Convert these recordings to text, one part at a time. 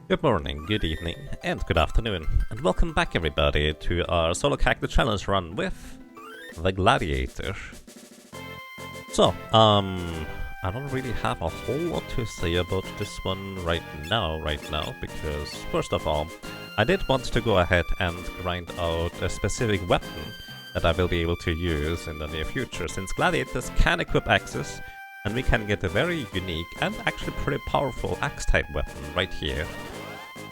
Good morning, good evening, and good afternoon, and welcome back everybody to our solo character challenge run with the Gladiator. So, I don't really have a whole lot to say about this one right now, because first of all, I did want to go ahead and grind out a specific weapon that I will be able to use in the near future, since Gladiators can equip axes, and we can get a very unique and actually pretty powerful axe-type weapon right here.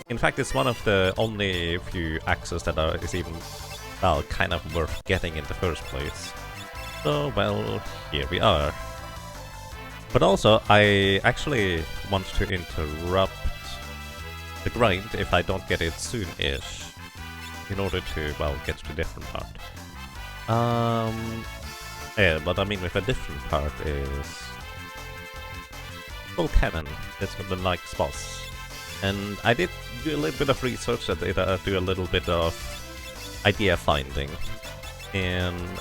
In fact, it's one of the only few axes that is even, well, kind of worth getting in the first place. So, well, here we are. But also, I actually want to interrupt the grind if I don't get it soon-ish, in order to, well, get to a different part. Yeah, what I mean with a different part is full cannon. It's the next boss. And I did do a little bit of research, I did do a little bit of idea finding, and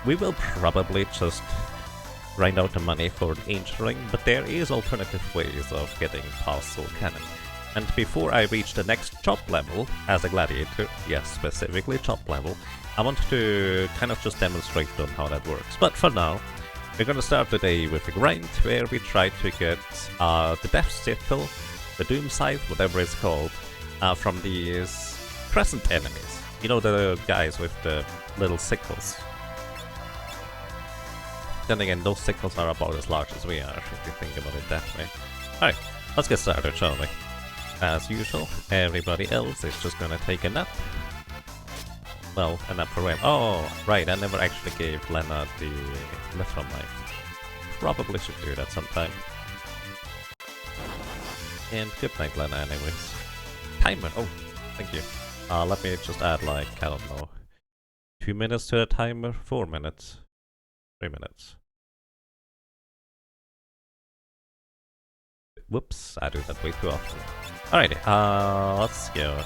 we will probably just grind out the money for the ancient ring, but there is alternative ways of getting past Soul Cannon. And before I reach the next chop level as a gladiator, yes, specifically chop level, I want to kind of just demonstrate on how that works. But for now, we're gonna start the day with a grind where we try to get the Death Sickle, the Doom Scythe, whatever it's called, from these crescent enemies. You know, the guys with the little sickles. Then again, those sickles are about as large as we are, if you think about it that way. Alright, let's get started, shall we? As usual, everybody else is just gonna take a nap. Well, a nap for when? Oh, right, I never actually gave Lena the Mithril knife. Probably should do that sometime. And good night, Lena, anyways. Timer! Oh, thank you. Let me just add, like, I don't know, 2 minutes to the timer? 4 minutes? 3 minutes. Whoops, I do that way too often. Alrighty, let's go.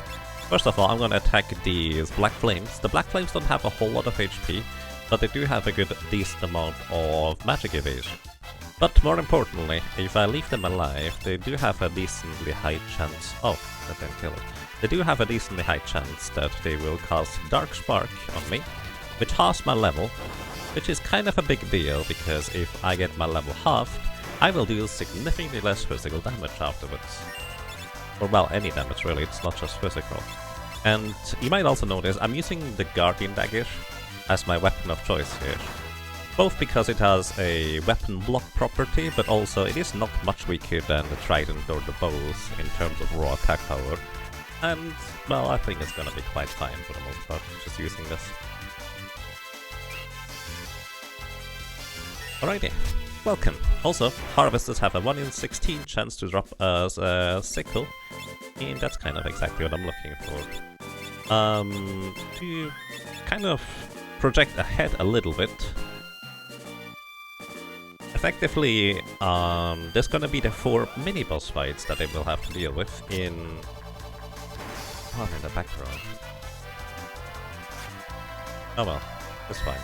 First of all, I'm gonna attack these Black Flames. The Black Flames don't have a whole lot of HP, but they do have a good, decent amount of magic evasion. But more importantly, if I leave them alive, they do have a decently high chance... Oh, that didn't kill it. They do have a decently high chance that they will cast Dark Spark on me, which halves my level, which is kind of a big deal, because if I get my level halved, I will deal significantly less physical damage afterwards. Or well, any damage really, it's not just physical. And you might also notice I'm using the Guardian Dagger as my weapon of choice here. Both because it has a weapon block property, but also it is not much weaker than the Trident or the bows in terms of raw attack power. And, well, I think it's gonna be quite fine for the most part, just using this. Alrighty, welcome. Also, Harvesters have a 1 in 16 chance to drop as a sickle, and that's kind of exactly what I'm looking for. To kind of project ahead a little bit, effectively, there's gonna be the 4 mini-boss fights that I will have to deal with in... Oh, I'm in the background. Oh well, that's fine.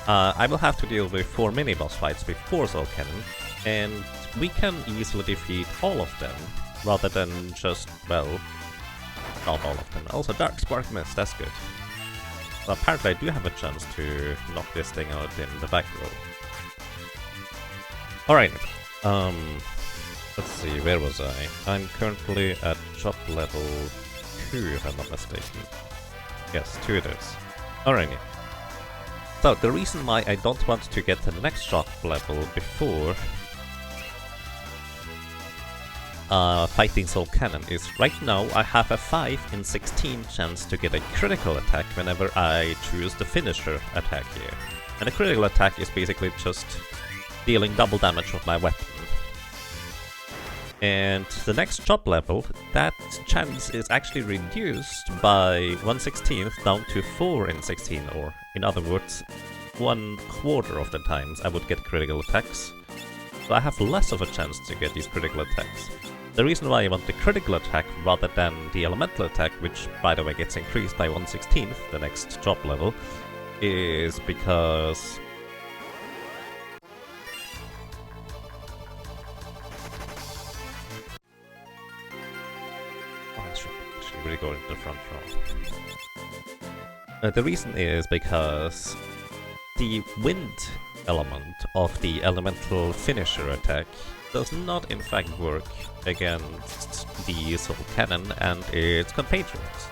I will have to deal with 4 mini-boss fights before Soul Cannon, and we can easily defeat all of them, rather than just, well, not all of them. Also, Dark Spark missed, that's good. Well, apparently I do have a chance to knock this thing out in the back row. Alright, let's see, where was I? I'm currently at chop level 2, if I'm not mistaken. Yes, 2 it is. Alrighty. So, the reason why I don't want to get to the next chop level before fighting Soul Cannon is right now I have a 5 in 16 chance to get a critical attack whenever I choose the finisher attack here. And a critical attack is basically just dealing double damage with my weapon. And the next chop level, that chance is actually reduced by 1/16 down to 4 in 16, or in other words, 1/4 of the times I would get critical attacks. So I have less of a chance to get these critical attacks. The reason why I want the critical attack rather than the elemental attack, which by the way gets increased by 1/16, the next chop level, is because really go into the front row. The reason is because the wind element of the elemental finisher attack does not in fact work against the Soul Cannon and its compatriots.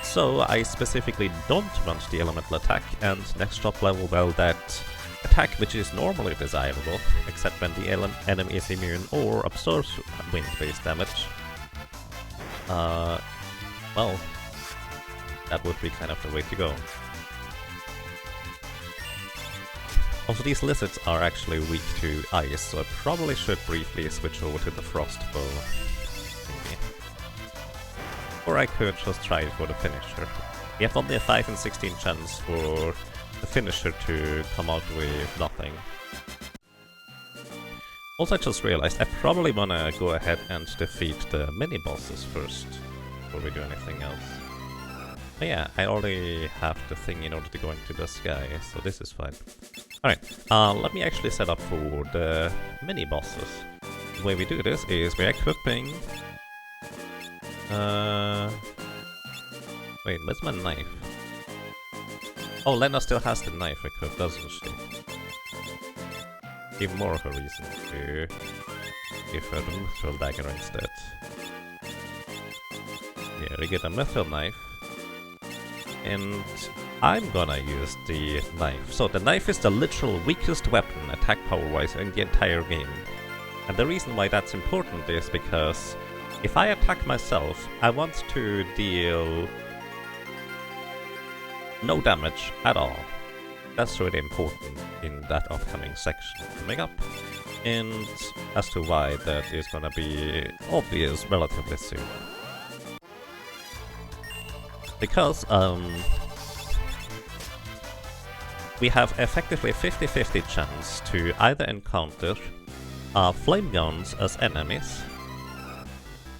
So I specifically don't want the elemental attack, and next top level, well, that attack which is normally desirable, except when the enemy is immune or absorbs wind-based damage, well, that would be kind of the way to go. Also, these lizards are actually weak to ice, so I probably should briefly switch over to the frostbow thingy. Or I could just try it for the finisher. We have only a 5 in 16 chance for the finisher to come out with nothing. Also, I just realized I probably wanna go ahead and defeat the mini-bosses first, before we do anything else. But yeah, I already have the thing in order to go into the sky, so this is fine. Alright, let me actually set up for the mini-bosses. The way we do this is we're equipping... Wait, where's my knife? Oh, Lena still has the knife equipped, doesn't she? Even more of a reason to give her the mithril dagger instead. Here, we get a mithril knife. And I'm gonna use the knife. So the knife is the literal weakest weapon, attack power-wise, in the entire game. And the reason why that's important is because if I attack myself, I want to deal no damage at all. That's really important in that upcoming section coming up. And as to why, that is gonna be obvious relatively soon. Because, we have effectively a 50-50 chance to either encounter flame guns as enemies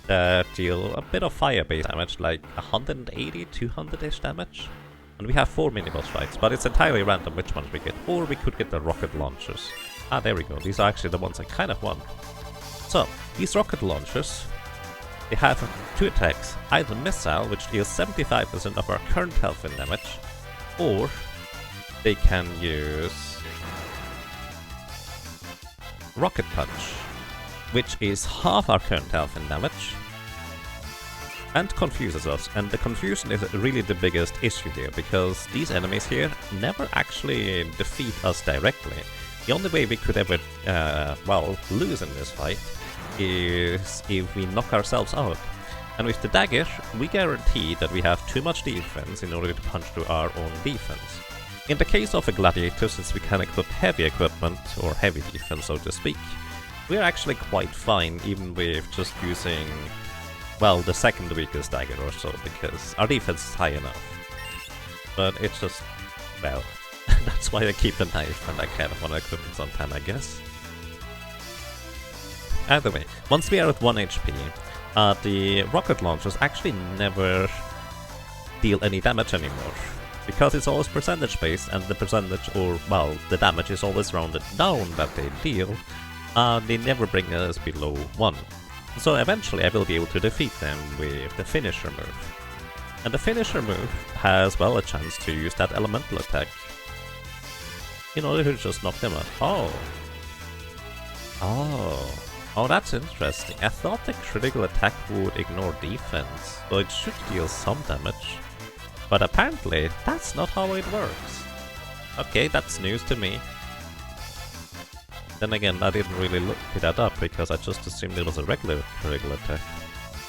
that deal a bit of fire-based damage, like 180, 200-ish damage. And we have 4 mini-boss fights, but it's entirely random which ones we get. Or we could get the rocket launchers. Ah, there we go. These are actually the ones I kind of want. So, these rocket launchers, they have 2 attacks. Either missile, which deals 75% of our current health and damage, or they can use Rocket Punch, which is half our current health and damage, and confuses us. And the confusion is really the biggest issue here, because these enemies here never actually defeat us directly. The only way we could ever, well, lose in this fight is if we knock ourselves out. And with the dagger, we guarantee that we have too much defense in order to punch through our own defense. In the case of a Gladiator, since we can equip heavy equipment, or heavy defense so to speak, we're actually quite fine even with just using, well, the second weakest dagger or so, because our defense is high enough. But it's just, well, that's why I keep the knife, and I kind of want to equip it sometime, I guess. Either way, once we are at 1 HP, the rocket launchers actually never deal any damage anymore, because it's always percentage based, and the percentage, or well, the damage is always rounded down that they deal. They never bring us below 1. So eventually I will be able to defeat them with the finisher move. And the finisher move has, well, a chance to use that elemental attack in order to just knock them out. Oh, that's interesting. I thought the critical attack would ignore defense, so it should deal some damage. But apparently, that's not how it works. Okay, that's news to me. Then again, I didn't really look that up, because I just assumed it was a regular critical attack.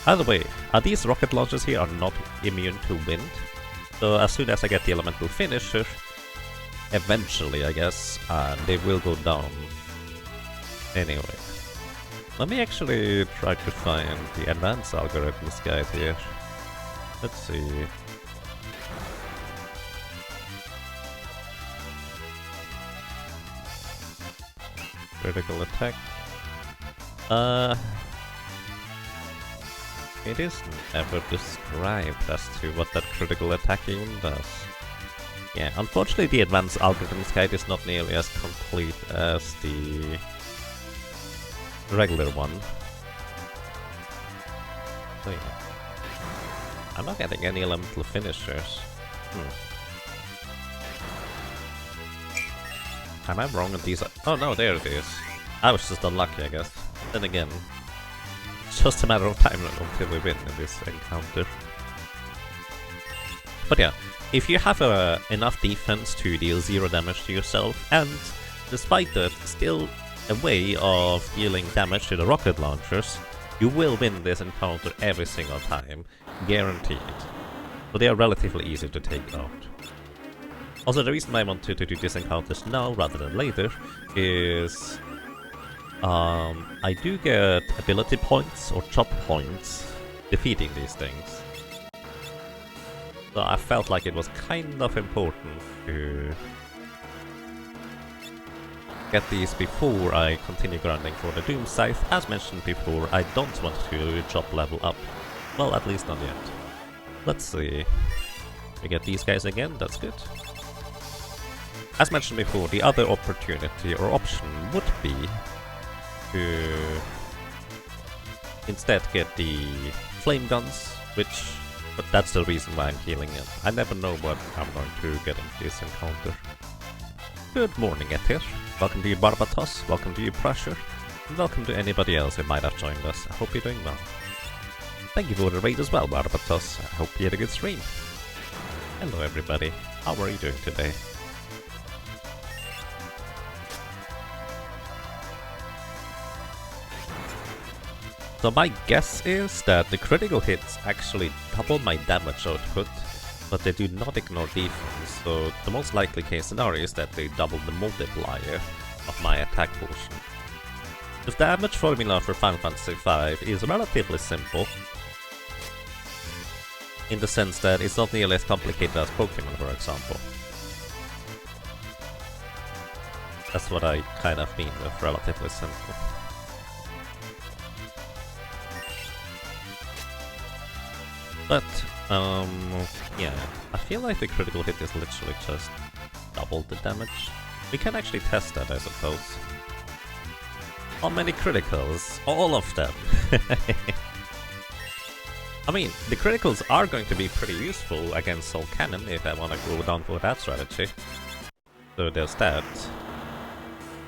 Either way, these rocket launchers here are not immune to wind. So as soon as I get the elemental finisher, eventually, I guess, they will go down. Anyway. Let me actually try to find the advanced algorithms guide here. Let's see. Critical attack. It is never described as to what that critical attack even does. Yeah, unfortunately the advanced algorithms guide is not nearly as complete as the regular one. So yeah. I'm not getting any elemental finishers. Am I wrong on these? Oh no, there it is. I was just unlucky, I guess. Then again, it's just a matter of time until we win in this encounter. But yeah, if you have enough defense to deal 0 damage to yourself, and despite that, still a way of dealing damage to the rocket launchers, you will win this encounter every single time, guaranteed. So they are relatively easy to take out. Also, the reason I want to do these encounters now rather than later is I do get ability points or chop points defeating these things. So I felt like it was kind of important to get these before I continue grinding for the Doom Scythe. As mentioned before, I don't want to chop level up. Well, at least not yet. Let's see. We get these guys again, that's good. As mentioned before, the other opportunity or option would be to instead get the flame guns, but that's the reason why I'm healing it. I never know what I'm going to get in this encounter. Good morning, Etir. Welcome to you, Barbatos. Welcome to you, Pressure. And welcome to anybody else who might have joined us. I hope you're doing well. Thank you for the raid as well, Barbatos. I hope you had a good stream. Hello, everybody. How are you doing today? So my guess is that the critical hits actually double my damage output, but they do not ignore defense, so the most likely case scenario is that they double the multiplier of my attack portion. The damage formula for Final Fantasy V is relatively simple, in the sense that it's not nearly as complicated as Pokemon, for example. That's what I kind of mean with relatively simple. But, yeah, I feel like the critical hit is literally just double the damage. We can actually test that, I suppose. How many criticals? All of them! I mean, the criticals are going to be pretty useful against Soul Cannon if I want to go down for that strategy. So there's that.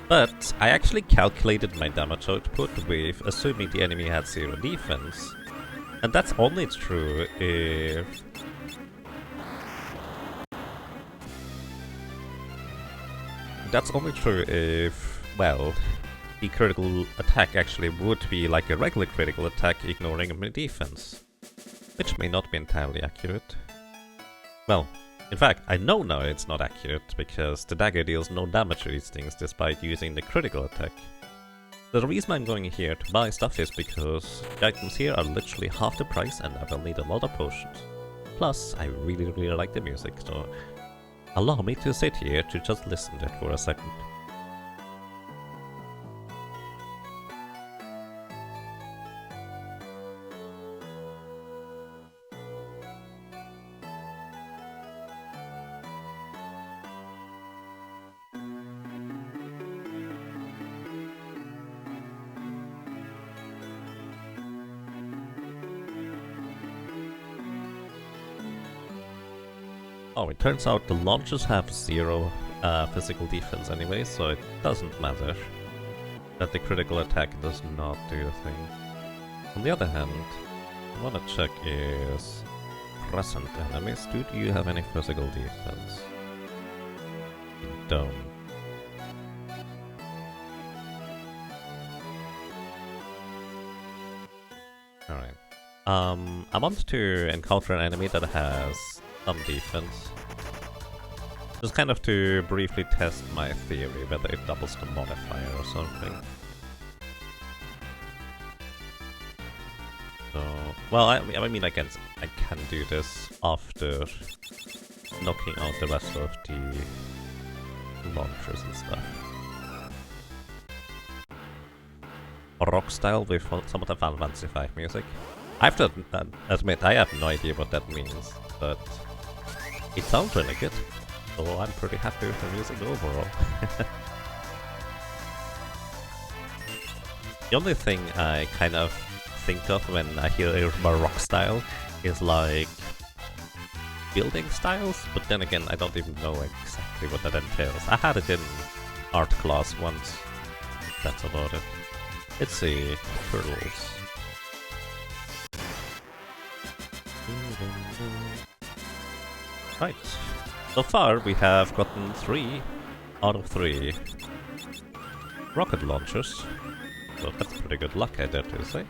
But I actually calculated my damage output with assuming the enemy had 0 defense. And that's only true if... That's only true if, well, the critical attack actually would be like a regular critical attack ignoring enemy defense. Which may not be entirely accurate. Well, in fact, I know now it's not accurate, because the dagger deals no damage to these things despite using the critical attack. The reason I'm going here to buy stuff is because the items here are literally half the price and I will need a lot of potions. Plus, I really like the music, so allow me to sit here to just listen to it for a second. Oh, it turns out the launchers have 0 physical defense anyway, so it doesn't matter that the critical attack does not do a thing. On the other hand, I want to check is present enemies. Do you have any physical defense? You don't. Alright. I want to encounter an enemy that has some defense. Just kind of to briefly test my theory, whether it doubles the modifier or something. So, well, I mean, I can do this after knocking out the rest of the launchers and stuff. Rock style with some of the Final Fantasy V music. I have to admit, I have no idea what that means, but it sounds really good, so I'm pretty happy with the music overall. The only thing I kind of think of when I hear Baroque style is like building styles, but then again, I don't even know exactly what that entails. I had it in art class once. That's about it. Let's see, turtles. Right. So far, we have gotten 3 out of 3 rocket launchers. So that's pretty good luck, I dare to say.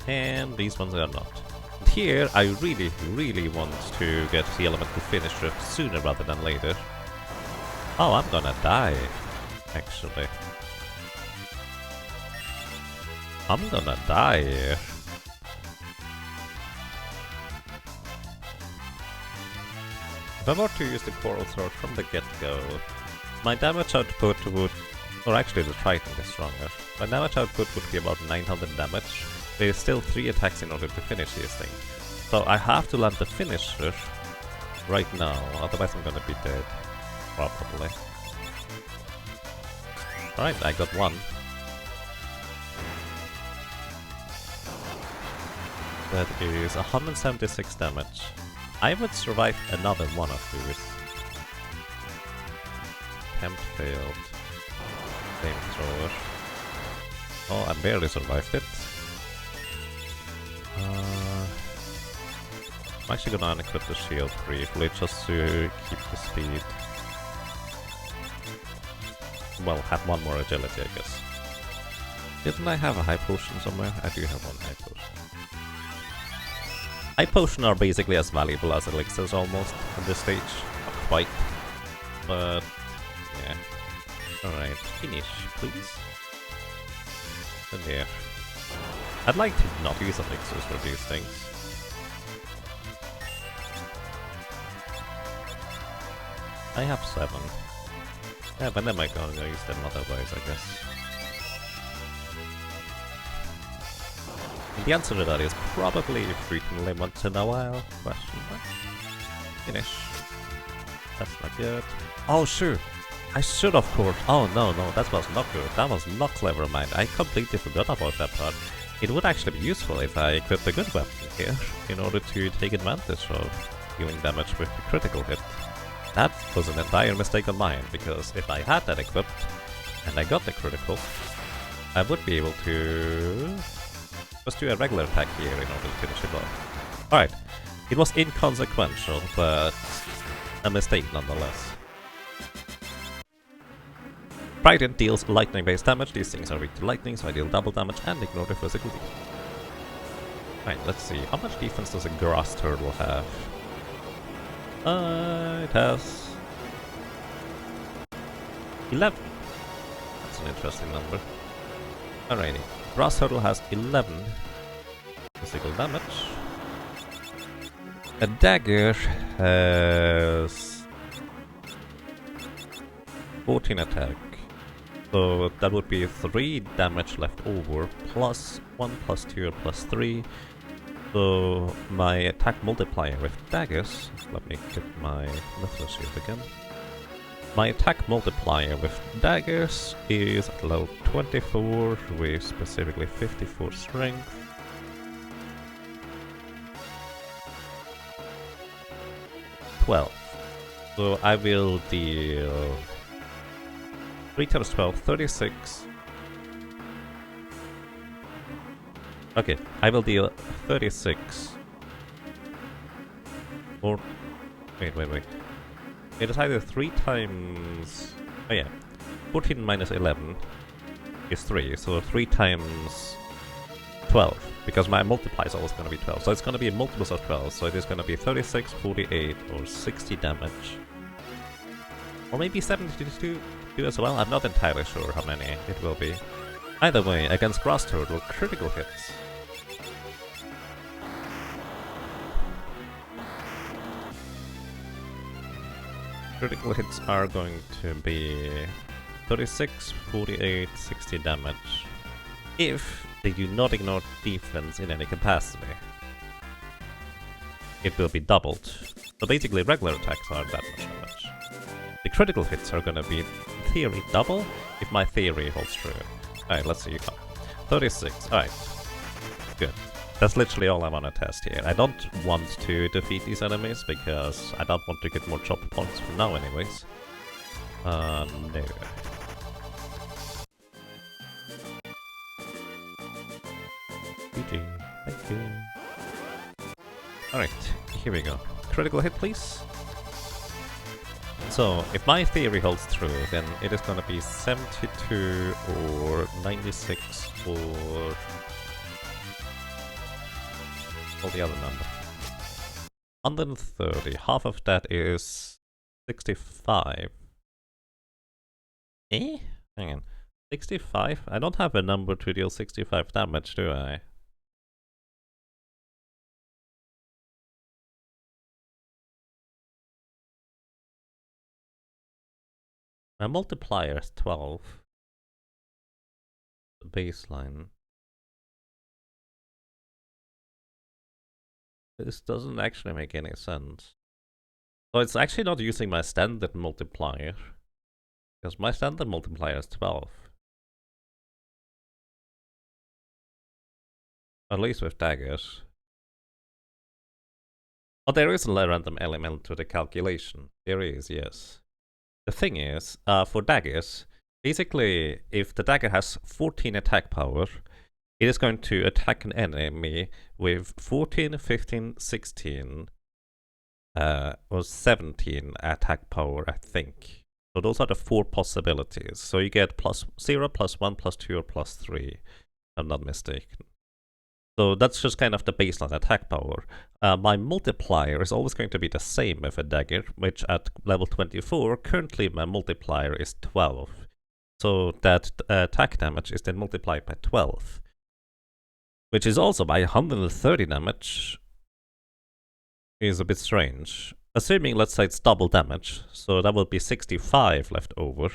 And these ones are not. And here, I really want to get the elemental finisher sooner rather than later. Oh, I'm gonna die, actually. I'm gonna die here. If I were to use the Coral Sword from the get-go, my damage output would... or actually the Triton is stronger. My damage output would be about 900 damage. There is still 3 attacks in order to finish these things. So I have to land the finisher right now, otherwise I'm gonna be dead. Probably. Alright, I got 1. That is 176 damage. I would survive another one of these. Attempt failed. Flamethrower. Oh, I barely survived it. I'm actually gonna unequip the shield briefly just to keep the speed. Well, have 1 more agility, I guess. Didn't I have a high potion somewhere? I do have 1 high potion. High potion are basically as valuable as elixirs almost at this stage. Not quite. But yeah. Alright, finish, please. And there. I'd like to not use elixirs for these things. I have 7. Yeah, but then I'm gonna use them otherwise, I guess. And the answer to that is probably frequently once in a while. Question mark. Finish. That's not good. Oh shoot! I should of course. Oh no, that was not good. That was not clever of mine. I completely forgot about that part. It would actually be useful if I equipped a good weapon here in order to take advantage of dealing damage with a critical hit. That was an entire mistake on mine, because if I had that equipped and I got the critical, I would be able to just do a regular attack here in order to finish it off. Alright, it was inconsequential, but a mistake nonetheless. Trident deals lightning-based damage. These things are weak to lightning, so I deal double damage and ignore the physical deal. Alright, let's see. How much defense does a grass turtle have? It has 11. That's an interesting number. Alrighty. Grass turtle has 11 physical damage. A dagger has 14 attack. So that would be 3 damage left over, plus 1, plus 2, plus 3. So my attack multiplier with daggers, let me get my Mythra shield again. My attack multiplier with daggers is at level 24 with specifically 54 strength. So I will deal 3 times 12, 36. Okay, I will deal 36. Or... wait. It is either 3 times... oh yeah. 14 minus 11 is 3, so 3 times 12. Because my multiplier is always going to be 12. So it's going to be a multiples of 12, so it is going to be 36, 48, or 60 damage. Or maybe 72 as well, I'm not entirely sure how many it will be. Either way, against Grass Turtle, critical hits. Critical hits are going to be 36, 48, 60 damage. If they do not ignore defense in any capacity, it will be doubled. So basically regular attacks are that much damage. The critical hits are gonna be, in theory, double, if my theory holds true. Alright, let's see. 36, alright. Good. That's literally all I want to test here. I don't want to defeat these enemies because I don't want to get more chop points from now anyways. No. GG. Thank you. Alright, here we go. Critical hit, please. So, if my theory holds true, then it is gonna be 72 or 96 or all the other number. 130. Half of that is 65. Eh? Hang on. 65? I don't have a number to deal 65 damage, do I? My multiplier is 12. The baseline. This doesn't actually make any sense. So it's actually not using my standard multiplier. Because my standard multiplier is 12. At least with daggers. Oh, there is a random element to the calculation. There is, yes. The thing is, for daggers, basically, if the dagger has 14 attack power, it is going to attack an enemy with 14, 15, 16, or 17 attack power, I think. So those are the 4 possibilities. So you get +0, +1, +2, or +3, if I'm not mistaken. So that's just kind of the baseline attack power. My multiplier is always going to be the same with a dagger, which at level 24, currently my multiplier is 12. So that attack damage is then multiplied by 12. Which is also by 130 damage. Is a bit strange. Assuming, let's say, it's double damage, so that will be 65 left over.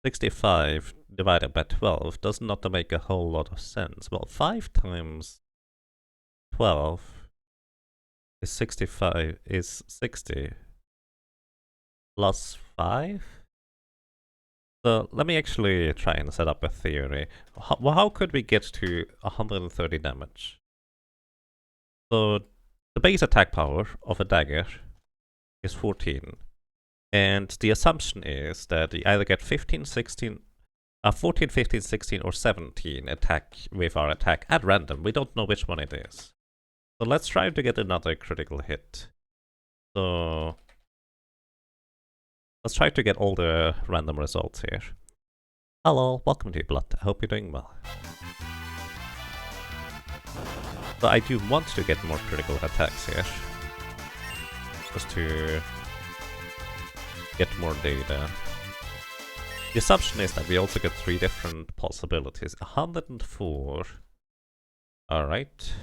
65 divided by 12 does not make a whole lot of sense. Well, 5 times 12 is 65, is 60. Plus 5? So let me actually try and set up a theory. How could we get to 130 damage? So the base attack power of a dagger is 14. And the assumption is that you either get 15, 16, 14, 15, 16, or 17 attack with our attack at random. We don't know which one it is. So let's try to get another critical hit. So let's try to get all the random results here. Hello, welcome to Blood. I hope you're doing well. So I do want to get more critical attacks here. Just to get more data. The assumption is that we also get 3 different possibilities. 104. Alright.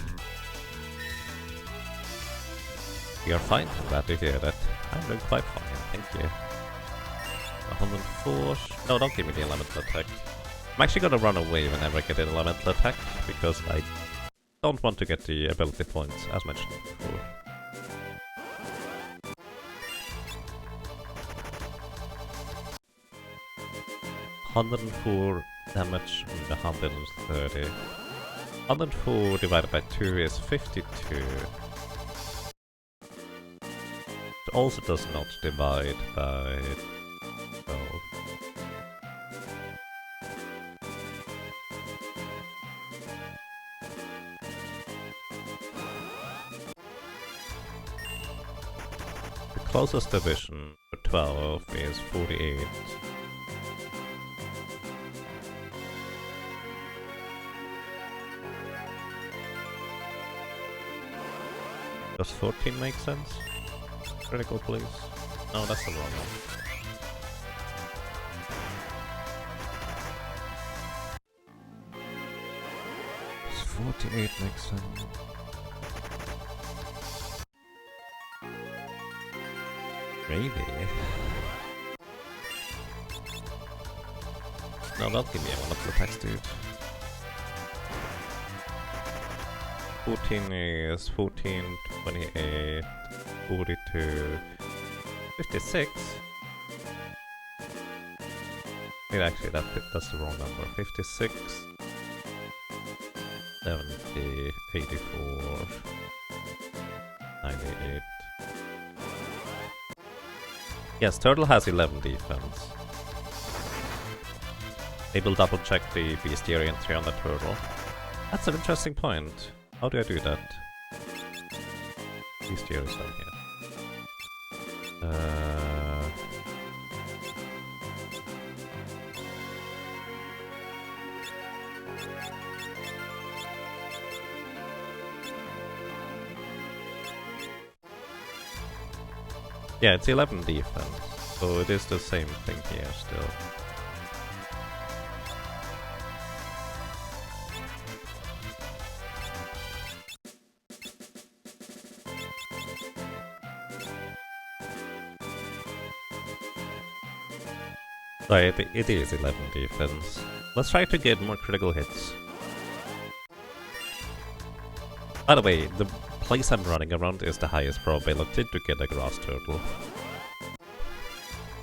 We are fine. Glad to hear that. I'm doing quite fine, thank you. 104. No, don't give me the elemental attack. I'm actually gonna run away whenever I get an elemental attack, because I don't want to get the ability points, as mentioned before. $104 damage and 130. 104 divided by 2 is 52. It also does not divide by 12. The closest division for 12 is 48. Does 14 make sense? Critical, please. No, that's the wrong one. Does 48 make sense? Maybe. No, don't give me one of the attacks, dude. 14 is 14, 28, 42, 56. Wait, actually, that's the wrong number. 56, 70, 84, 98. Yes, Turtle has 11 defense. They will double check the bestiary entry on the Turtle. That's an interesting point. How do I do that? Bestiary is down here. Yeah, it's 11 defense, so it is the same thing here still. Right, it is 11 defense. Let's try to get more critical hits. By the way, the place I'm running around is the highest probability to get a grass turtle.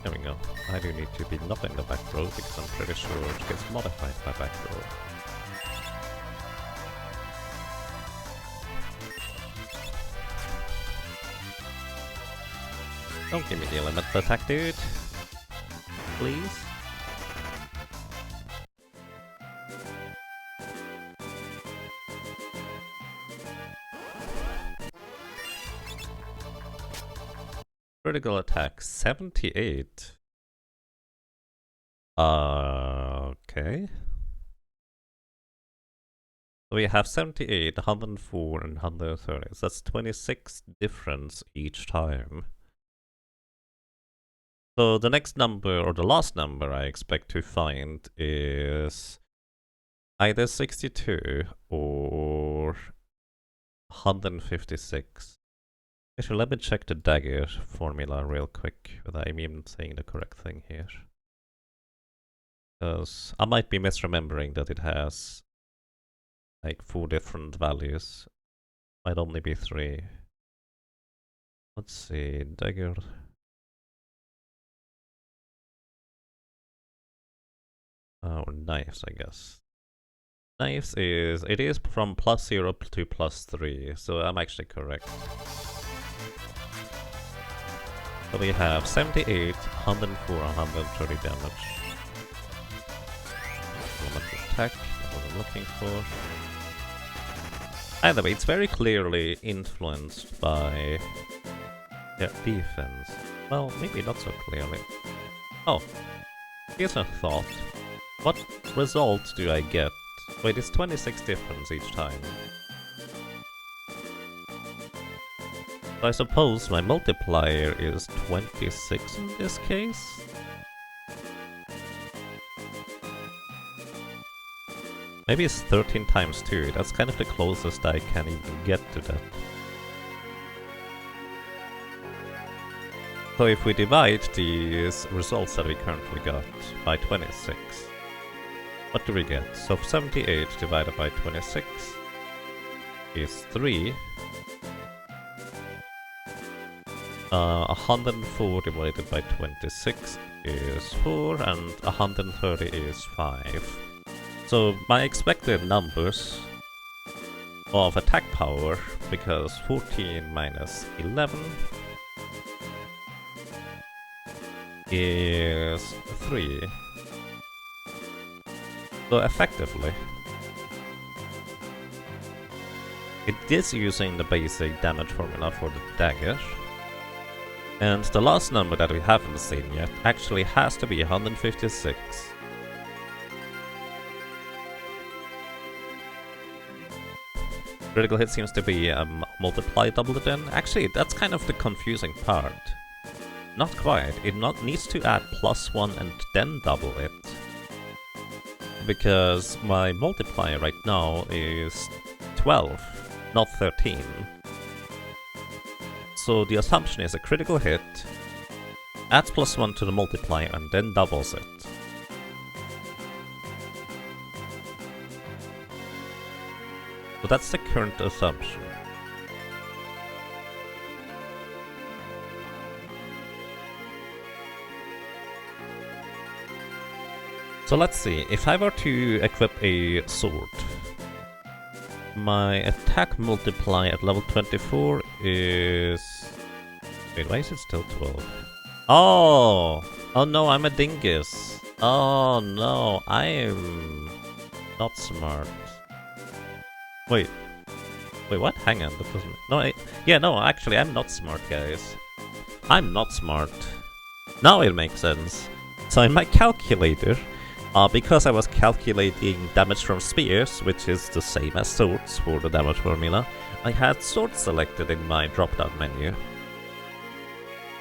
There we go. I do need to be not in the back row because I'm pretty sure it gets modified by back row. Don't give me the elemental attack, dude. Please. Critical attack 78. Okay. So we have 78, 104, and 130. So that's 26 difference each time. So the next number, or the last number I expect to find is either 62 or 156. Actually, let me check the dagger formula real quick, whether I'm even saying the correct thing here. Because I might be misremembering that it has like 4 different values. Might only be 3. Let's see, dagger. Or knives, I guess. Knives is, it is from +0 to +3, so I'm actually correct. So we have 78, 104, 130 damage. Elemental attack, that's what I'm looking for. Either way, it's very clearly influenced by their defense. Well, maybe not so clearly. Oh, here's a thought. What results do I get? Wait, it's 26 difference each time. So I suppose my multiplier is 26 in this case? Maybe it's 13 times 2, that's kind of the closest I can even get to that. So if we divide these results that we currently got by 26, what do we get? So 78 divided by 26 is 3. 104 divided by 26 is 4, and 130 is 5. So my expected numbers of attack power, because 14 minus 11 is 3. So effectively, it is using the basic damage formula for the dagger. And the last number that we haven't seen yet actually has to be 156. Critical hit seems to be multiply double it in. Actually, that's kind of the confusing part. Not quite. It needs to add +1 and then double it. Because my multiplier right now is 12, not 13. So the assumption is a critical hit, adds +1 to the multiplier and then doubles it. So that's the current assumption. So let's see, if I were to equip a sword, my attack multiplier at level 24 is... Wait, why is it still 12? Oh! Oh no, I'm a dingus. Oh no, I am not smart. Wait. Wait, what? Hang on, that doesn't... No, yeah, no, actually, I'm not smart, guys. I'm not smart. Now it makes sense. So in my calculator, because I was calculating damage from spears, which is the same as swords for the damage formula, I had sword selected in my drop-down menu.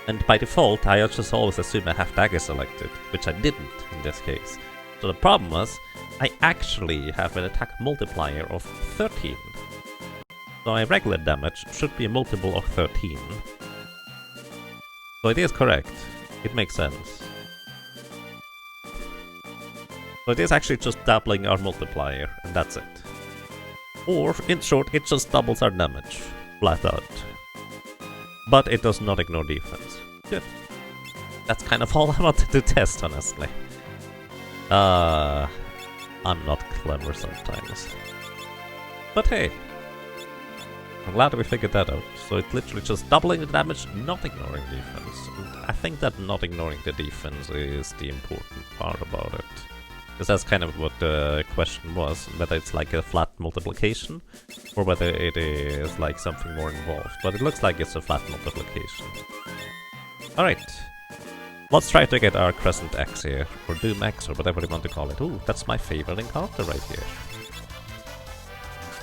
And by default, I just always assume I have dagger selected, which I didn't in this case. So the problem was, I actually have an attack multiplier of 13. So my regular damage should be a multiple of 13. So it is correct. It makes sense. So it is actually just doubling our multiplier, and that's it. Or, in short, it just doubles our damage. Flat out. But it does not ignore defense. Good. That's kind of all I wanted to test, honestly. I'm not clever sometimes. But hey, I'm glad we figured that out. So it's literally just doubling the damage, not ignoring defense. And I think that not ignoring the defense is the important part about it. Because that's kind of what the question was, whether it's like a flat multiplication, or whether it is like something more involved. But it looks like it's a flat multiplication. Alright, let's try to get our Crescent X here, or Doom X, or whatever you want to call it. Ooh, that's my favorite encounter right here.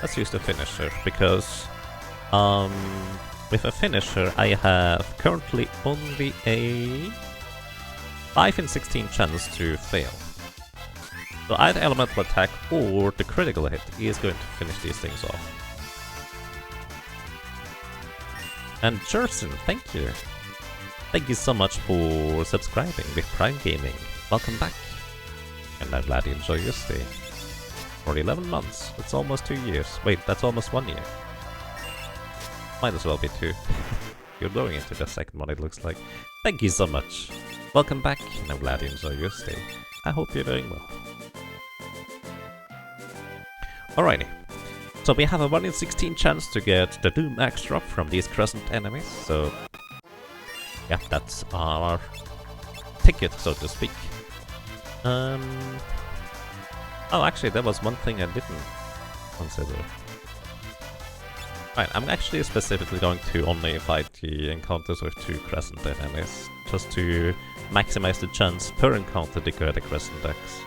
Let's use the finisher, because with a finisher I have currently only a 5 in 16 chance to fail. So either elemental attack or the critical hit is going to finish these things off. And Jerson, thank you. Thank you so much for subscribing with Prime Gaming. Welcome back. And I'm glad you enjoy your stay. For 11 months. That's almost 2 years. Wait, that's almost 1 year. Might as well be 2. You're going into the second one, it looks like. Thank you so much. Welcome back, and I'm glad you enjoy your stay. I hope you're doing well. Alrighty, so we have a 1 in 16 chance to get the Doom Axe drop from these Crescent enemies, so yeah, that's our ticket, so to speak. Oh, actually, there was one thing I didn't consider. Right, I'm actually specifically going to only fight the encounters with 2 Crescent enemies, just to maximize the chance per encounter to get a Crescent Axe.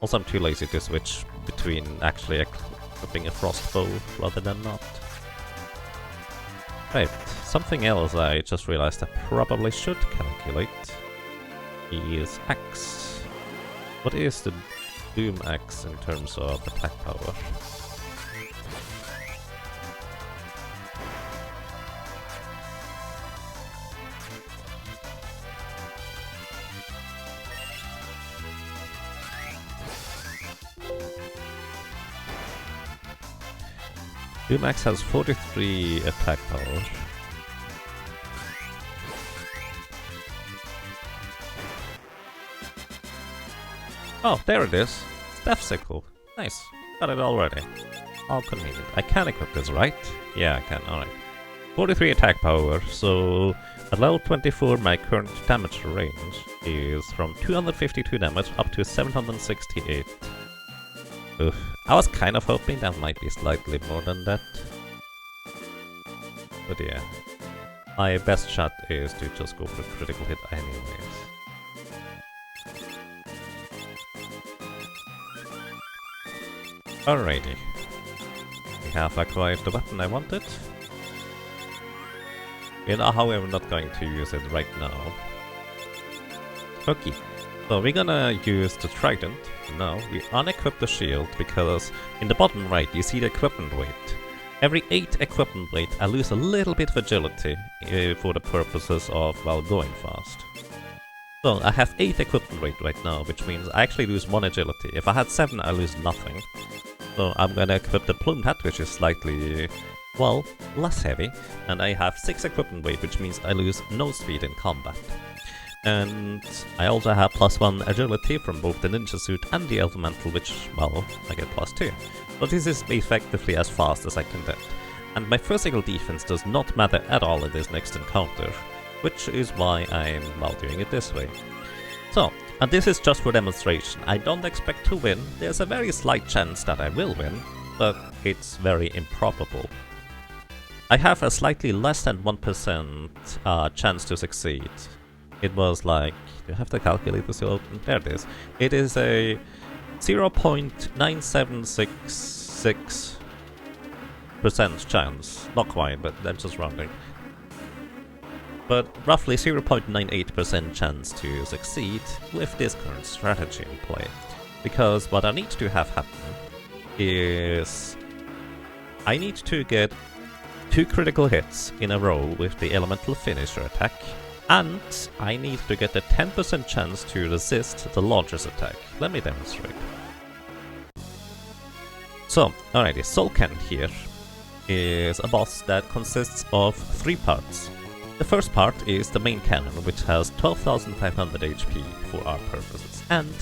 Also, I'm too lazy to switch between actually equipping a Frost Bow rather than not. Right, something else I just realized I probably should calculate is Axe. What is the Doom Axe in terms of attack power? Doom Axe has 43 attack power. Oh, there it is. Staff Sickle. Nice. Got it already. All convenient. I can equip this, right? Yeah, I can. Alright. 43 attack power, so at level 24 my current damage range is from 252 damage up to 768. Oof. I was kind of hoping that might be slightly more than that. But yeah, my best shot is to just go for critical hit anyways. Alrighty. We have acquired the weapon I wanted. We are however not going to use it right now. Okay. So we're gonna use the trident. Now we unequip the shield because in the bottom right you see the equipment weight. Every 8 equipment weight I lose a little bit of agility for the purposes of, well, going fast. So I have 8 equipment weight right now, which means I actually lose 1 agility. If I had 7 I lose nothing. So I'm gonna equip the plumed hat, which is slightly, well, less heavy. And I have 6 equipment weight, which means I lose no speed in combat. And I also have +1 agility from both the ninja suit and the elemental, which, well, I get +2. But this is effectively as fast as I can get. And my physical defense does not matter at all in this next encounter, which is why I'm, well, doing it this way. So, and this is just for demonstration. I don't expect to win. There's a very slight chance that I will win, but it's very improbable. I have a slightly less than 1% chance to succeed. It was like, do you have the calculator still open? There it is. It is a 0.9766% chance. Not quite, but I'm just rounding. But roughly 0.98% chance to succeed with this current strategy in play. Because what I need to have happen is I need to get 2 critical hits in a row with the elemental finisher attack, and I need to get a 10% chance to resist the launcher's attack. Let me demonstrate. So, alrighty, Soul Cannon here is a boss that consists of 3 parts. The first part is the main cannon, which has 12,500 HP for our purposes, and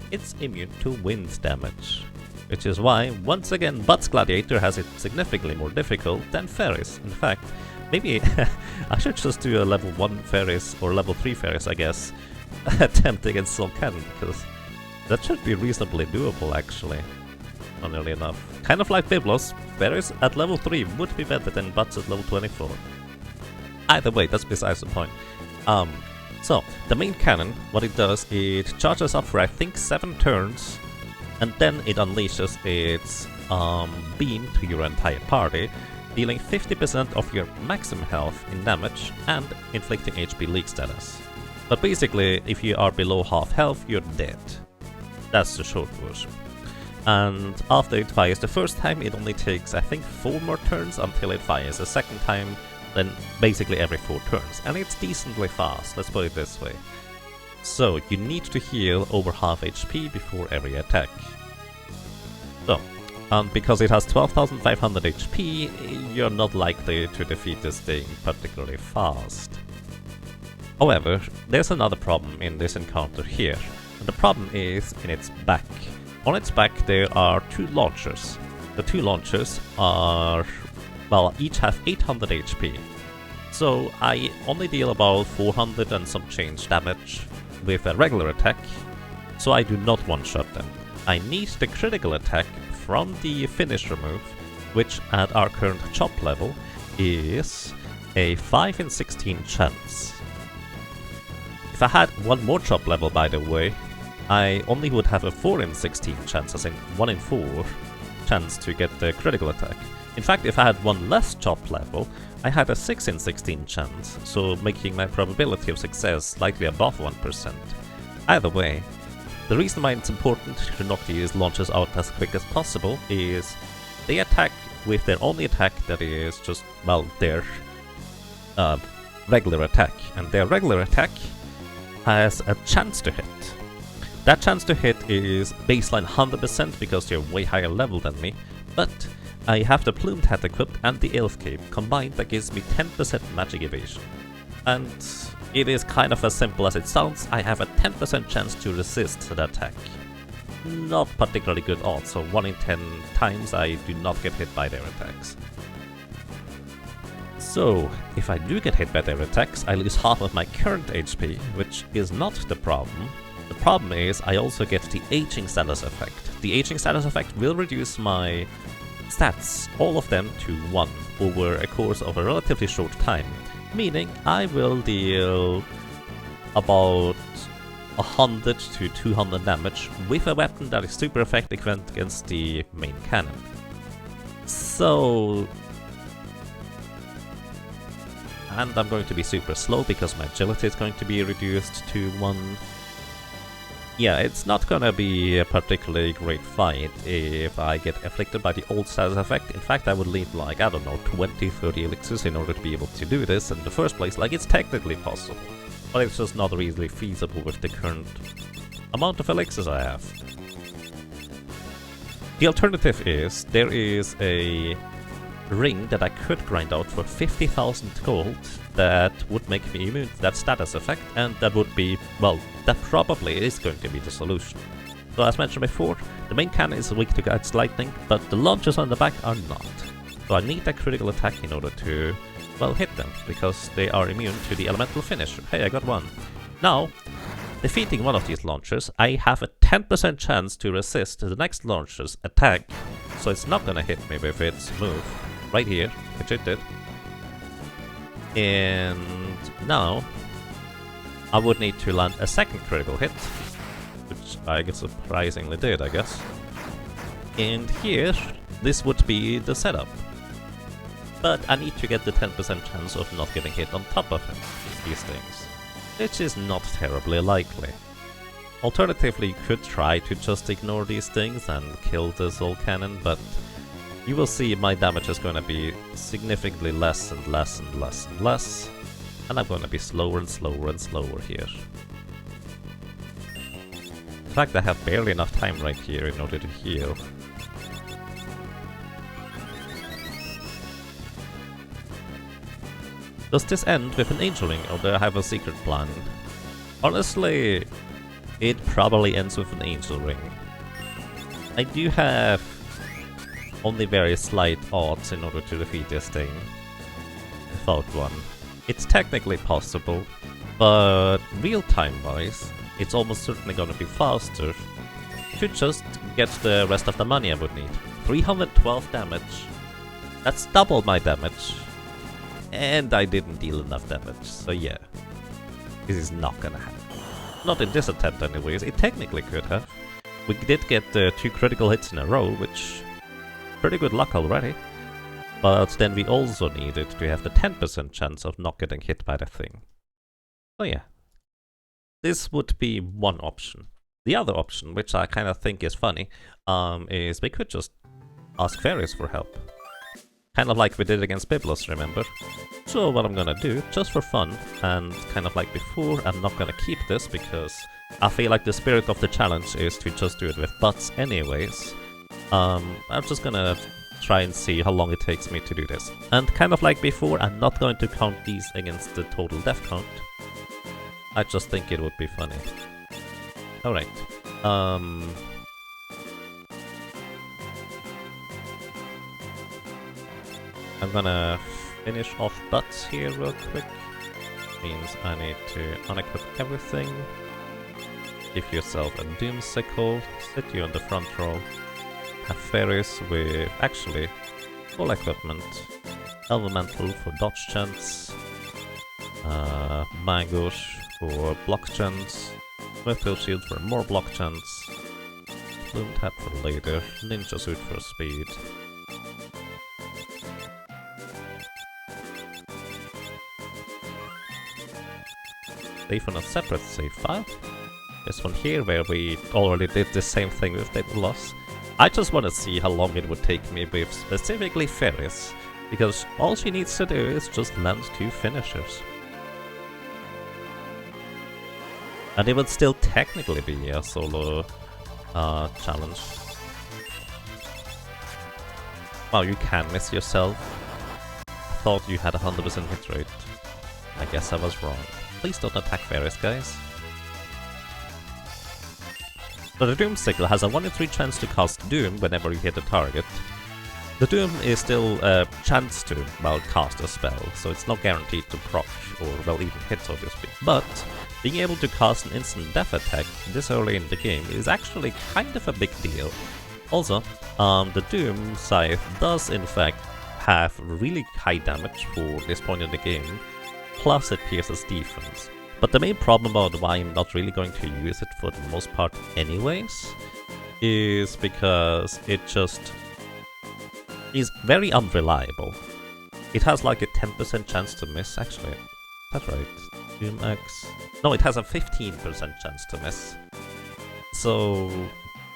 it's immune to wind damage. Which is why, once again, But's Gladiator has it significantly more difficult than Ferris. In fact, maybe I should just do a level 1 Ferris, or level 3 Ferris, I guess, attempt against Soul Cannon, because that should be reasonably doable, actually, funnily enough. Kind of like Biblos, Ferris at level 3 would be better than But's at level 24. Either way, that's besides the point. So, the main cannon, what it does, it charges up for I think 7 turns, and then it unleashes its beam to your entire party, dealing 50% of your maximum health in damage and inflicting HP leak status. But basically, if you are below half health, you're dead. That's the short version. And after it fires the first time, it only takes I think 4 more turns until it fires a second time, then basically every 4 turns. And it's decently fast, let's put it this way. So, you need to heal over half HP before every attack. So, because it has 12,500 HP, you're not likely to defeat this thing particularly fast. However, there's another problem in this encounter here. And the problem is in its back. On its back there are 2 launchers. The 2 launchers are, well, each have 800 HP. So I only deal about 400 and some change damage with a regular attack, so I do not one-shot them. I need the critical attack from the finisher move, which at our current chop level is a 5 in 16 chance. If I had one more chop level, by the way, I only would have a 4 in 16 chance, as in 1 in 4 chance to get the critical attack. In fact, if I had one less chop level, I had a 6 in 16 chance, so making my probability of success slightly above 1%. Either way, the reason why it's important to knock these launchers out as quick as possible is they attack with their only attack that is just, well, their regular attack. And their regular attack has a chance to hit. That chance to hit is baseline 100% because they're way higher level than me, but I have the plumed hat equipped and the elf cape combined that gives me 10% magic evasion. And it is kind of as simple as it sounds, I have a 10% chance to resist the attack. Not particularly good odds, so 1 in 10 times I do not get hit by their attacks. So, if I do get hit by their attacks, I lose half of my current HP, which is not the problem. The problem is I also get the aging status effect. The aging status effect will reduce my stats, all of them, to 1 over a course of a relatively short time, meaning I will deal about 100 to 200 damage with a weapon that is super effective against the main cannon. So, and I'm going to be super slow because my agility is going to be reduced to 1. Yeah, it's not gonna be a particularly great fight if I get afflicted by the old status effect. In fact, I would need like, I don't know, 20-30 elixirs in order to be able to do this in the first place. Like, it's technically possible, but it's just not really feasible with the current amount of elixirs I have. The alternative is, there is a ring that I could grind out for 50,000 gold that would make me immune to that status effect, and that would be, well, that probably is going to be the solution. So as mentioned before, the main cannon is weak to Guide's lightning, but the launchers on the back are not. So I need a critical attack in order to, well, hit them, because they are immune to the elemental finisher. Hey, I got one. Now, defeating one of these launchers, I have a 10% chance to resist the next launcher's attack, so it's not gonna hit me with its move right here, which it did. And now, I would need to land a second critical hit, which I surprisingly did, I guess. And here, this would be the setup. But I need to get the 10% chance of not getting hit on top of these things, which is not terribly likely. Alternatively, you could try to just ignore these things and kill the soul cannon, but you will see my damage is going to be significantly less and less and less and less, and I'm going to be slower and slower and slower here. In fact, I have barely enough time right here in order to heal. Does this end with an angel ring, or do I have a secret plan? Honestly, it probably ends with an angel ring. I do have only very slight odds in order to defeat this thing without one. It's technically possible, but real-time wise, it's almost certainly gonna be faster to just get the rest of the money I would need. 312 damage. That's double my damage. And I didn't deal enough damage, so yeah. This is not gonna happen. Not in this attempt anyways, it technically could have. We did get 2 critical hits in a row, which... pretty good luck already. But then we also needed to have the 10% chance of not getting hit by the thing. So yeah. This would be one option. The other option, which I kind of think is funny, is we could just ask fairies for help. Kind of like we did against Biblos, remember? So what I'm gonna do, just for fun, and kind of like before, I'm not gonna keep this because I feel like the spirit of the challenge is to just do it with butts anyways. I'm just gonna try and see how long it takes me to do this. And kind of like before, I'm not going to count these against the total death count. I just think it would be funny. Alright. I'm gonna finish off butts here real quick. Means I need to unequip everything. Give yourself a doom sickle, sit you on the front row. Have fairies with actually full equipment. Elemental for dodge chance. Mangosh for block chance. Metal shield for more block chance. Plumed hat for later. Ninja suit for speed. Save on a separate save file. This one here where we already did the same thing with Biblos. I just want to see how long it would take me with specifically Ferris, because all she needs to do is just land 2 finishers. And it would still technically be a solo challenge. Wow, you can miss yourself. I thought you had a 100% hit rate. I guess I was wrong. Please don't attack Ferris, guys. So the Doom Sickle has a 1 in 3 chance to cast Doom whenever you hit a target. The Doom is still a chance to, well, cast a spell, so it's not guaranteed to proc, or, well, even hit, so to speak. But being able to cast an instant death attack this early in the game is actually kind of a big deal. Also, the Doom Scythe does in fact have really high damage for this point in the game, plus it pierces defense. But the main problem about why I'm not really going to use it for the most part anyways, is because it just is very unreliable. It has like a 10% chance to miss, actually. That's right. Doom X. No, it has a 15% chance to miss. So,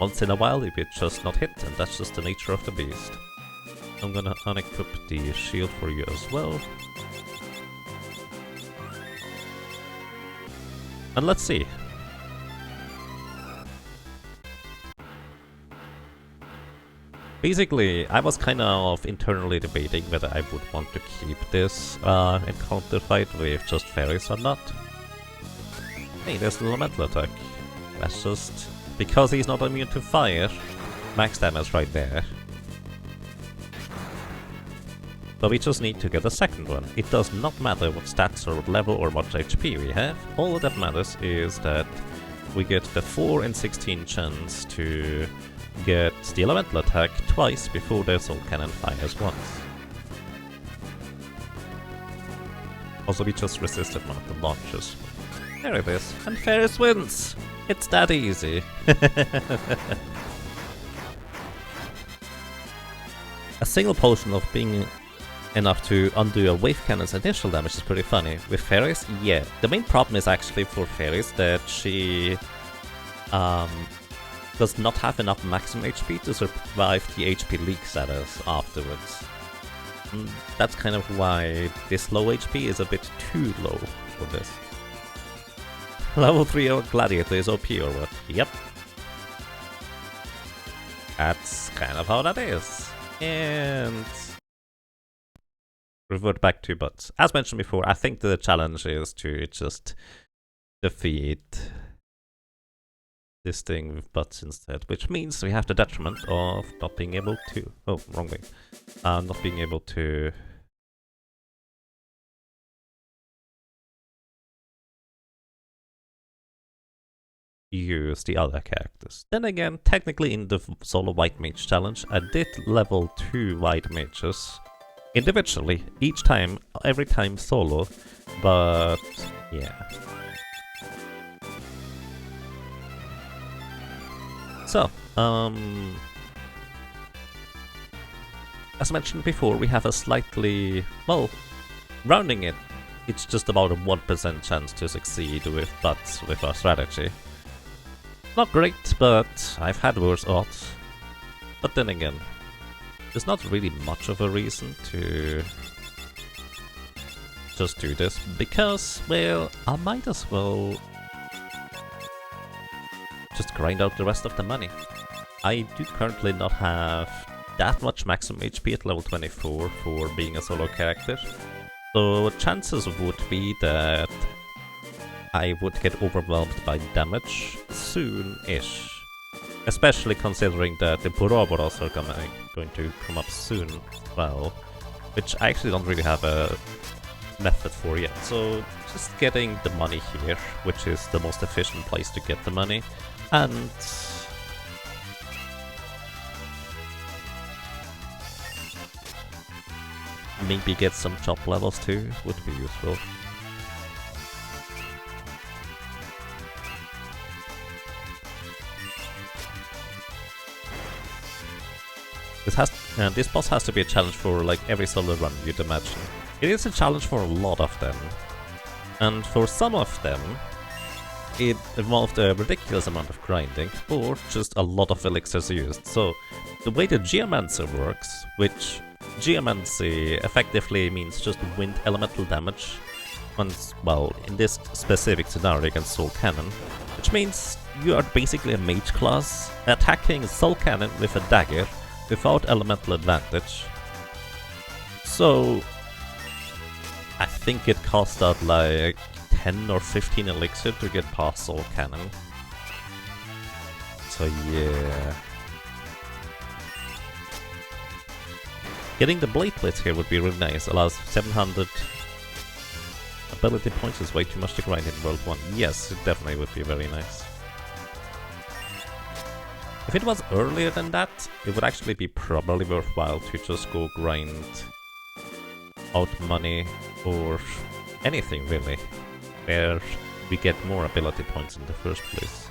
once in a while it will just not hit, and that's just the nature of the beast. I'm gonna unequip the shield for you as well. And let's see. Basically, I was kind of internally debating whether I would want to keep this encounter fight with just fairies or not. Hey, there's the elemental attack. That's just because he's not immune to fire. Max damage right there. So we just need to get a second one. It does not matter what stats or level or what HP we have. All that matters is that we get the 4 in 16 chance to get the elemental attack twice before the soul cannon fires once. Also, we just resisted one of the launches. There it is, and Ferris wins! It's that easy! A single potion of being enough to undo a wave cannon's initial damage is pretty funny. With Ferris, yeah. The main problem is actually for Ferris that she does not have enough maximum HP to survive the HP leak status afterwards. That's kind of why this low HP is a bit too low for this. Level 3 Gladiator is OP or what? Yep. That's kind of how that is. And revert back to bots. As mentioned before, I think the challenge is to just defeat this thing with bots instead, which means we have the detriment of not being able to... Oh, wrong way. Not being able to... use the other characters. Then again, technically in the solo white mage challenge, I did level 2 white mages individually, every time solo, but yeah. So, as mentioned before, we have a slightly, well, rounding it, it's just about a 1% chance to succeed with bots with our strategy. Not great, but I've had worse odds. But then again, there's not really much of a reason to just do this, because, well, I might as well just grind out the rest of the money. I do currently not have that much maximum HP at level 24 for being a solo character, so chances would be that I would get overwhelmed by damage soon-ish. Especially considering that the Boroboros are going to come up soon as well, which I actually don't really have a method for yet. So just getting the money here, which is the most efficient place to get the money, and maybe get some chop levels too would be useful. This boss has to be a challenge for like every solo run, you'd imagine. It is a challenge for a lot of them, and for some of them it involved a ridiculous amount of grinding, or just a lot of elixirs used. So the way the Geomancer works, which Geomancy effectively means just wind elemental damage, well, in this specific scenario against Soul Cannon, which means you are basically a mage class attacking Soul Cannon with a dagger without elemental advantage. So I think it cost out like 10 or 15 elixir to get past Soul Cannon. So yeah. Getting the Blade Blitz here would be really nice. Allows 700 ability points, is way too much to grind in World 1. Yes, it definitely would be very nice. If it was earlier than that, it would actually be probably worthwhile to just go grind out money or anything really, where we get more ability points in the first place.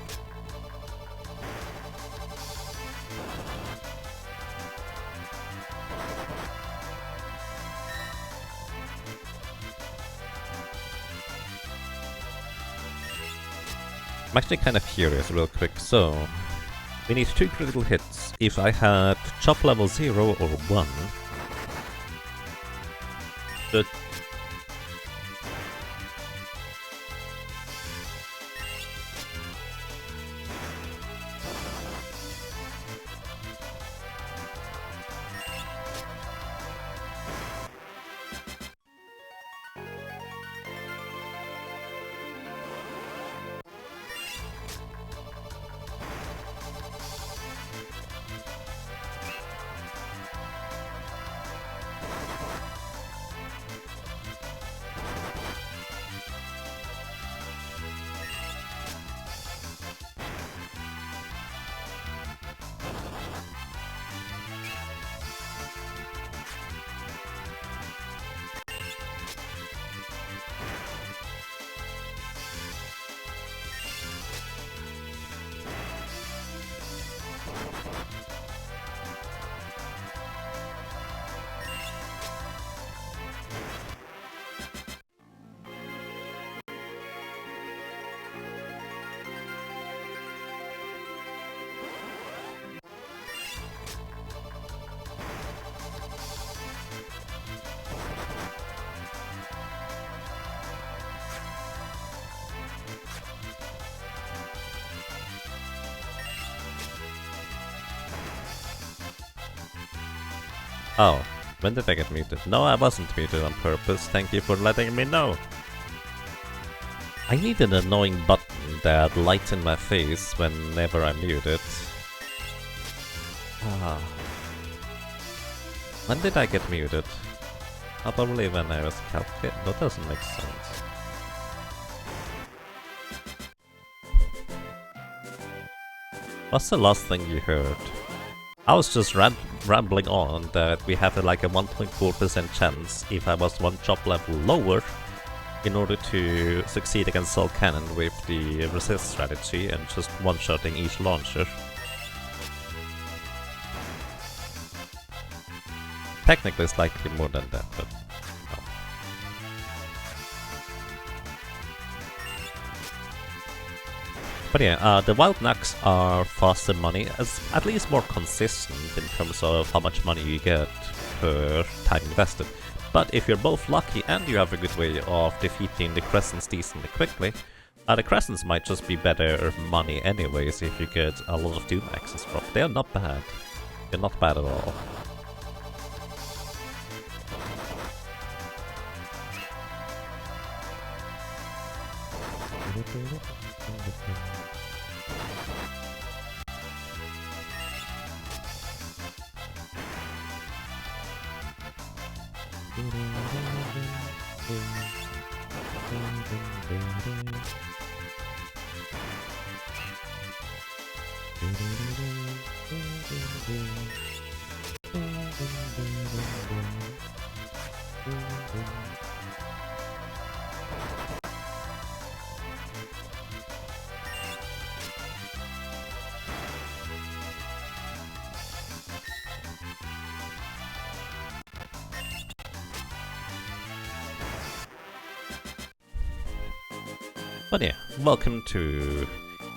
I'm actually kind of curious real quick, so we need 2 critical hits. If I had chop level 0 or 1, the Oh, when did I get muted? No, I wasn't muted on purpose. Thank you for letting me know. I need an annoying button that lights in my face whenever I'm muted. Ah. When did I get muted? Probably when I was calculating. That doesn't make sense. What's the last thing you heard? I was just rambling on that we have like a 1.4% chance if I was one job level lower in order to succeed against Soul Cannon with the resist strategy and just one-shotting each launcher. Technically slightly more than that, but no. But yeah, the Wild Knocks are faster money, as at least more consistent in terms of how much money you get per time invested. But if you're both lucky and you have a good way of defeating the Crescents decently quickly, the Crescents might just be better money anyways if you get a lot of Doom Axes dropped. They're not bad. They're not bad at all. But yeah, welcome to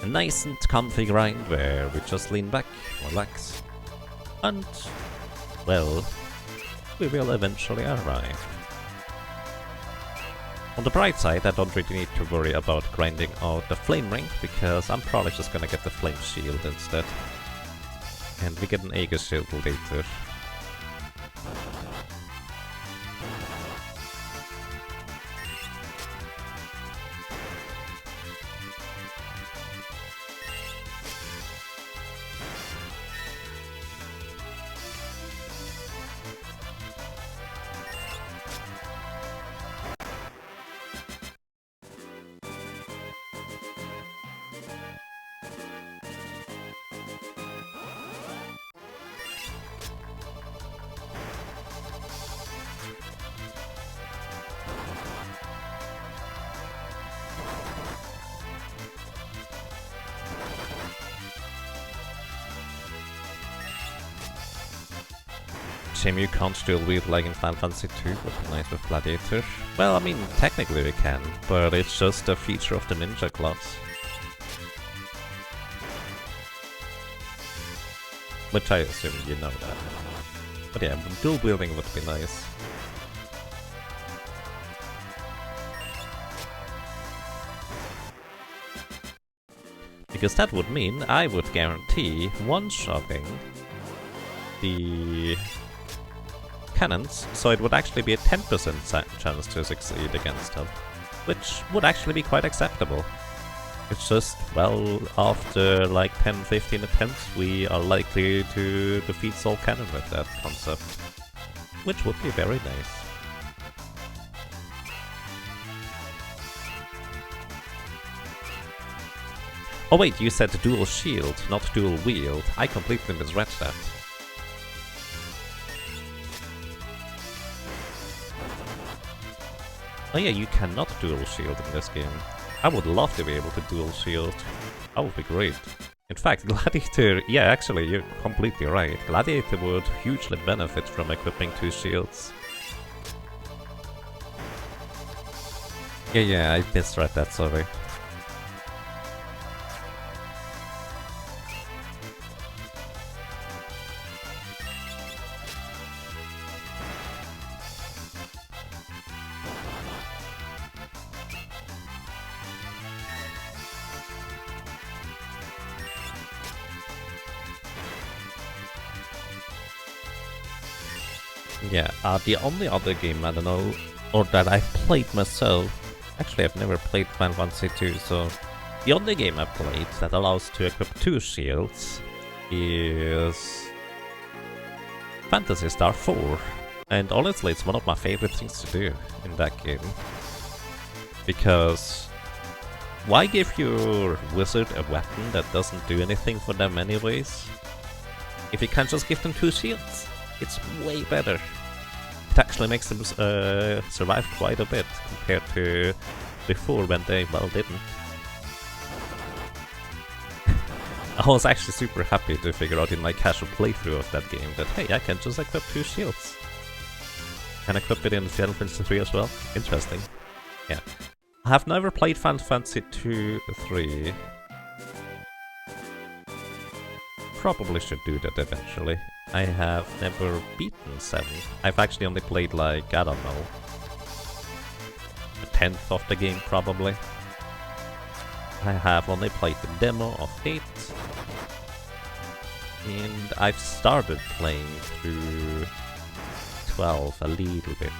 a nice and comfy grind where we just lean back, relax, and, well, we will eventually arrive. On the bright side, I don't really need to worry about grinding out the flame ring, because I'm probably just gonna get the flame shield instead. And we get an Aegis shield later. Shame you can't dual wield like in Final Fantasy 2, would be nice with Gladiator. Well, I mean, technically we can, but it's just a feature of the ninja class. Which I assume you know that. But yeah, dual wielding would be nice. Because that would mean I would guarantee one-shotting the cannons, so it would actually be a 10% chance to succeed against them, which would actually be quite acceptable. It's just, well, after like 10-15 attempts, we are likely to defeat Soul Cannon with that concept, which would be very nice. Oh wait, you said dual shield, not dual wield. I completely misread that. Oh yeah, you cannot dual shield in this game. I would love to be able to dual shield. That would be great. In fact, Gladiator... Yeah, actually, you're completely right. Gladiator would hugely benefit from equipping 2 shields. Yeah, I misread that, sorry. Yeah, the only other game I don't know, or that I've played myself, actually I've never played Final Fantasy 2, so the only game I've played that allows to equip 2 shields is Phantasy Star 4. And honestly, it's one of my favorite things to do in that game. Because why give your wizard a weapon that doesn't do anything for them anyways? If you can't just give them 2 shields, it's way better. It actually makes them survive quite a bit compared to before when they, well, didn't. I was actually super happy to figure out in my casual playthrough of that game that, hey, I can just equip 2 shields. Can equip it in the Final Fantasy 3 as well? Interesting. Yeah. I have never played Final Fantasy 2, 3. Probably should do that eventually. I have never beaten 7. I've actually only played like, I don't know, a tenth of the game probably. I have only played the demo of 8. And I've started playing through 12 a little bit.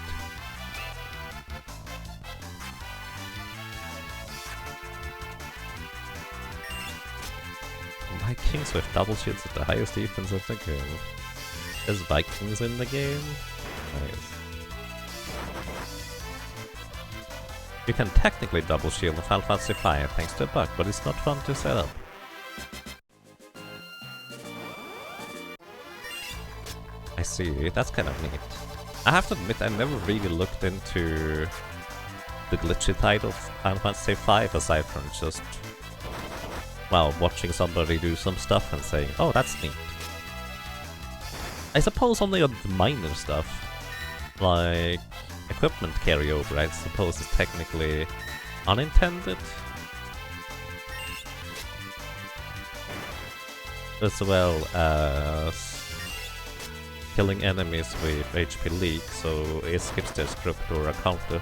Vikings with double shields at the highest defense of the game. There's Vikings in the game? Nice. You can technically double shield in Final Fantasy 5 thanks to a bug, but it's not fun to set up. I see, that's kind of neat. I have to admit I never really looked into the glitchy side of Final Fantasy 5 aside from just, well, watching somebody do some stuff and saying, oh, that's neat. I suppose only on the minor stuff, like equipment carryover, I suppose is technically unintended. As well as killing enemies with HP leak, so it skips their script or a counter.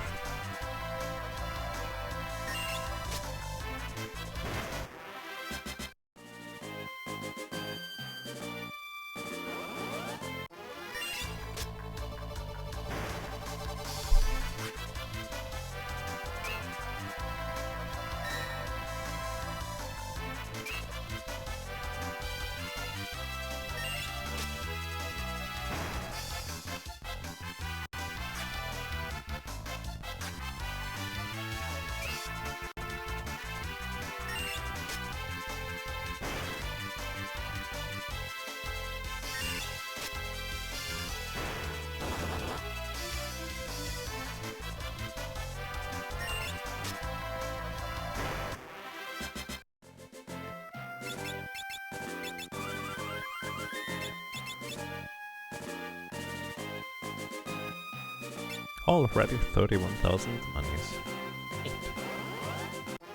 Already 31,000 monies.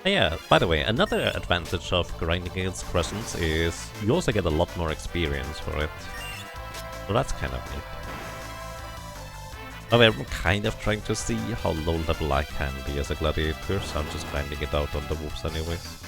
Yeah, by the way, another advantage of grinding against crescents is you also get a lot more experience for it. So that's kind of neat. However, I'm kind of trying to see how low level I can be as a gladiator, so I'm just grinding it out on the wolves anyways.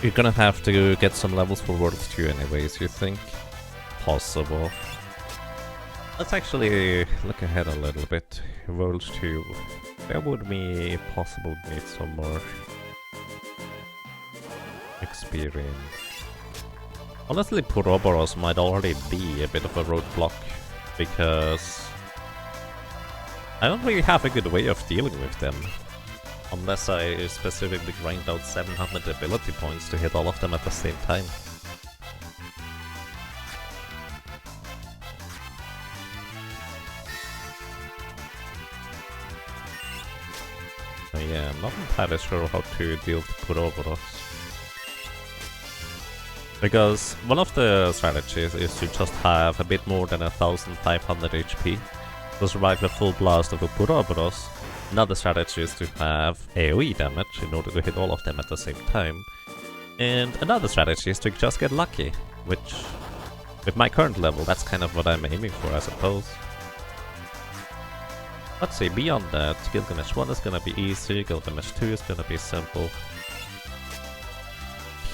You're gonna have to get some levels for Worlds 2 anyways, you think? Possible. Let's actually look ahead a little bit. Worlds 2. Where would we possibly need some more experience? Honestly, Puroboros might already be a bit of a roadblock, because I don't really have a good way of dealing with them. Unless I specifically grind out 700 ability points to hit all of them at the same time. So yeah, I'm not entirely sure how to deal with Puroboros. Because one of the strategies is to just have a bit more than 1500 HP to survive a full blast of a Puroboros. Another strategy is to have AoE damage in order to hit all of them at the same time. And another strategy is to just get lucky, which, with my current level, that's kind of what I'm aiming for, I suppose. Let's see, beyond that, Gilgamesh 1 is gonna be easy, Gilgamesh 2 is gonna be simple.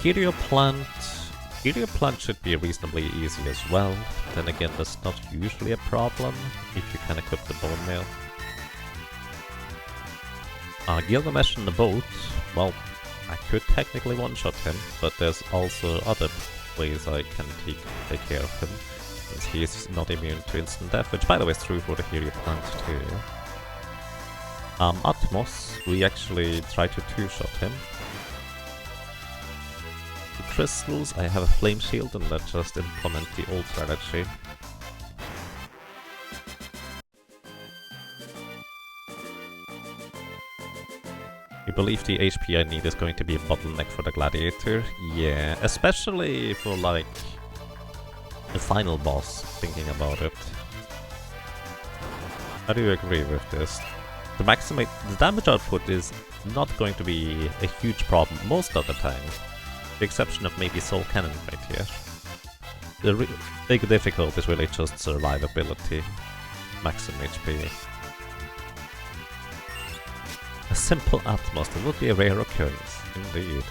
Helioplant should be reasonably easy as well. Then again, that's not usually a problem if you can equip the bone mail. Gilgamesh in the boat, well, I could technically one-shot him, but there's also other ways I can take care of him, since he's not immune to instant death, which by the way is true for the Helioplant too. Atmos, we actually tried to two-shot him. The crystals, I have a flame shield and that just implement the old strategy. I believe the HP I need is going to be a bottleneck for the Gladiator. Yeah, especially for like the final boss, thinking about it. I do agree with this. The damage output is not going to be a huge problem most of the time, with the exception of maybe Soul Cannon right here. The big difficulty is really just survivability, maximum HP. A simple Atmos, that would be a rare occurrence, indeed.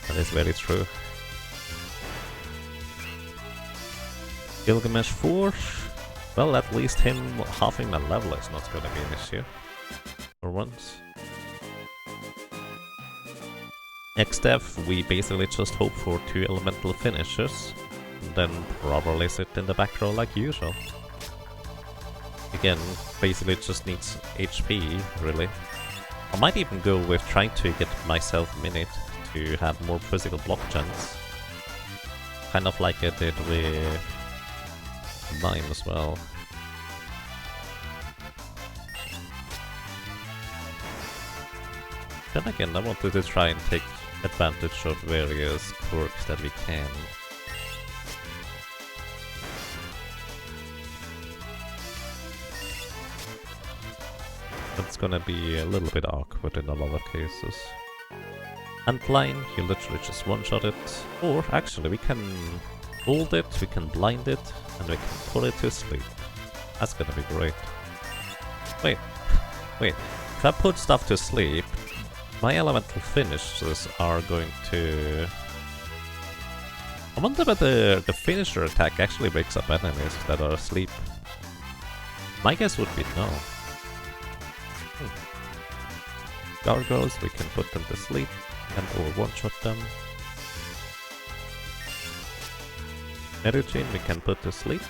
That is very true. Gilgamesh 4, well, at least him halving my level is not gonna be an issue. For once. XDev, we basically just hope for 2 elemental finishes, and then probably sit in the back row like usual. Again, basically just needs HP, really. I might even go with trying to get myself Minute to have more physical block gens. Kind of like I did with Mime as well. Then again, I wanted to try and take advantage of various quirks that we can. It's gonna be a little bit awkward in a lot of cases. Antline, you literally just one-shot it. Or actually, we can hold it, we can blind it, and we can put it to sleep. That's gonna be great. Wait. If I put stuff to sleep, my elemental finishes are going to... I wonder whether the finisher attack actually wakes up enemies that are asleep. My guess would be no. Gargoyles, we can put them to sleep and or one-shot them. Erugine we can put to sleep.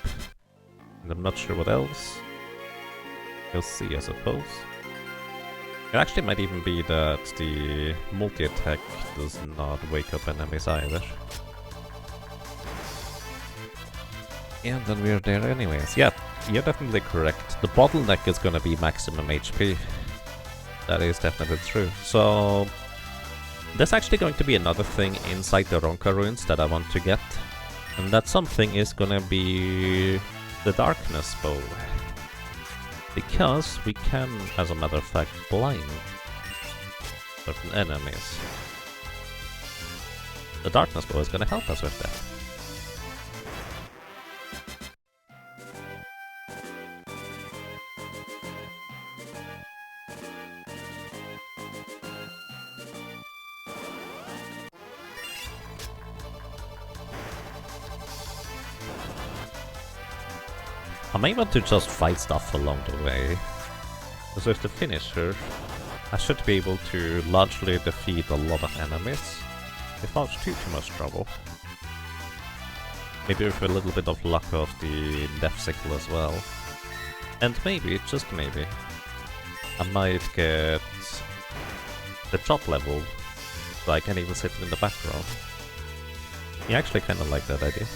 And I'm not sure what else. We'll see, I suppose. It actually might even be that the multi-attack does not wake up enemies either. And then we're there anyways. Yeah, you're definitely correct. The bottleneck is gonna be maximum HP. That is definitely true. So there's actually going to be another thing inside the Ronka ruins that I want to get. And that something is gonna be the Darkness Bow. Because we can, as a matter of fact, blind certain enemies. The Darkness Bow is gonna help us with that. I'm able to just fight stuff along the way. So with the finisher, I should be able to largely defeat a lot of enemies without too much trouble. Maybe with a little bit of luck of the death sickle as well. And maybe, just maybe, I might get the chop level so I can even sit in the background. I actually kinda like that idea.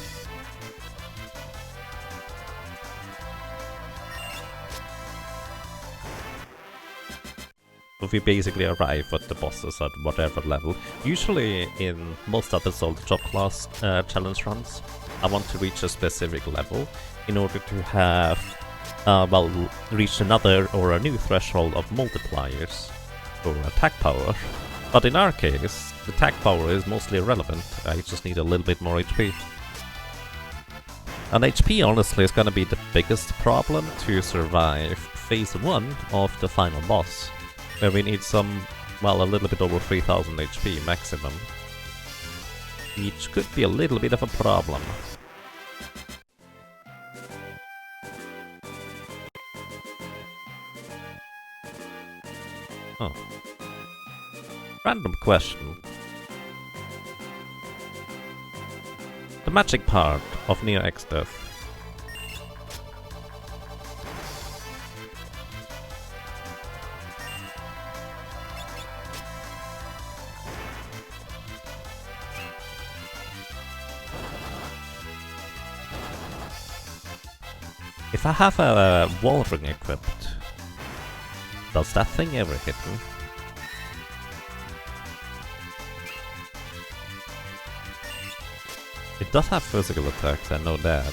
We basically arrive at the bosses at whatever level. Usually in most episodes job class challenge runs, I want to reach a specific level in order to have, well, reach another or a new threshold of multipliers or attack power. But in our case, the attack power is mostly irrelevant, I just need a little bit more HP. And HP honestly is gonna be the biggest problem to survive phase 1 of the final boss. Where we need some, well, a little bit over 3000 HP maximum. Which could be a little bit of a problem. Oh. Random question. The magic part of Neo X Death. If I have a wall ring equipped, does that thing ever hit me? It does have physical attacks, I know that.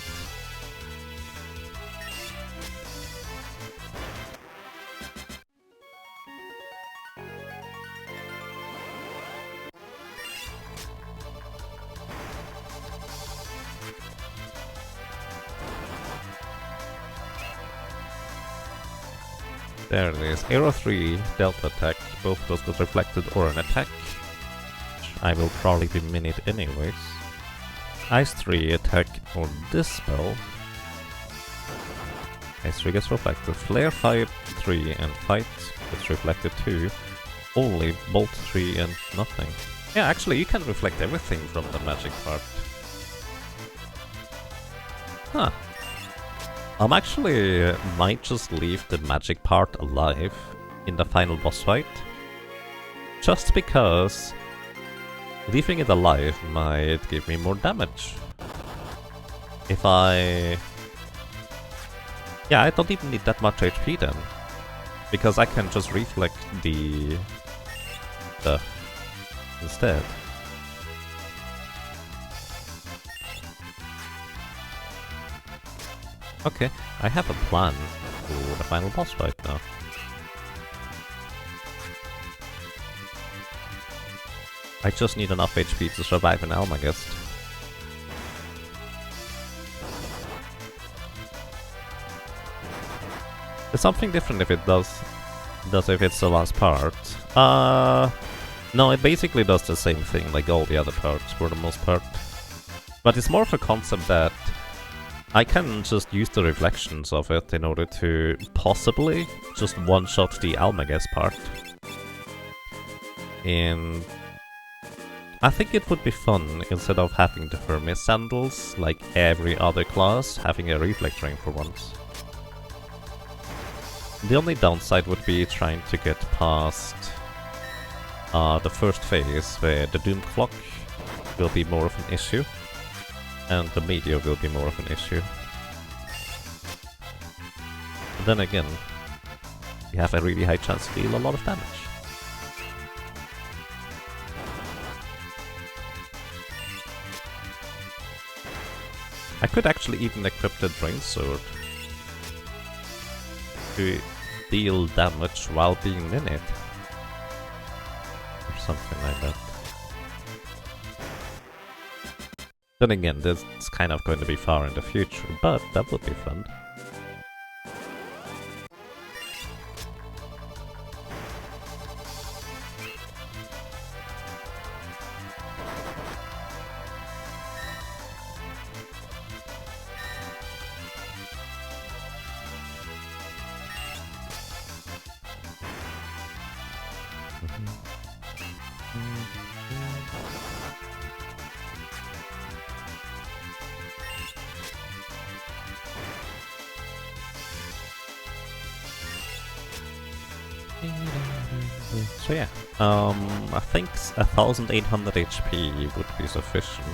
There it is. Aero 3, Delta attack, both those got reflected or an attack. I will probably be minute anyways. Ice 3, attack on this spell. Ice 3 gets reflected. Flare 3 and Fight gets reflected too. Only Bolt 3 and nothing. Yeah, actually you can reflect everything from the magic part. Huh. Actually might just leave the magic part alive in the final boss fight. Just because leaving it alive might give me more damage. If I... Yeah, I don't even need that much HP then. Because I can just reflect the instead. Okay, I have a plan for the final boss fight now. I just need enough HP to survive an Almagest. It's something different if it does if it's the last part. No, it basically does the same thing like all the other parts for the most part. But it's more of a concept that I can just use the reflections of it in order to possibly just one-shot the Almagest part. And I think it would be fun, instead of having the Hermes sandals, like every other class, having a reflect ring for once. The only downside would be trying to get past the first phase, where the Doom Clock will be more of an issue. And the meteor will be more of an issue. But then again, you have a really high chance to deal a lot of damage. I could actually even equip the Drain Sword to deal damage while being in it. Or something like that. Then again, this is kind of going to be far in the future, but that would be fun. So yeah, I think 1800 HP would be sufficient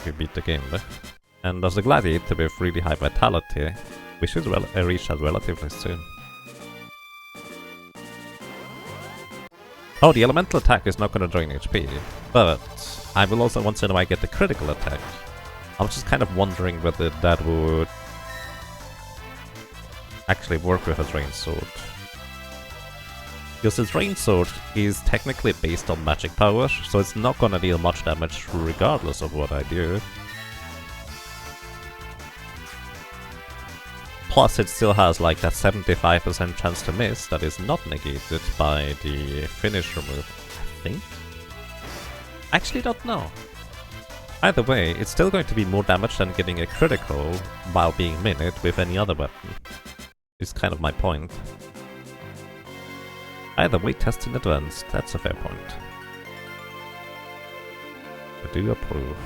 to beat the game with. And as a Gladiator with really high vitality, we should reach that relatively soon. Oh, the elemental attack is not gonna drain HP, but I will also once in a while get the critical attack. I was just kind of wondering whether that would actually work with a drain sword. Because the drain sword is technically based on magic power, so it's not gonna deal much damage regardless of what I do. Plus it still has like that 75% chance to miss that is not negated by the finish remove, I think? I actually don't know. Either way, it's still going to be more damage than getting a critical while being minute with any other weapon. Is kind of my point. Either way, test in advance, that's a fair point. I do approve.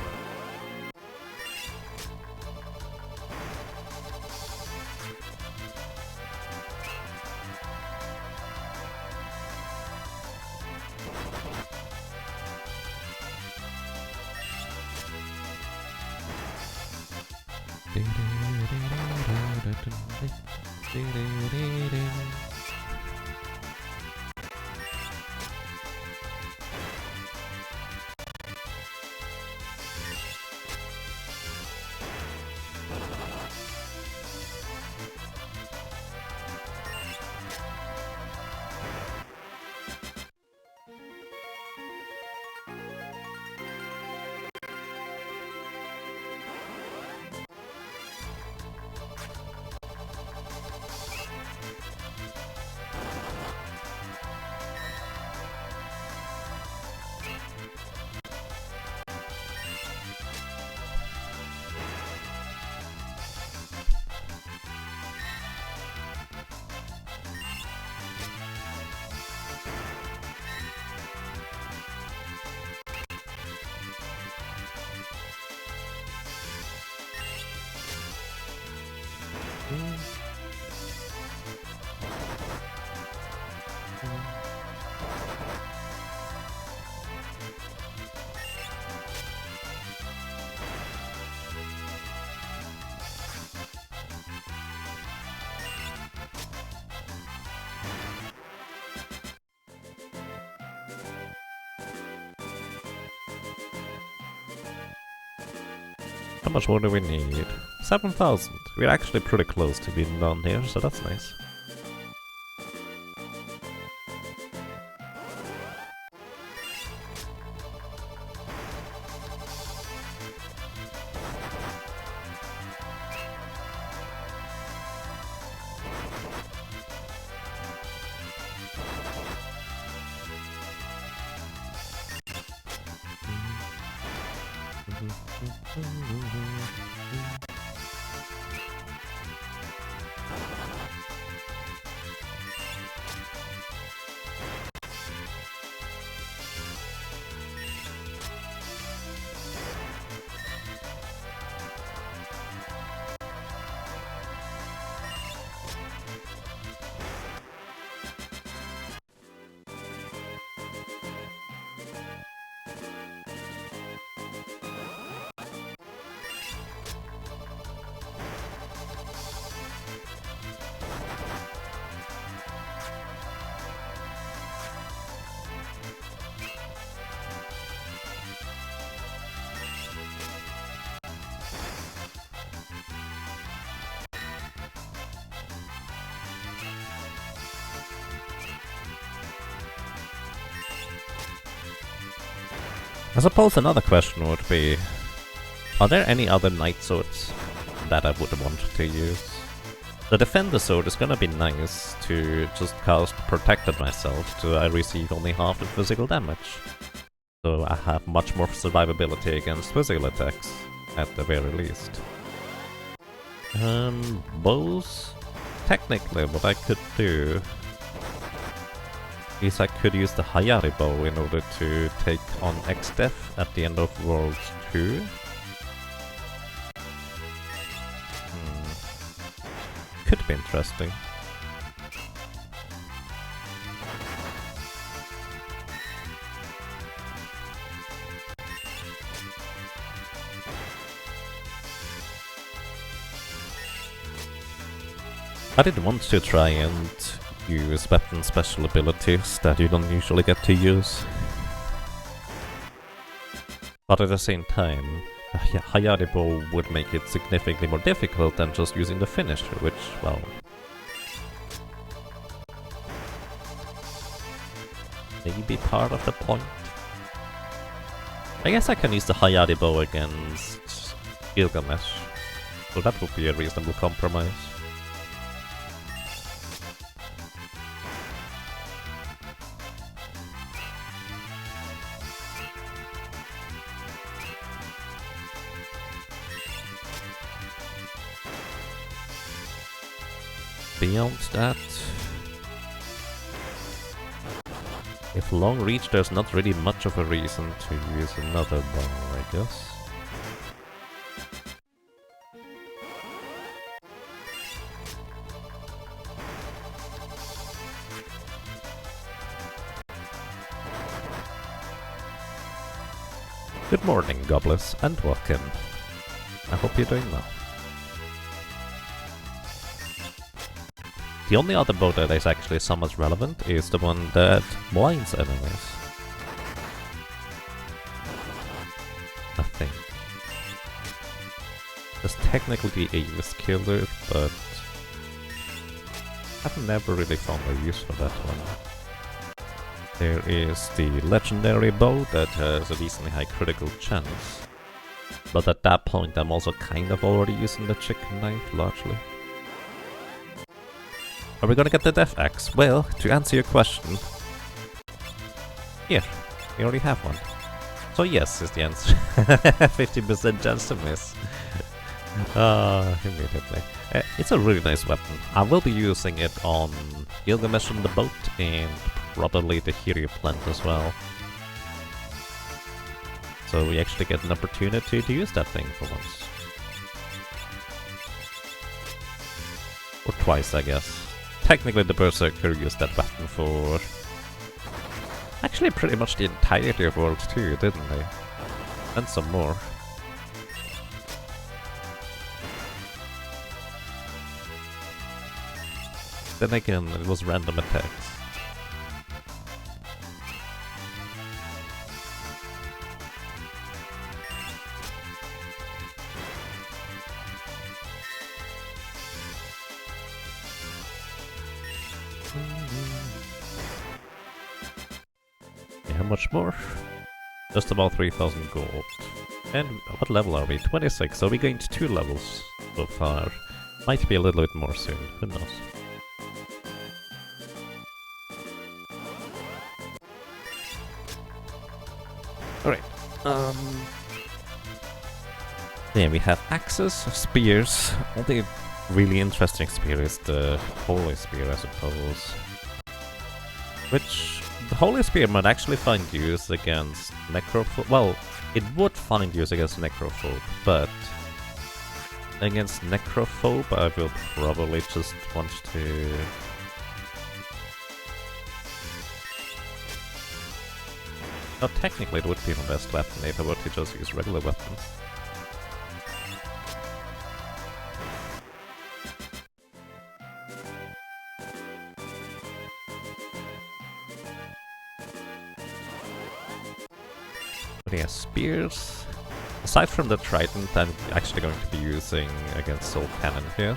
How much more do we need? 7,000. We're actually pretty close to being done here, so that's nice. I suppose another question would be, are there any other knight swords that I would want to use? The defender sword is gonna be nice to just cast protected myself so I receive only half the physical damage. So I have much more survivability against physical attacks, at the very least. Bows? Technically what I could do is I could use the Hayari bow in order to take on X-Death at the end of World 2. Could be interesting. I did want to try and use weapon special abilities that you don't usually get to use. But at the same time, the Hayari bow would make it significantly more difficult than just using the finisher, which, well... maybe part of the point. I guess I can use the Hayari bow against Gilgamesh, so that would be a reasonable compromise. Beyond that, if long reach, there's not really much of a reason to use another bow, I guess. Good morning, Goblins, and welcome. I hope you're doing well. The only other bow that is actually somewhat relevant is the one that blinds enemies. I think. There's technically the Avis killer, but I've never really found a use for that one. There is the legendary bow that has a decently high critical chance. But at that point I'm also kind of already using the chicken knife largely. Are we gonna get the Death Axe? Well, to answer your question... here, we already have one. So yes is the answer. 50% chance to miss. Immediately. It's a really nice weapon. I will be using it on Gilgamesh on the boat and probably the Hiryu plant as well. So we actually get an opportunity to use that thing for once. Or twice, I guess. Technically the Berserker used that weapon for... actually pretty much the entirety of World 2, didn't they? And some more. Then again, it was random attacks. How much more? Just about 3000 gold. And what level are we? 26, so we gained 2 levels so far. Might be a little bit more soon, who knows. Alright, yeah, we have axes, spears. Only really interesting spear is the Holy Spear, I suppose. Which... the Holy Spear might actually find use against Necrophobe. Well, it would find use against Necrophobe, but against Necrophobe I will probably just want to... no, technically it would be my best weapon if I were to just use regular weapons. Yeah, spears. Aside from the trident, I'm actually going to be using against Soul Cannon here.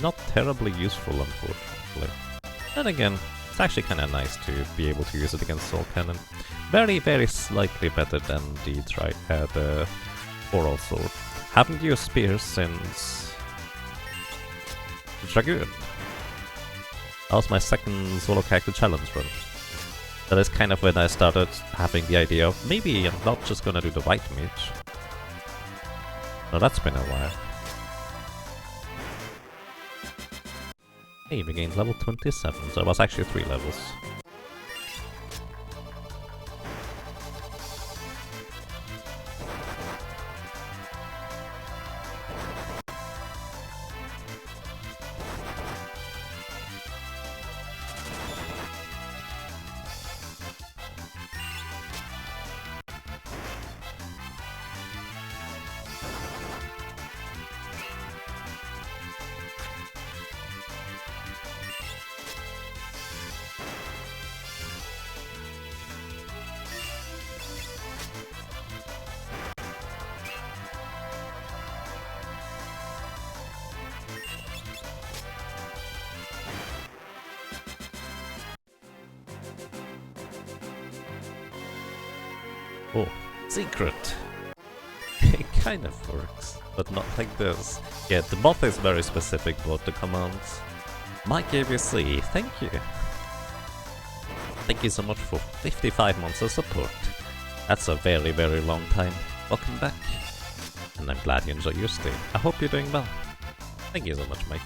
Not terribly useful, unfortunately. Then again, it's actually kind of nice to be able to use it against Soul Cannon. Very, very slightly better than the Oral Sword. Haven't used spears since... Dragoon. That was my second solo character challenge run. That is kind of when I started having the idea of maybe I'm not just gonna do the white mage. No, that's been a while. Hey, we gained level 27, so it was actually 3 levels. Oh, secret! It kind of works, but not like this. Yeah, the bot is very specific about the commands. Mike ABC, thank you! Thank you so much for 55 months of support. That's a very, very long time. Welcome back. And I'm glad you enjoy your stay. I hope you're doing well. Thank you so much, Mike.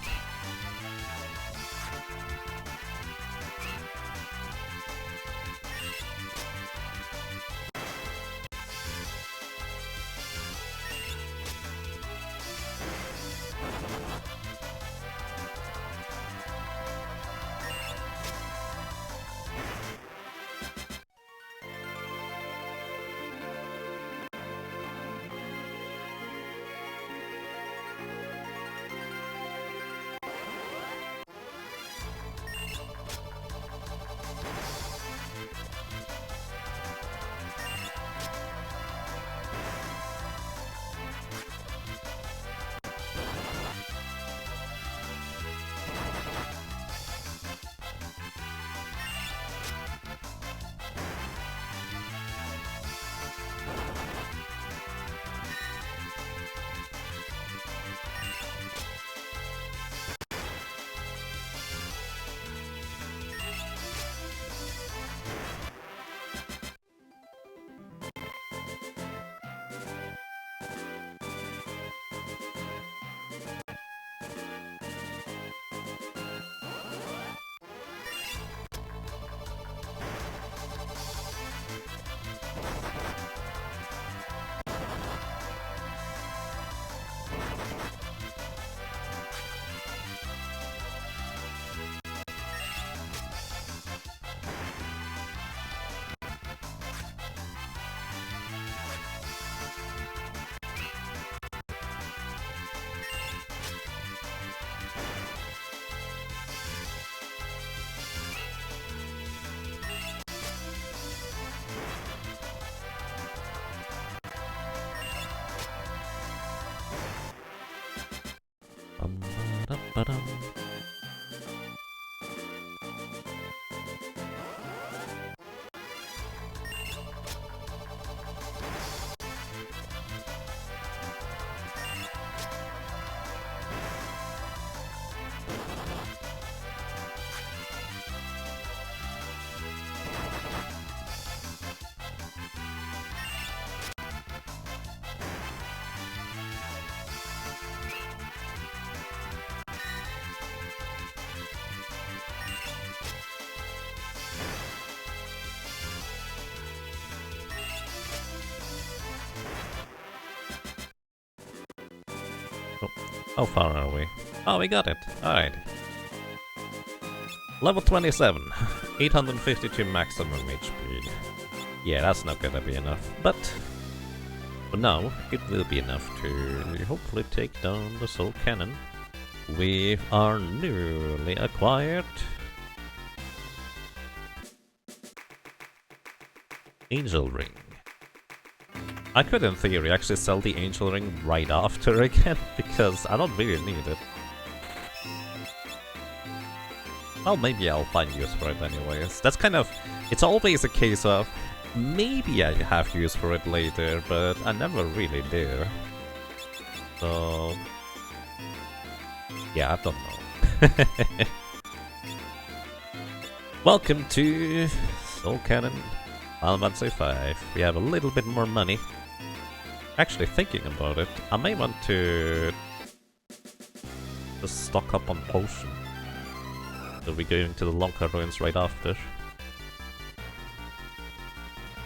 Ba-dum. How far are we? Oh, we got it. Alright. Level 27. 852 maximum HP. Yeah, that's not gonna be enough. But for now, it will be enough to hopefully take down the Soul Cannon. We are newly acquired Angel Ring. I could, in theory, actually sell the Angel Ring right after again, because I don't really need it. Well, maybe I'll find use for it anyways. That's kind of... It's always a case of... Maybe I have use for it later, but I never really do. So... Yeah, I don't know. Welcome to Soul Cannon Final Fantasy 5. We have a little bit more money. Actually, thinking about it, I may want to just stock up on potion. So we're going to the Lonka ruins right after.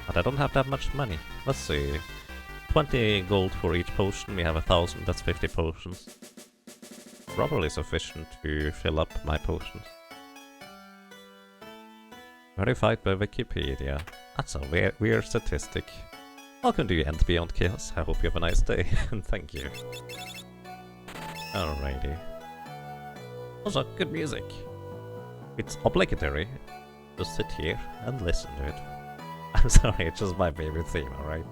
But I don't have that much money. Let's see. 20 gold for each potion, we have 1,000, that's 50 potions. Probably sufficient to fill up my potions. Verified by Wikipedia. That's a weird statistic. Welcome to End Beyond Chaos. I hope you have a nice day, and thank you. Alrighty. Also, good music. It's obligatory to sit here and listen to it. I'm sorry, it's just my favorite theme, alright?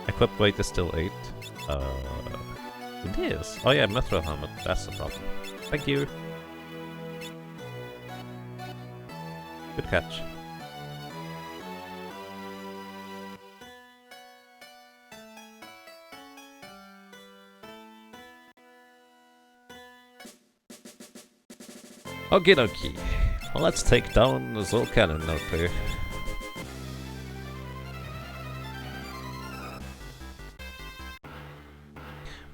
Equip weight is still 8. It is. Oh yeah, Mithril helmet. That's the problem. Thank you. Good catch. Okie dokie. Well, let's take down the Soul Cannon now too.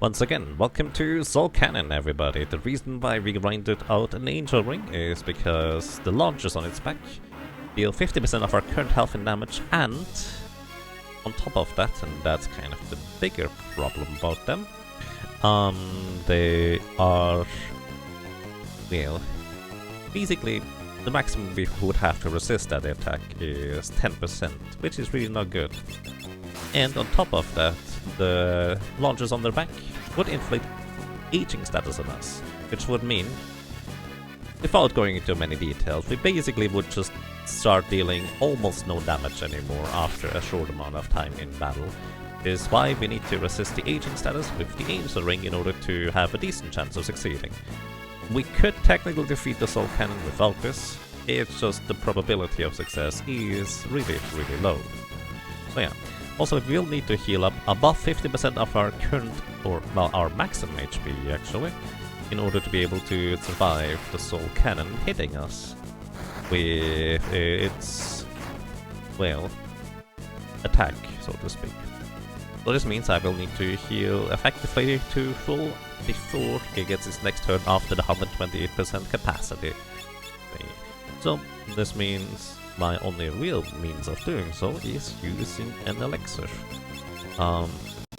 Once again, welcome to Soul Cannon, everybody. The reason why we grinded out an Angel Ring is because the launchers on its back deal 50% of our current health and damage, and on top of that, and that's kind of the bigger problem about them, they are, well, basically the maximum we would have to resist that attack is 10%, which is really not good. And on top of that, the launchers on their back would inflict aging status on us, which would mean, without going into many details, we basically would just start dealing almost no damage anymore after a short amount of time in battle. This is why we need to resist the aging status with the Angel Ring in order to have a decent chance of succeeding. We could technically defeat the Soul Cannon without this, it's just the probability of success is really, really low. So yeah. Also, we will need to heal up above 50% of our current, or well, our maximum HP actually, in order to be able to survive the Soul Cannon hitting us with its, well, attack, so to speak. So this means I will need to heal effectively to full before it gets its next turn after the 128% capacity. So this means my only real means of doing so is using an elixir. I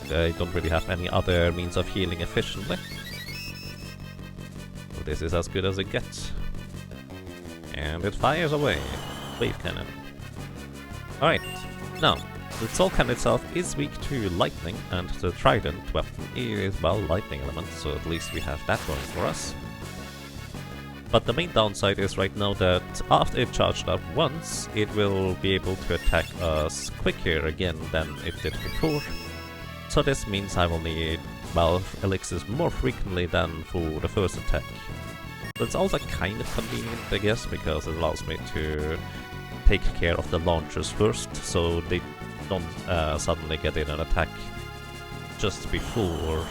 don't really have any other means of healing efficiently. So this is as good as it gets. And it fires away. Wave cannon. Alright, now, the Soul Cannon itself is weak to lightning, and the Trident weapon is, well, lightning element, so at least we have that going for us. But the main downside is right now that after it charged up once, it will be able to attack us quicker again than it did before. So this means I will need, well, elixirs more frequently than for the first attack. But it's also kind of convenient, I guess, because it allows me to take care of the launchers first, so they don't suddenly get in an attack just before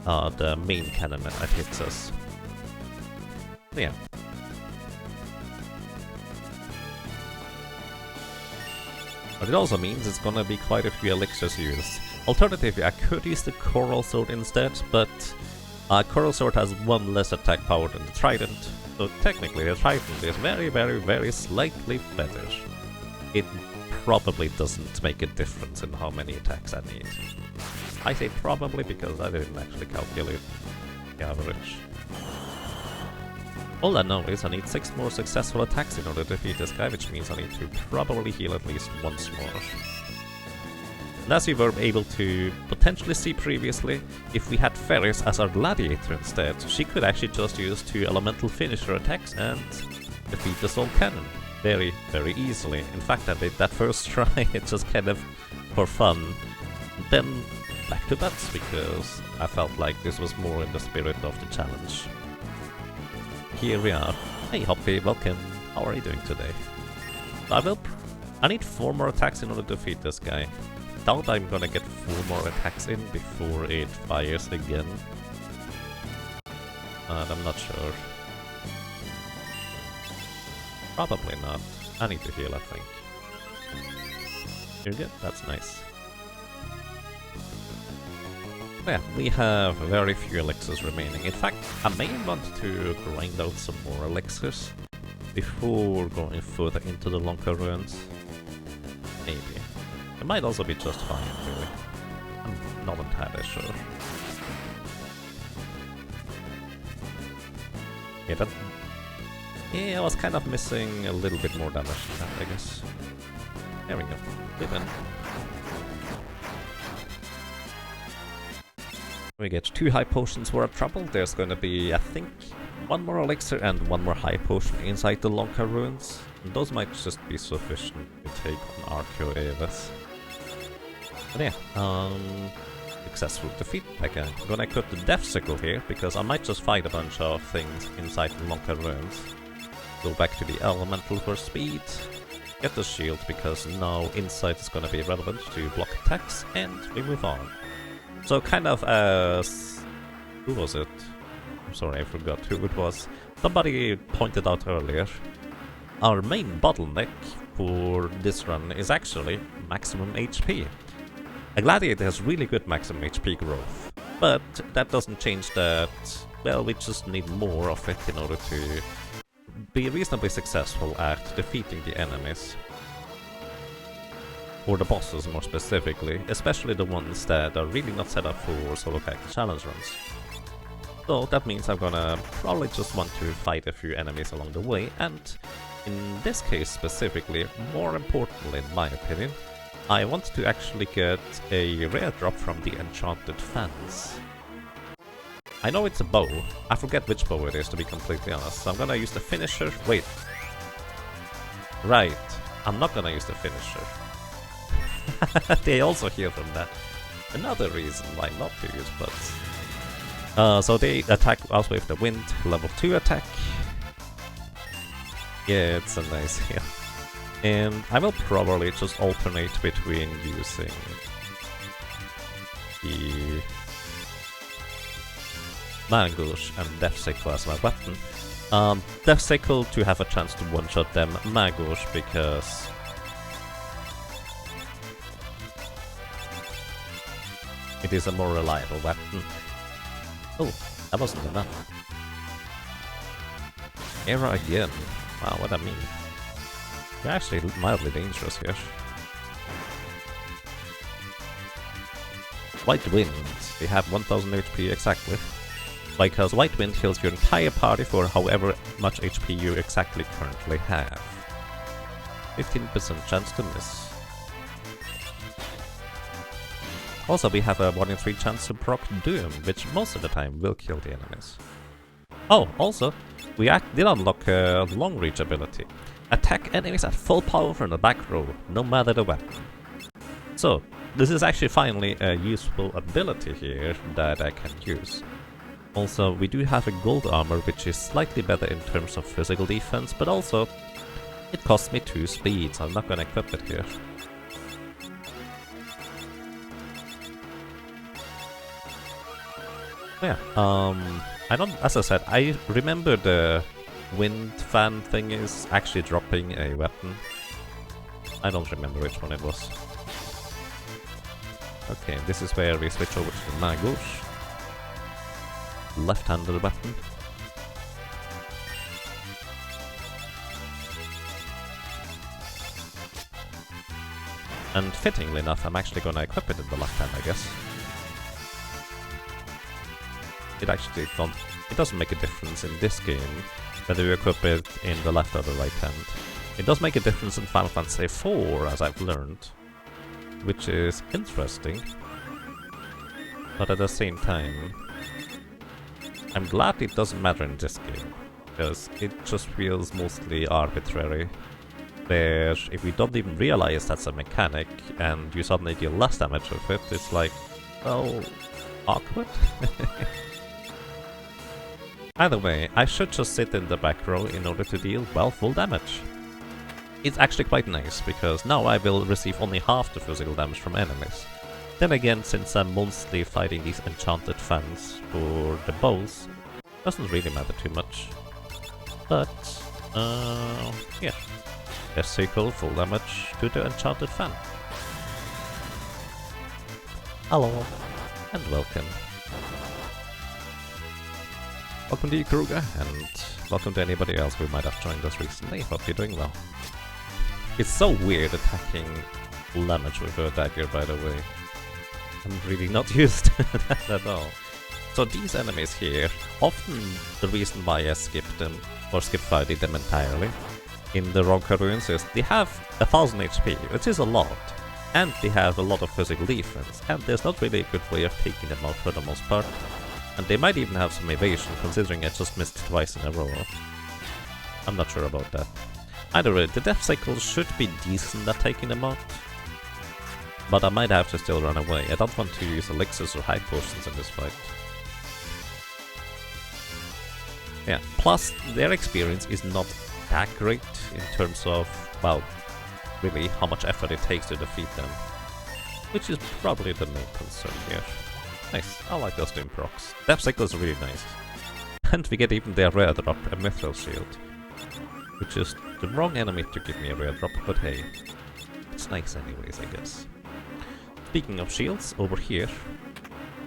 the main cannon that hits us. Yeah. But it also means it's gonna be quite a few elixirs used. Alternatively, I could use the Coral Sword instead, but Coral Sword has one less attack power than the Trident, so technically the Trident is very, very, very slightly better. It probably doesn't make a difference in how many attacks I need. I say probably because I didn't actually calculate the average. All I know is I need 6 more successful attacks in order to defeat this guy, which means I need to probably heal at least once more. And as we were able to potentially see previously, if we had Ferris as our Gladiator instead, she could actually just use 2 elemental finisher attacks and defeat the Soul Cannon very, very easily. In fact, I did that first try, it's just kind of for fun. Then back to bets because I felt like this was more in the spirit of the challenge. Here we are. Hey Hoppy, welcome. How are you doing today? I need 4 more attacks in order to defeat this guy. Doubt I'm gonna get 4 more attacks in before it fires again. I'm not sure. Probably not. I need to heal, I think. You're good? That's nice. Yeah, we have very few elixirs remaining. In fact, I may want to grind out some more elixirs before going further into the longer ruins. Maybe. It might also be just fine, really. I'm not entirely sure. Yeah, I was kind of missing a little bit more damage than that, I guess. There we go. Good then. We get 2 high potions worth of trouble. There's gonna be, I think, 1 more elixir and 1 more high potion inside the Lonka ruins. And those might just be sufficient to take on Archeo Avis. But yeah, successful defeat again. I'm gonna equip the Death Sickle here, because I might just fight a bunch of things inside the Lonka ruins. Go back to the Elemental for speed. Get the shield, because now Insight is gonna be relevant to block attacks, and we move on. So kind of as... who was it? I'm sorry, I forgot who it was. Somebody pointed out earlier. Our main bottleneck for this run is actually maximum HP. A Gladiator has really good maximum HP growth, but that doesn't change that, well, we just need more of it in order to be reasonably successful at defeating the enemies. Or the bosses more specifically, especially the ones that are really not set up for solo character challenge runs. So that means I'm gonna probably just want to fight a few enemies along the way, and in this case specifically, more importantly in my opinion, I want to actually get a rare drop from the Enchanted Fans. I know it's a bow, I forget which bow it is to be completely honest, so I'm gonna use the finisher. Wait. Right, I'm not gonna use the finisher. They also heal from that. Another reason why not to use buds. So they attack us with the wind, level 2 attack. Yeah, it's a nice heal. And I will probably just alternate between using the Magouche and Death Sickle as my weapon. Death Sickle to have a chance to one-shot them, Magouche because it is a more reliable weapon. Oh, that wasn't enough. Era again. Wow, what I mean. You're actually mildly dangerous here. White Wind. They have 1000 HP exactly. Because White Wind heals your entire party for however much HP you exactly currently have. 15% chance to miss. Also, we have a 1 in 3 chance to proc Doom, which most of the time will kill the enemies. Oh, also, we did unlock a long reach ability. Attack enemies at full power from the back row, no matter the weapon. So, this is actually finally a useful ability here that I can use. Also, we do have a gold armor, which is slightly better in terms of physical defense, but also, it costs me 2 speed, so I'm not gonna equip it here. Yeah, I don't, as I said, I remember the wind fan thing is actually dropping a weapon. I don't remember which one it was. Okay, this is where we switch over to the Magouche. Left-handed weapon. And fittingly enough, I'm actually gonna equip it in the left hand, I guess. It doesn't make a difference in this game whether you equip it in the left or the right hand. It does make a difference in Final Fantasy IV, as I've learned, which is interesting. But at the same time, I'm glad it doesn't matter in this game, because it just feels mostly arbitrary. Where if you don't even realize that's a mechanic and you suddenly deal less damage with it, it's like, well, awkward. Either way, I should just sit in the back row in order to deal, well, full damage. It's actually quite nice, because now I will receive only half the physical damage from enemies. Then again, since I'm mostly fighting these enchanted fans for the bows, doesn't really matter too much. But, yeah. Let's equal full damage to the enchanted fan. Hello, and welcome. Welcome to you, Kruger, and welcome to anybody else who might have joined us recently. Hope you're doing well. It's so weird attacking full damage with a dagger, by the way. I'm really not used to that at all. So these enemies here, often the reason why I skipped them, or skip fighting them entirely, in the Ronka ruins is they have 1000 HP, which is a lot, and they have a lot of physical defense, and there's not really a good way of taking them out for the most part. And they might even have some evasion, considering I just missed twice in a row. I'm not sure about that. Either way, the death cycle should be decent at taking them out, but I might have to still run away. I don't want to use elixirs or high potions in this fight. Yeah, plus their experience is not that great in terms of, well, really how much effort it takes to defeat them, which is probably the main concern here. Nice, I like those twin procs. Death cycle is really nice. And we get even their rare drop, a mithril shield, which is the wrong enemy to give me a rare drop, but hey, it's nice anyways, I guess. Speaking of shields, over here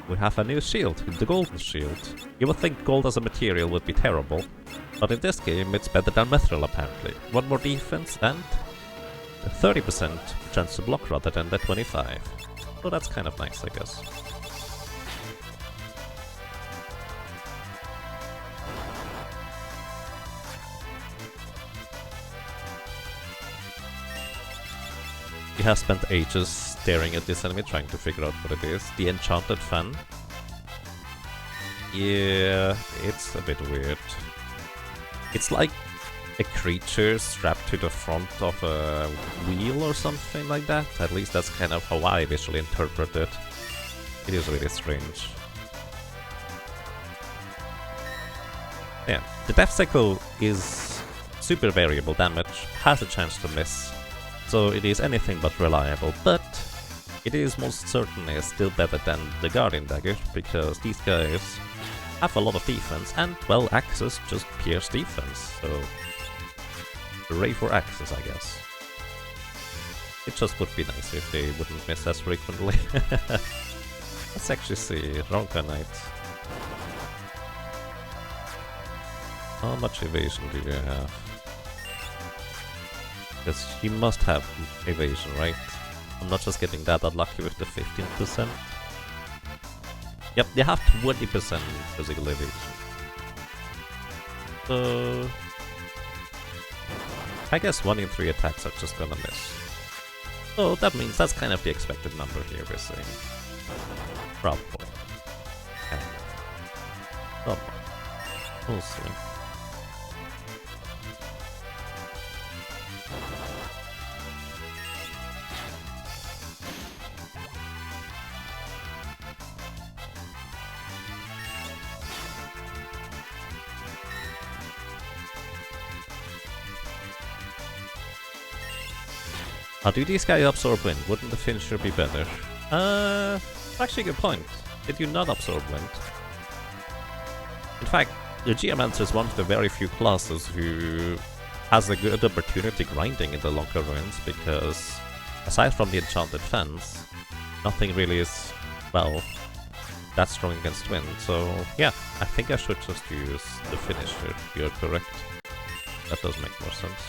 we have a new shield, the golden shield. You would think gold as a material would be terrible, but in this game it's better than mithril apparently. 1 more defense and a 30% chance to block rather than the 25. So that's kind of nice, I guess. We have spent ages staring at this enemy, trying to figure out what it is. The enchanted fan. Yeah, it's a bit weird. It's like a creature strapped to the front of a wheel or something like that. At least that's kind of how I visually interpret it. It is really strange. Yeah, the death cycle is super variable damage, has a chance to miss. So it is anything but reliable, but it is most certainly still better than the Guardian Dagger, because these guys have a lot of defense, and, well, axes just pierce defense, so hooray for axes, I guess. It just would be nice if they wouldn't miss as frequently. Let's actually see, Ronka Knight. How much evasion do you have? Because you must have evasion, right? I'm not just getting that unlucky with the 15%. Yep, they have 20% physical evasion. So I guess 1 in 3 attacks are just gonna miss. So that means that's kind of the expected number here, we're saying. Probably. Probably. We'll see. How do these guys absorb wind? Wouldn't the finisher be better? Actually a good point. Did you not absorb wind? In fact, the Geomancer is one of the very few classes who has a good opportunity grinding in the longer ruins, because aside from the enchanted fence, nothing really is, well, that strong against wind. So yeah, I think I should just use the finisher. You're correct. That does make more sense.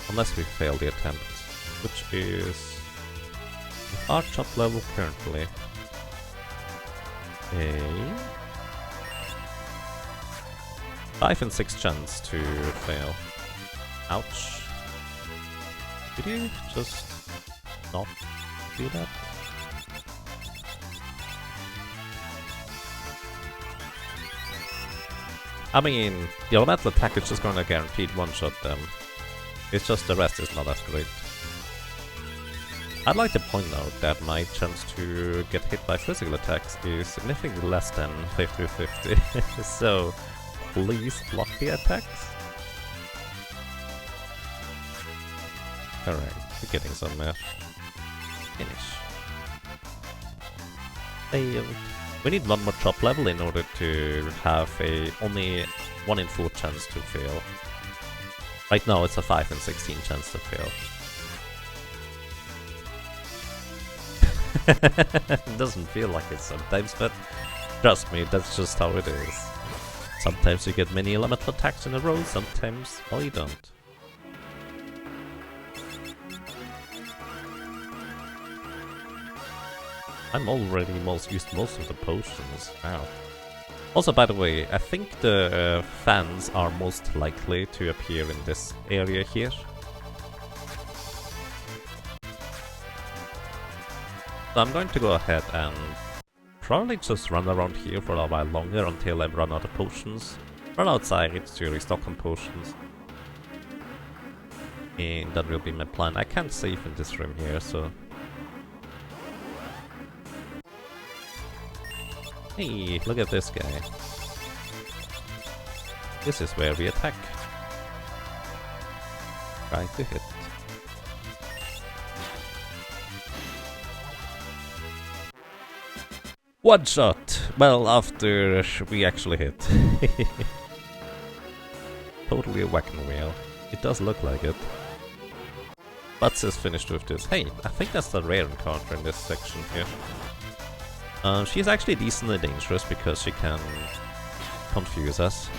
Unless we fail the attempt, which is our chop level currently a 5 and 6 chance to fail. Ouch. Did you just not do that? I mean, the elemental attack is just gonna guaranteed one-shot them. It's just the rest is not as great. I'd like to point out that my chance to get hit by physical attacks is significantly less than 50-50, so please block the attacks. Alright, we're getting somewhere. Finish. Failed. We need one more chop level in order to have a only 1 in 4 chance to fail. Right now it's a 5 in 16 chance to fail. It doesn't feel like it sometimes, but trust me, that's just how it is. Sometimes you get many elemental attacks in a row, sometimes, well, you don't. I'm already used most of the potions. Wow. Also, by the way, I think the fans are most likely to appear in this area here. So I'm going to go ahead and probably just run around here for a while longer until I run out of potions. Run outside to restock some potions. And that will be my plan. I can't save in this room here, so... Hey, look at this guy. This is where we attack. Try to hit. One shot! Well, after we actually hit. Totally a whack-and wheel. It does look like it. Butts is finished with this. Hey, I think that's the rare encounter in this section here. She's actually decently dangerous because she can confuse us.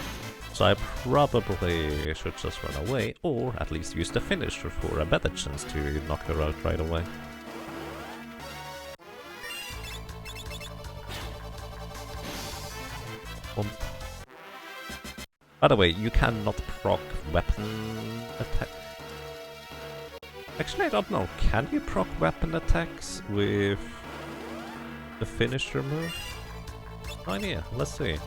So I probably should just run away, or at least use the finisher for a better chance to knock her out right away. By the way, you cannot proc weapon attack. Actually, I don't know. Can you proc weapon attacks with the finisher move? No idea. Let's see.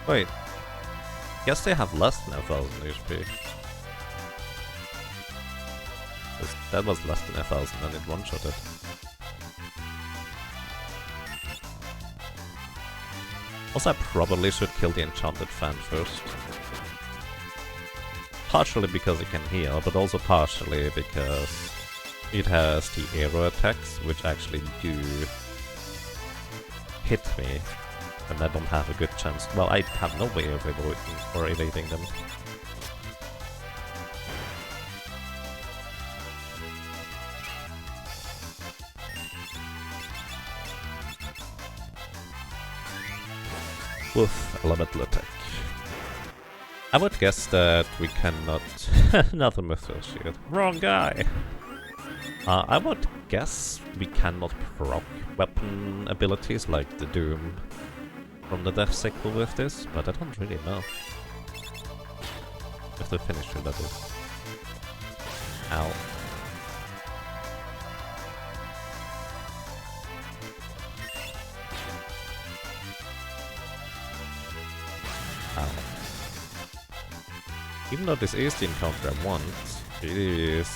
Wait. Guess they have less than 1000 HP. That was less than 1000 and it one-shotted. Also, I probably should kill the enchanted fan first. Partially because it can heal, but also partially because it has the arrow attacks, which actually do hit me, and I don't have a good chance. Well, I have no way of avoiding or evading them. With elemental attack. I would guess that we cannot... Another mythril shield. Wrong guy! I would guess we cannot proc weapon abilities like the Doom from the Death Sickle with this, but I don't really know. With the finisher, that is. Ow. Ow. Even though this is the encounter I want, it is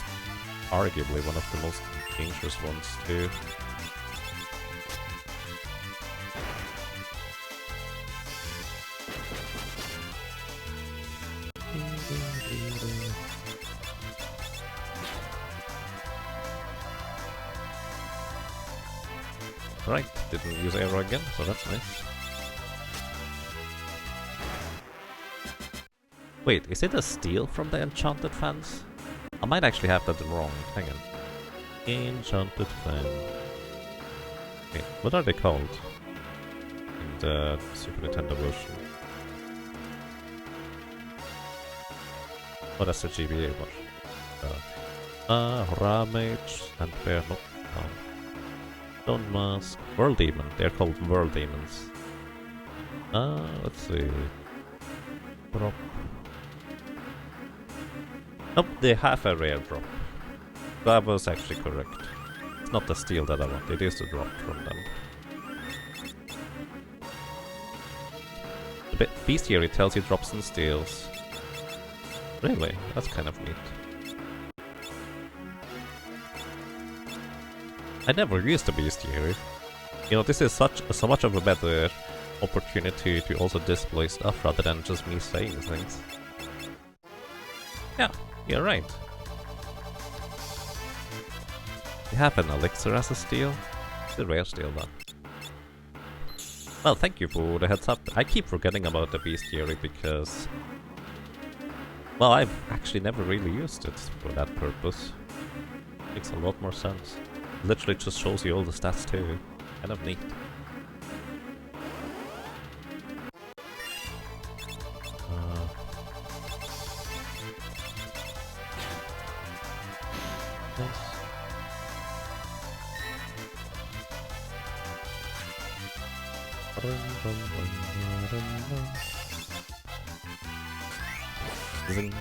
arguably one of the most dangerous ones too. Right, didn't use arrow again, so that's nice. Wait, is it a steal from the enchanted fans? I might actually have that wrong. Hang on. Enchanted fan. Wait, what are they called? In the Super Nintendo version. Oh, that's the GBA one. Ramage and Bear. No. Stone Mask. World Demon. They're called World Demons. Let's see. Drop. Nope, they have a rare drop. That was actually correct. It's not the steal that I want, it is the drop from them. The beast here, it tells you drops and steals. Really? That's kind of neat. I never used the bestiary. You know, this is so much of a better opportunity to also display stuff rather than just me saying things. Yeah, you're right. You have an elixir as a steal? It's a rare steal then. Well, thank you for the heads up. I keep forgetting about the bestiary because... well, I've actually never really used it for that purpose. Makes a lot more sense. Literally just shows you all the stats too. Kind of neat. Nice. Zing.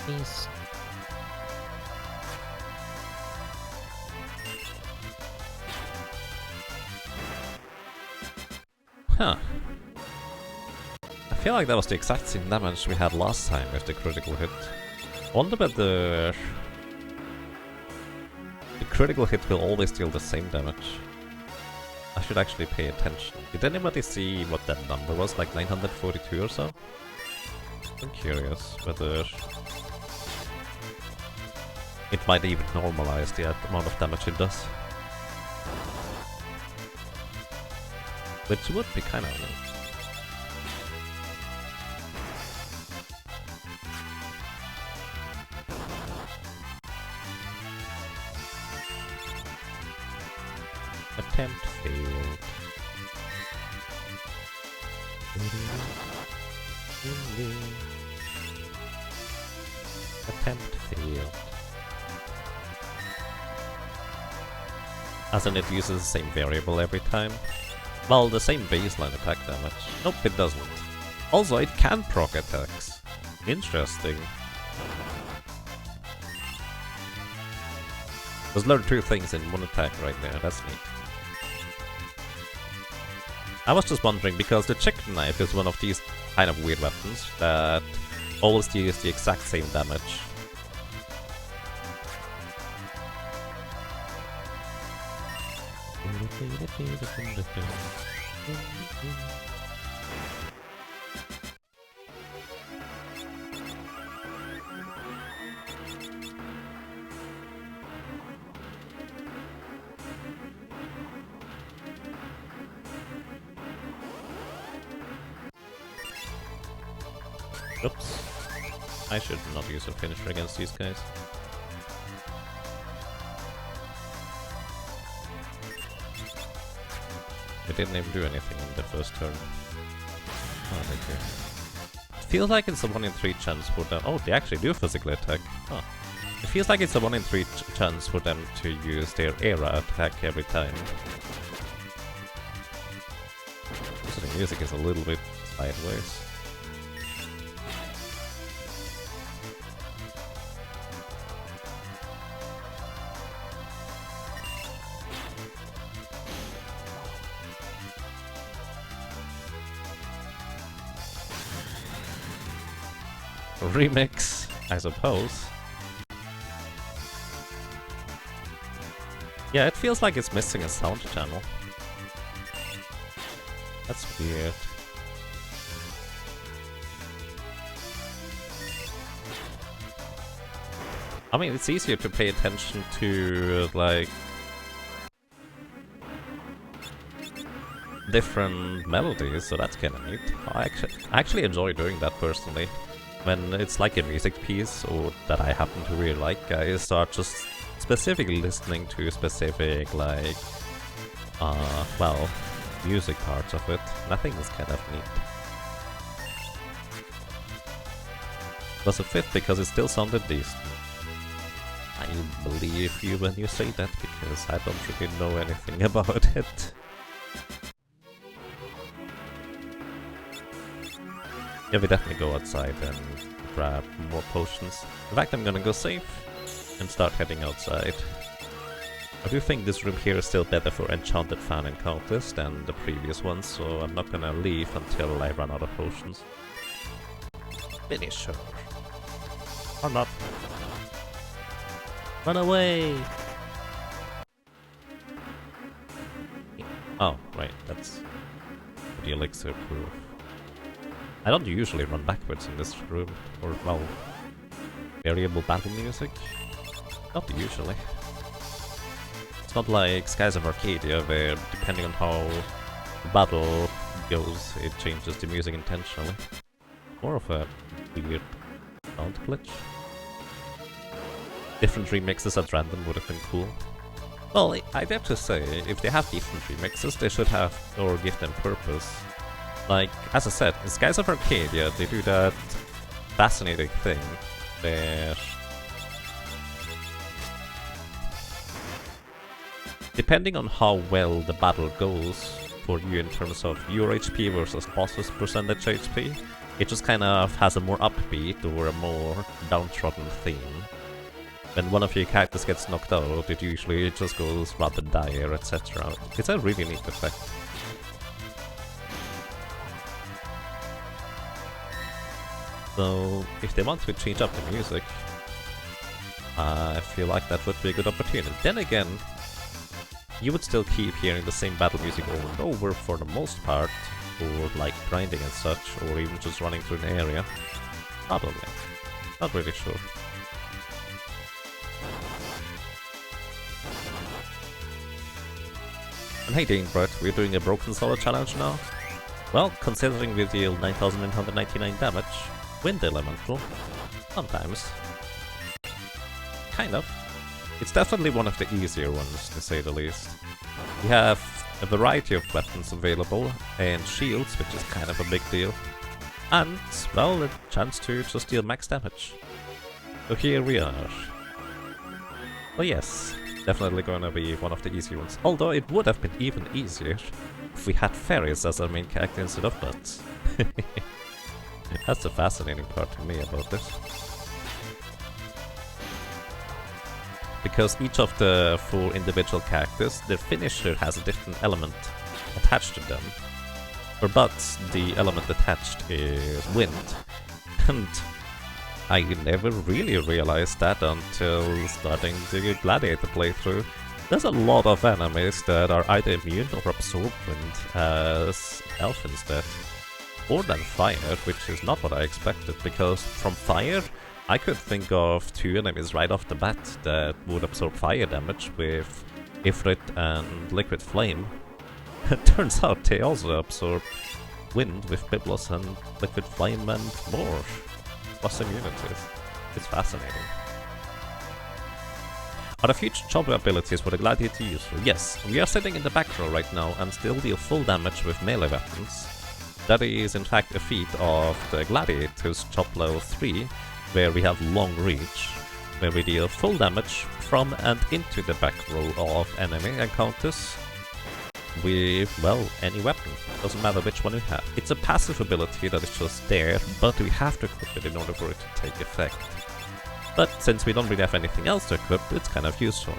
Peace. Huh. I feel like that was the exact same damage we had last time with the critical hit. I wonder whether the critical hit will always deal the same damage. I should actually pay attention. Did anybody see what that number was? Like 942 or so? I'm curious whether it might even normalize the amount of damage it does. Which would be kind of neat. Attempt failed. Attempt failed. As in it uses the same variable every time. Well, the same baseline attack damage. Nope, it doesn't. Also, it can proc attacks. Interesting. There's literally two things in one attack right there, that's neat. I was just wondering, because the chicken knife is one of these kind of weird weapons that always deals the exact same damage. Oops. I should not use a finisher against these guys. They didn't even do anything in the first turn. Oh, they do. It feels like it's a 1 in 3 chance for them. Oh, they actually do physically attack. Oh. It feels like it's a 1 in 3 chance for them to use their era attack every time. So the music is a little bit sideways. Remix, I suppose. Yeah, it feels like it's missing a sound channel. That's weird. I mean, it's easier to pay attention to, like, different melodies, so that's kinda neat. I actually enjoy doing that personally. When it's like a music piece, or that I happen to really like, I start just specifically listening to specific, like, well, music parts of it, and I think it's kind of neat. It was a fit because it still sounded decent. I believe you when you say that, because I don't really know anything about it. Yeah, we definitely go outside and grab more potions. In fact, I'm gonna go safe and start heading outside. I do think this room here is still better for enchanted fan encounters than the previous ones, so I'm not gonna leave until I run out of potions. Finish her. Or not. Run away! Oh, right, that's the elixir proof. I don't usually run backwards in this room, or, well, variable battle music? Not usually. It's not like Skies of Arcadia, where depending on how the battle goes, it changes the music intentionally. More of a weird sound glitch. Different remixes at random would have been cool. Well, I'd have to say, if they have different remixes, they should have, or give them purpose. Like, as I said, in Skies of Arcadia, they do that fascinating thing where, depending on how well the battle goes for you in terms of your HP versus boss's percentage HP, it just kind of has a more upbeat or a more downtrodden theme. When one of your characters gets knocked out, it usually just goes rather dire, etc. It's a really neat effect. So, if they want to change up the music, I feel like that would be a good opportunity. Then again, you would still keep hearing the same battle music over and over for the most part, or like grinding and such, or even just running through an area. Probably. Not really sure. And hey Danebright, we're doing a Broken Solo challenge now? Well, considering we deal 9,999 damage, Wind Elemental, sometimes. Kind of. It's definitely one of the easier ones, to say the least. We have a variety of weapons available, and shields, which is kind of a big deal. And, well, a chance to just deal max damage. So here we are. Oh yes, definitely gonna be one of the easier ones. Although it would have been even easier if we had fairies as our main character instead of nuts. That's the fascinating part to me about this. Because each of the 4 individual characters, their finisher has a different element attached to them. For Butts, the element attached is wind. And I never really realized that until starting the Gladiator playthrough. There's a lot of enemies that are either immune or absorb wind as health instead. More than fire, which is not what I expected, because from fire, I could think of 2 enemies right off the bat that would absorb fire damage with Ifrit and Liquid Flame. It turns out they also absorb wind with Biblos and Liquid Flame and more. Plus immunities. It's fascinating. Are the future job abilities for the Gladiator useful? Yes, we are sitting in the back row right now and still deal full damage with melee weapons. That is in fact a feat of the Gladiator's job level 3, where we have long reach, where we deal full damage from and into the back row of enemy encounters with, well, any weapon. Doesn't matter which one we have. It's a passive ability that is just there, but we have to equip it in order for it to take effect. But since we don't really have anything else to equip, it's kind of useful.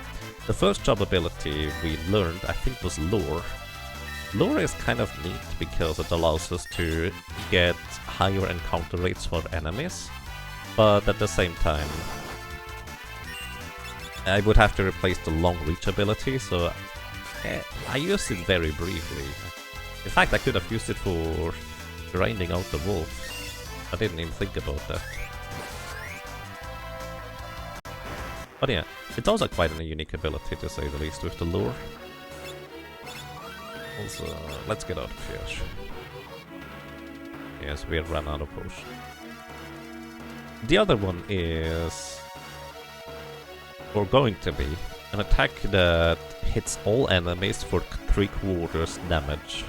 The first job ability we learned, I think, was Lure. Lure is kind of neat because it allows us to get higher encounter rates for enemies, but at the same time, I would have to replace the long reach ability, so I used it very briefly. In fact, I could have used it for grinding out the wolves. I didn't even think about that. But yeah, it's also quite a unique ability to say the least with the lure. Also, let's get out of here. Yes, we have run out of potion. The other one is, or going to be, an attack that hits all enemies for 3/4 damage.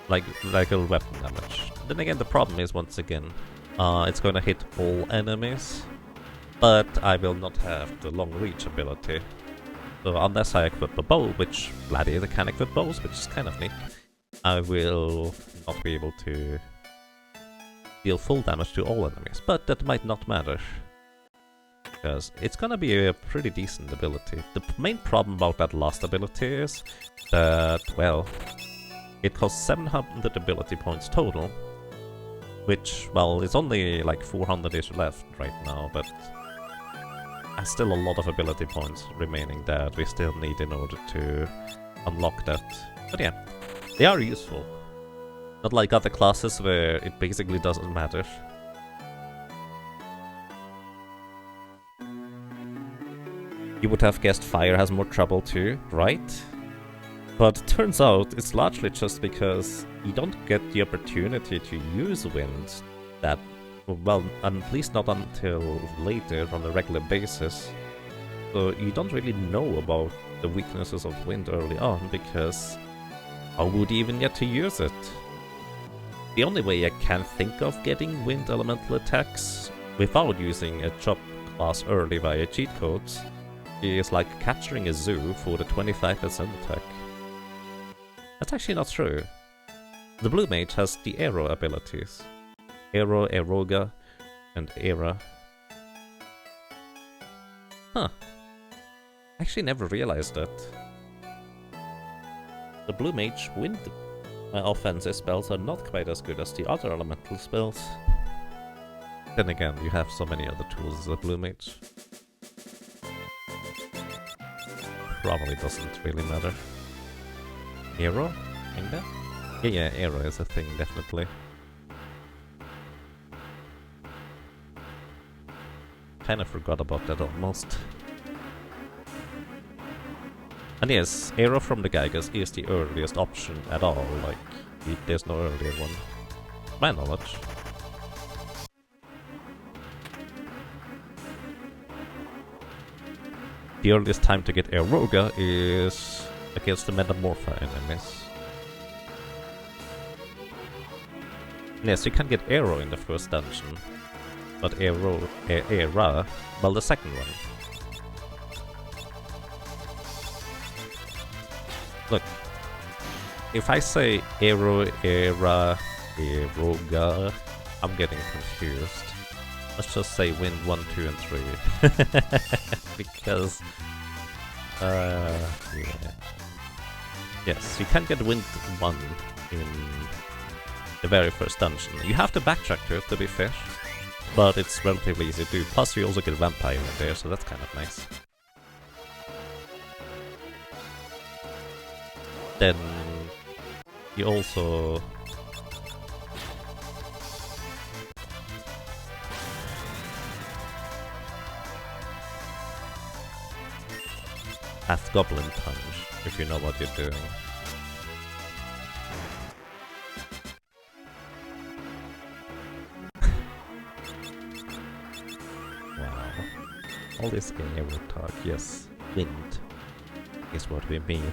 Like regular weapon damage. Then again, the problem is, once again, it's gonna hit all enemies, but I will not have the long reach ability. So unless I equip a bow, which Gladiator can equip bows, which is kind of neat, I will not be able to deal full damage to all enemies. But that might not matter, because it's gonna be a pretty decent ability. The main problem about that last ability is that, well, it costs 700 ability points total, which, well, it's only like 400-ish left right now, but there's still a lot of ability points remaining that we still need in order to unlock that. But yeah, they are useful. Not like other classes where it basically doesn't matter. You would have guessed fire has more trouble too, right? But turns out it's largely just because you don't get the opportunity to use wind that, well, at least not until later on a regular basis. So you don't really know about the weaknesses of wind early on, because how would you even get to use it? The only way I can think of getting wind elemental attacks without using a chop class early via cheat codes is like capturing a zoo for the 25% attack. That's actually not true. The blue mage has the arrow abilities. Arrow, Eroga, and Era. Huh. I actually never realized that. The blue mage wind offensive spells are not quite as good as the other elemental spells. Then again, you have so many other tools as a blue mage. Probably doesn't really matter. Arrow? Kinda? Yeah, arrow is a thing, definitely. Kinda forgot about that almost. And yes, arrow from the Gygas is the earliest option at all, like, there's no earlier one. To my knowledge. The earliest time to get Eroga is against the Metamorpha enemies. Yes, you can get Arrow in the first dungeon, but Era, well, the second one. Look, if I say Arrow, Era, Eroga, I'm getting confused. Let's just say Wind 1, 2, and 3. Because, yeah. Yes, you can get Wind 1 in the very first dungeon. You have to backtrack to it, to be fair, but it's relatively easy to do. Plus, you also get Vampire in there, so that's kind of nice. Then, you also have Goblin Punch, if you know what you're doing. Wow. All this air talk, yes. Wind is what we mean.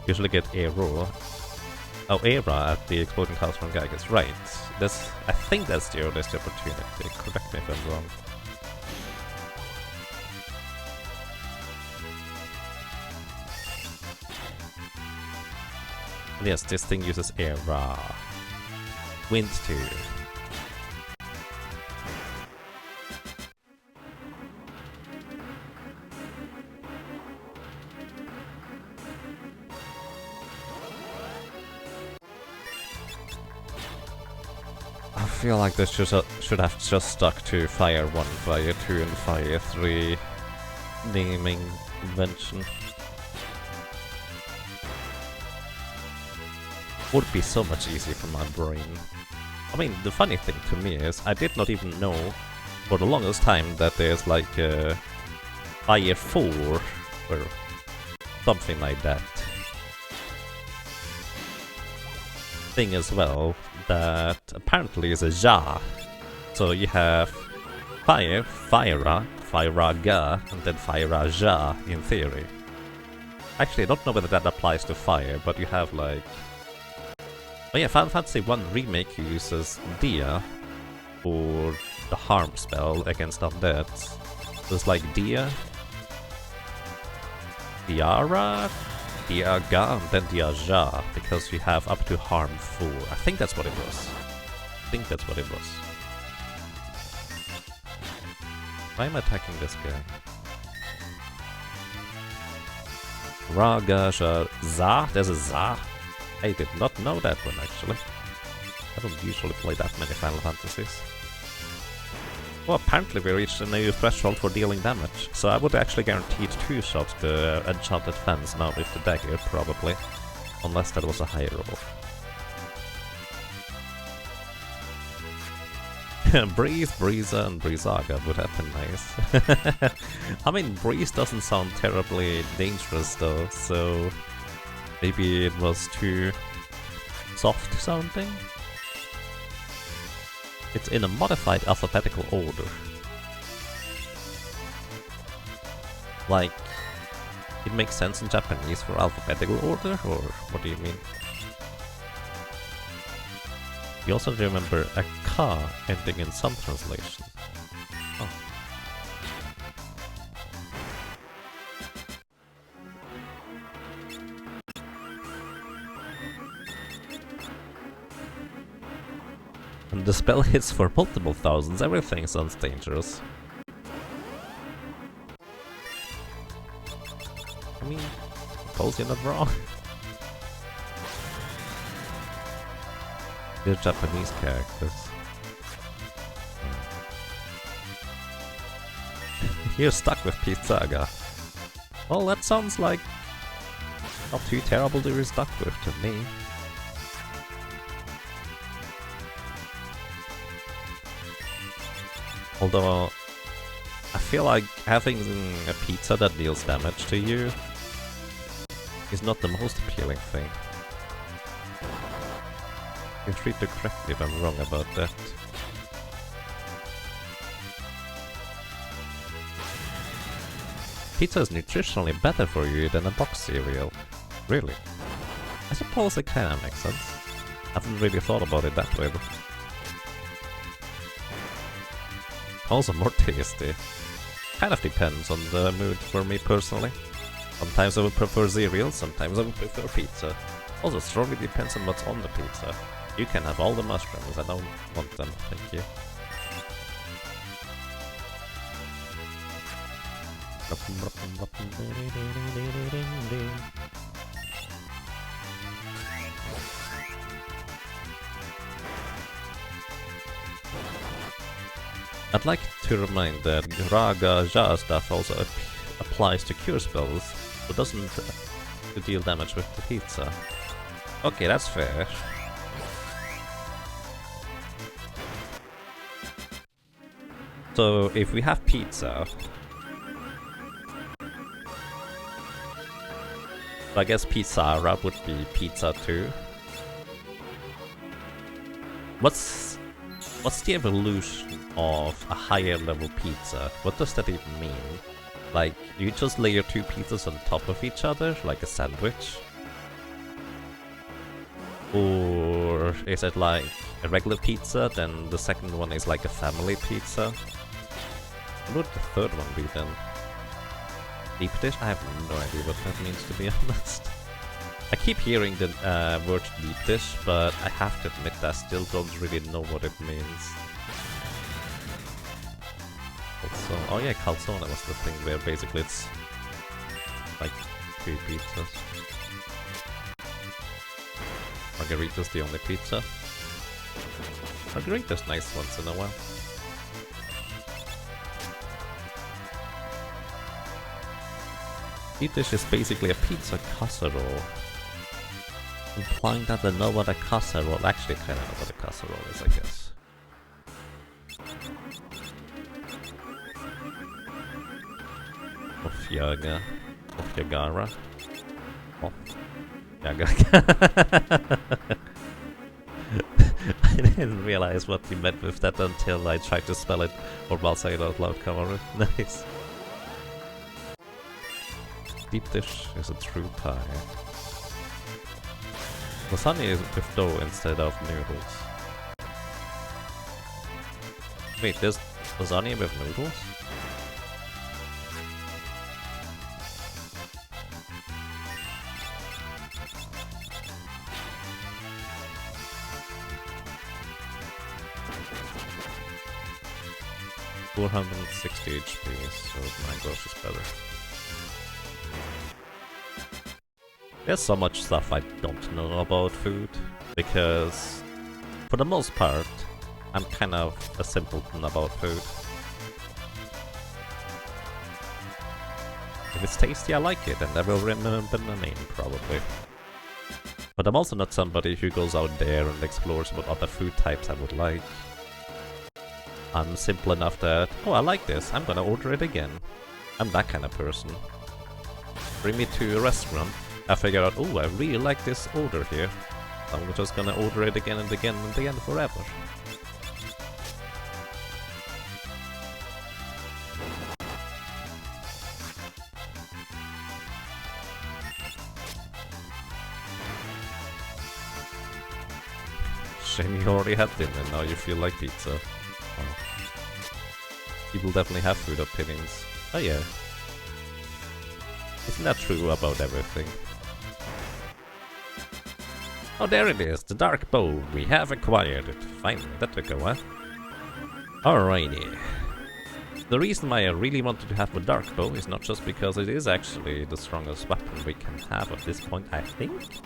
Usually get Arrow. Oh, Era at the Exploding House from Gygas, right. I think that's the earliest opportunity, correct me if I'm wrong. And yes, this thing uses Era. Wind 2. I feel like this should have just stuck to Fire 1, Fire 2, and Fire 3 naming convention. Would be so much easier for my brain. I mean, the funny thing to me is, I did not even know for the longest time that there's like a Fire 4 or something like that thing as well, that apparently is a Ja. So you have Fire, Fira, Firaga, and then Firaja in theory. Actually, I don't know whether that applies to Fire, but you have like... Oh yeah, Final Fantasy 1 Remake uses Dia, for the harm spell against undeads. There's like Diara, Diaga, and then Diaja, because you have up to harm 4. I think that's what it was. Why am I attacking this guy? Raga, Za? There's a Za? I did not know that one actually. I don't usually play that many Final Fantasies. Well, apparently we reached a new threshold for dealing damage, so I would actually guarantee 2 shots to Enchanted Fence now with the dagger, probably. Unless that was a high roll. Breeze, Breeza, and Breezaga would have been nice. I mean, Breeze doesn't sound terribly dangerous though, so maybe it was too soft sounding? It's in a modified alphabetical order. Like, it makes sense in Japanese for alphabetical order, or what do you mean? You also remember a ka ending in some translation. Oh. And the spell hits for multiple thousands, everything sounds dangerous. I mean, suppose you're not wrong. They're Japanese characters. You're stuck with Pizzaga. Well, that sounds like not too terrible to be stuck with to me. Although, I feel like having a pizza that deals damage to you is not the most appealing thing. Feel free to correct me if I'm wrong about that. Pizza is nutritionally better for you than a box cereal. Really? I suppose it kinda makes sense. I haven't really thought about it that way though. Also more tasty. Kind of depends on the mood for me personally. Sometimes I would prefer cereal, sometimes I would prefer pizza. Also strongly depends on what's on the pizza. You can have all the mushrooms, I don't want them, thank you. I'd like to remind that Raga Ja stuff also applies to cure spells, but doesn't to deal damage with the pizza. Okay, that's fair. So if we have pizza, I guess Pizzara would be pizza too. What's the evolution of a higher level pizza? What does that even mean? Like, do you just layer 2 pizzas on top of each other, like a sandwich? Or is it like a regular pizza, then the second one is like a family pizza? What would the third one be then? Deep dish? I have no idea what that means, to be honest. I keep hearing the word deep dish, but I have to admit that I still don't really know what it means. Also, oh yeah, calzone was the thing where basically it's like 2 pizzas. Margarita's the only pizza. Margarita's nice once in a while. Deep dish is basically a pizza casserole. Implying that they know what a casserole... Actually, I kinda know what a casserole is, I guess. Ofyaga. Ofyagara. Oh. Yaga. I didn't realize what you meant with that until I tried to spell it, or while saying it out loud, Kamaru. Nice. Deep dish is a true pie. Lasagna is with dough instead of noodles. Wait, there's lasagna with noodles? $460 HP, so my gosh is better. There's so much stuff I don't know about food, because for the most part, I'm kind of a simpleton about food. If it's tasty, I like it, and I will remember the name, probably. But I'm also not somebody who goes out there and explores what other food types I would like. I'm simple enough that, oh, I like this, I'm gonna order it again. I'm that kind of person. Bring me to a restaurant, I figure out, oh, I really like this order here. I'm just gonna order it again and again and again forever. Shame you already had dinner and now you feel like pizza. Oh. People definitely have food opinions. Oh yeah. Isn't that true about everything? Oh, there it is, the dark bow. We have acquired it. Finally, that took a while. Alrighty. The reason why I really wanted to have a dark bow is not just because it is actually the strongest weapon we can have at this point, I think?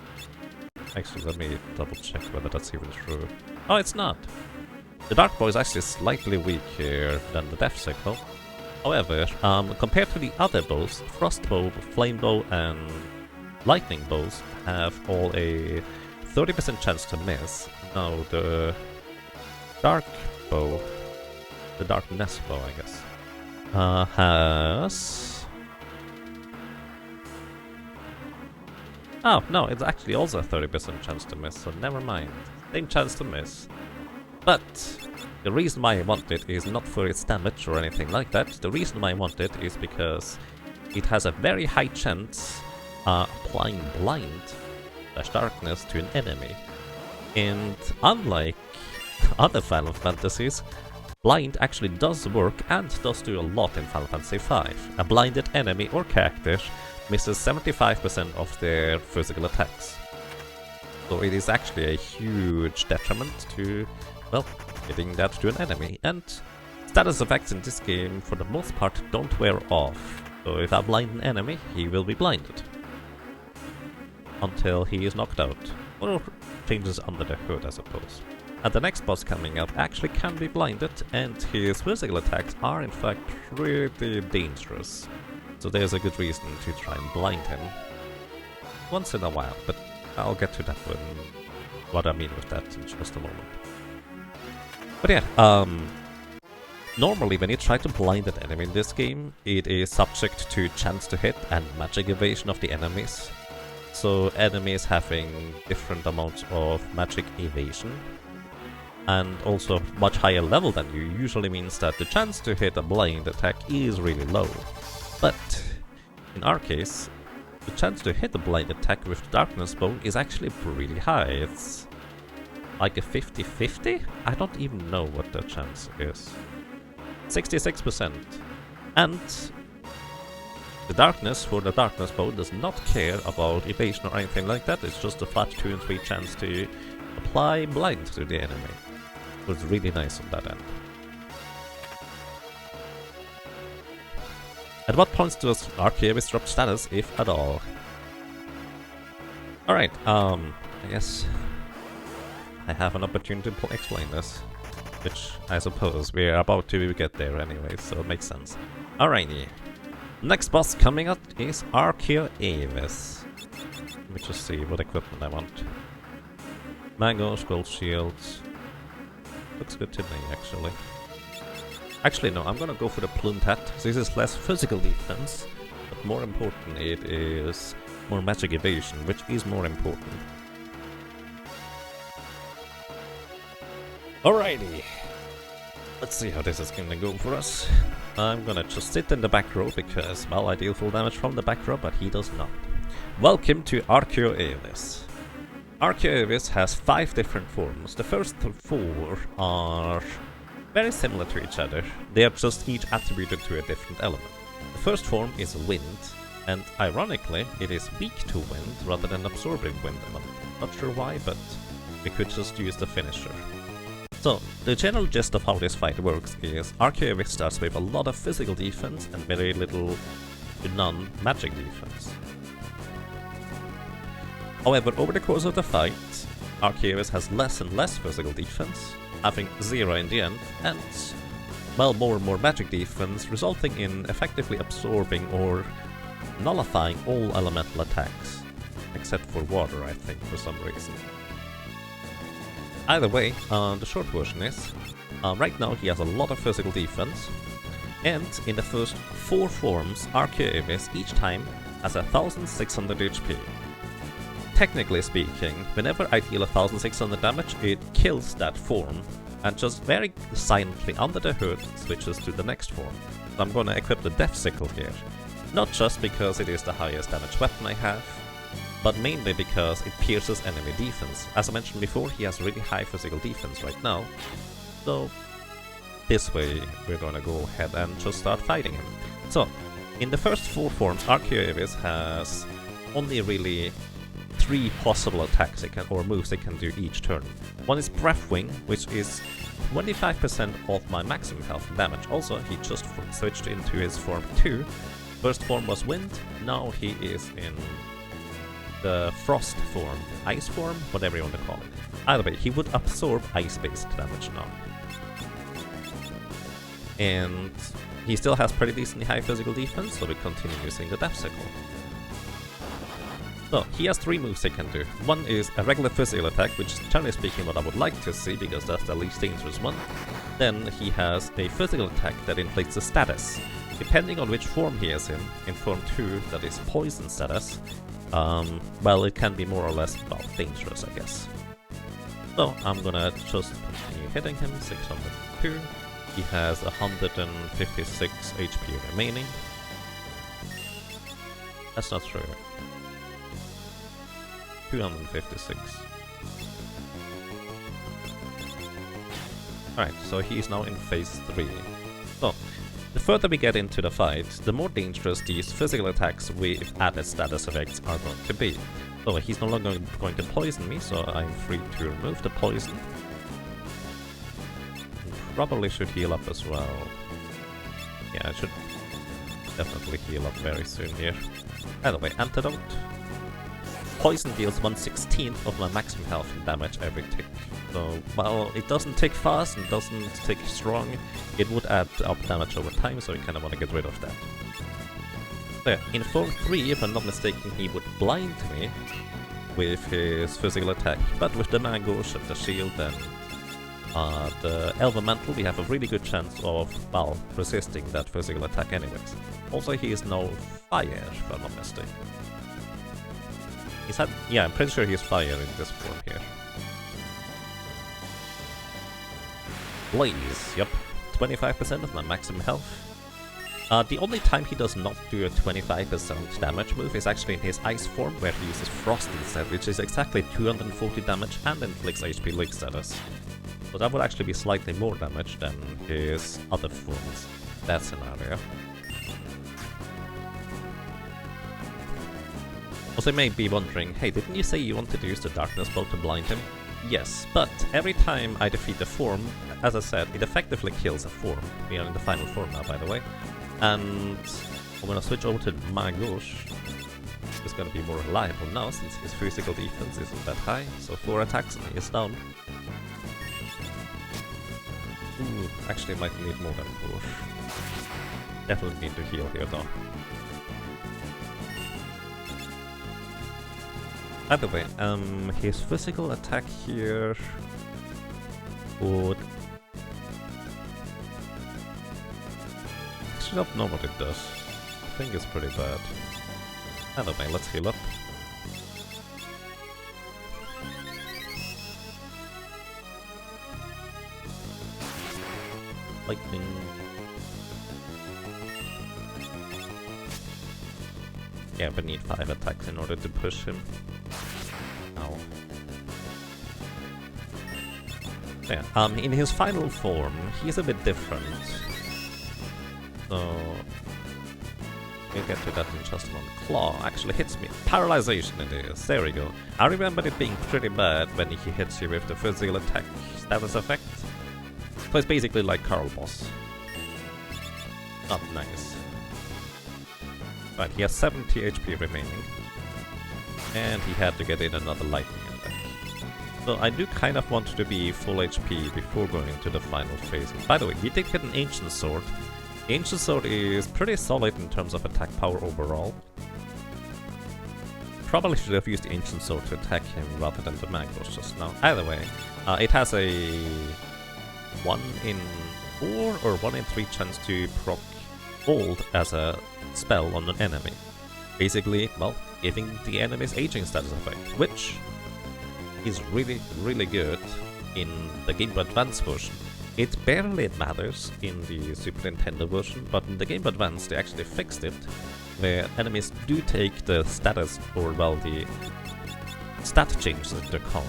Actually, let me double check whether that's even true. Oh, it's not! The dark bow is actually slightly weaker than the death sickle. However, compared to the other bows, frost bow, flame bow, and lightning bows have all a 30% chance to miss. Now the dark bow, the darkness bow, I guess, has... Oh, no, it's actually also a 30% chance to miss, so never mind. Same chance to miss. But the reason why I want it is not for its damage or anything like that. The reason why I want it is because it has a very high chance applying blind / darkness to an enemy. And unlike other Final Fantasies, blind actually does work and does do a lot in Final Fantasy V. A blinded enemy or character misses 75% of their physical attacks. So it is actually a huge detriment to, well, getting that to an enemy. And status effects in this game, for the most part, don't wear off. So if I blind an enemy, he will be blinded. Until he is knocked out. Or changes under the hood, I suppose. And the next boss coming up actually can be blinded, and his physical attacks are in fact pretty dangerous. So there's a good reason to try and blind him. Once in a while, but I'll get to that when what I mean with that in just a moment. But yeah, normally when you try to blind an enemy in this game, it is subject to chance to hit and magic evasion of the enemies. So enemies having different amounts of magic evasion and also much higher level than you usually means that the chance to hit a blind attack is really low. But in our case, the chance to hit a blind attack with the darkness bow is actually really high. It's like a 50-50? I don't even know what the chance is. 66%. And the darkness for the darkness bow does not care about evasion or anything like that. It's just a flat 2 and 3 chance to apply blind to the enemy. So it's really nice on that end. At what points does Archaevis drop status, if at all? Alright, I guess I have an opportunity to explain this, which I suppose we're about to get there anyway, so it makes sense. Alrighty, next boss coming up is Archaevis. Let me just see what equipment I want. Mangoes, gold shields. Looks good to me, actually. Actually, no, I'm gonna go for the plumed hat. This is less physical defense, but more important, it is more magic evasion, which is more important. Alrighty. Let's see how this is gonna go for us. I'm gonna just sit in the back row because, well, I deal full damage from the back row, but he does not. Welcome to Archaevis. Archaevis has 5 different forms. The first 4 are very similar to each other, they are just each attributed to a different element. The first form is wind, and ironically, it is weak to wind rather than absorbing wind element. Not sure why, but we could just use the finisher. So, the general gist of how this fight works is Archaeovis starts with a lot of physical defense and very little to none magic defense. However, over the course of the fight, Archaeovis has less and less physical defense, having 0 in the end, and, well, more and more magic defense, resulting in effectively absorbing or nullifying all elemental attacks, except for water, I think, for some reason. Either way, the short version is, right now he has a lot of physical defense, and in the first 4 forms, Archaeovis each time has 1600 HP. Technically speaking, whenever I deal 1600 damage, it kills that form, and just very silently under the hood switches to the next form. So I'm gonna equip the Death Sickle here, not just because it is the highest damage weapon I have, but mainly because it pierces enemy defense. As I mentioned before, he has really high physical defense right now, so this way we're gonna go ahead and just start fighting him. So, in the first 4 forms, Archaeovis has only really 3 possible attacks or moves they can do each turn. One is Breath Wing, which is 25% of my maximum health and damage. Also, he just switched into his form 2. First form was Wind, now he is in the Frost form, Ice form, whatever you want to call it. Either way, he would absorb ice-based damage now. And he still has pretty decently high physical defense, so we continue using the Death Sickle. So, he has 3 moves he can do. One is a regular physical attack, which is generally speaking what I would like to see, because that's the least dangerous one. Then he has a physical attack that inflicts a status. Depending on which form he is in form 2, that is poison status, well, it can be more or less, well, dangerous, I guess. So, I'm gonna just continue hitting him, 602. He has 156 HP remaining. That's not true. 256. Alright, so he's now in phase 3. So, the further we get into the fight, the more dangerous these physical attacks with added status effects are going to be. So he's no longer going to poison me, so I'm free to remove the poison. Probably should heal up as well. Yeah, I should definitely heal up very soon here. Either way, Antidote. Poison deals 1/16 of my maximum health and damage every tick. So, while it doesn't tick fast and doesn't tick strong, it would add up damage over time, so you kinda wanna get rid of that. So yeah, in form 3, if I'm not mistaken, he would blind me with his physical attack, but with the Magouche and the shield and the Elemental, we have a really good chance of, well, resisting that physical attack anyways. Also, he is now fire, if I'm not mistaken. He's had, yeah, I'm pretty sure he's fire in this form here. Blaze, yep, 25% of my maximum health. The only time he does not do a 25% damage move is actually in his Ice form, where he uses Frost instead, which is exactly 240 damage and inflicts HP leak status. So that would actually be slightly more damage than his other forms in that scenario. Also, you may be wondering, hey, didn't you say you wanted to use the Darkness Bolt to blind him? Yes, but every time I defeat the form, as I said, it effectively kills a form. We are in the final form now, by the way. And I'm gonna switch over to Magouche. It's gonna be more reliable now, since his physical defense isn't that high. So 4 attacks and he is down. Ooh, actually might need more than 4. Definitely need to heal here though. Either way, his physical attack here would... Actually, I don't know what it does. I think it's pretty bad. Either way, let's heal up. Lightning. Yeah, we need 5 attacks in order to push him. Ow. Yeah, in his final form, he's a bit different. So we'll get to that in just a moment. Claw actually hits me. Paralyzation it is. There we go. I remember it being pretty bad when he hits you with the physical attack status effect. So it's basically like Carl Boss. Not nice. Right, he has 70 HP remaining. And he had to get in another lightning attack. So I do kind of want to be full HP before going into the final phase. By the way, we did get an Ancient Sword. The Ancient Sword is pretty solid in terms of attack power overall. Probably should have used the Ancient Sword to attack him rather than the Magos just now. Either way, it has a 1 in 4 or 1 in 3 chance to proc Hold as a spell on an enemy. Basically, well, giving the enemy's aging status effect, which is really, really good in the Game Boy Advance version. It barely matters in the Super Nintendo version, but in the Game Boy Advance they actually fixed it, where enemies do take the status, or well, the stat changes into account.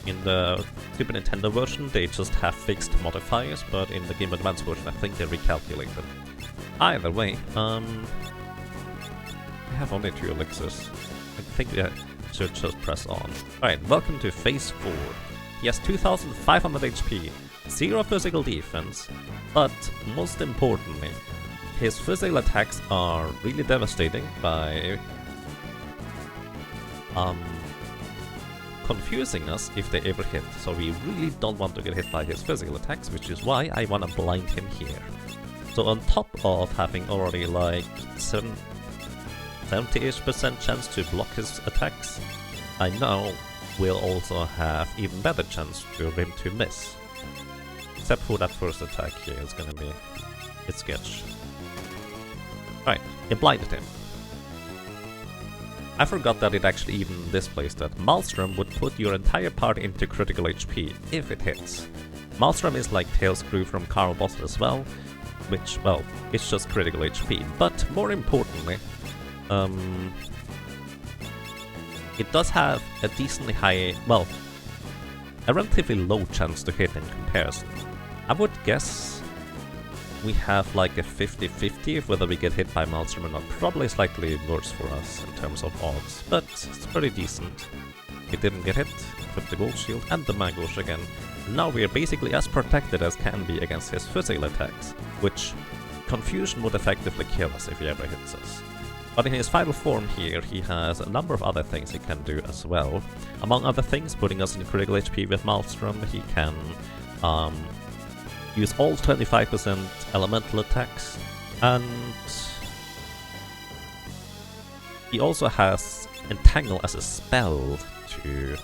In the Super Nintendo version they just have fixed modifiers, but in the Game Boy Advance version I think they recalculated. Either way, I have only 2 elixirs. I think we should just press on. Alright, welcome to Phase 4. He has 2500 HP, 0 physical defense, but most importantly, his physical attacks are really devastating by confusing us if they ever hit. So we really don't want to get hit by his physical attacks, which is why I want to blind him here. So on top of having already like 70-ish% chance to block his attacks, I now will also have even better chance for him to miss. Except for that first attack here, it's gonna be a sketch. Right, it blinded him. I forgot that it actually even displays that Maelstrom would put your entire party into critical HP if it hits. Maelstrom is like Tails Crew from Carl Boss as well, which, well, it's just critical HP, but more importantly, it does have a decently high, well, a relatively low chance to hit in comparison. I would guess we have like a 50-50 whether we get hit by Maelstrom or not. Probably slightly worse for us in terms of odds, but it's pretty decent. We didn't get hit, equipped the Gold Shield and the Magos again. Now we are basically as protected as can be against his physical attacks, which Confusion would effectively kill us if he ever hits us. But in his final form here, he has a number of other things he can do as well. Among other things, putting us in critical HP with Maelstrom, he can use all 25% elemental attacks, and he also has Entangle as a spell to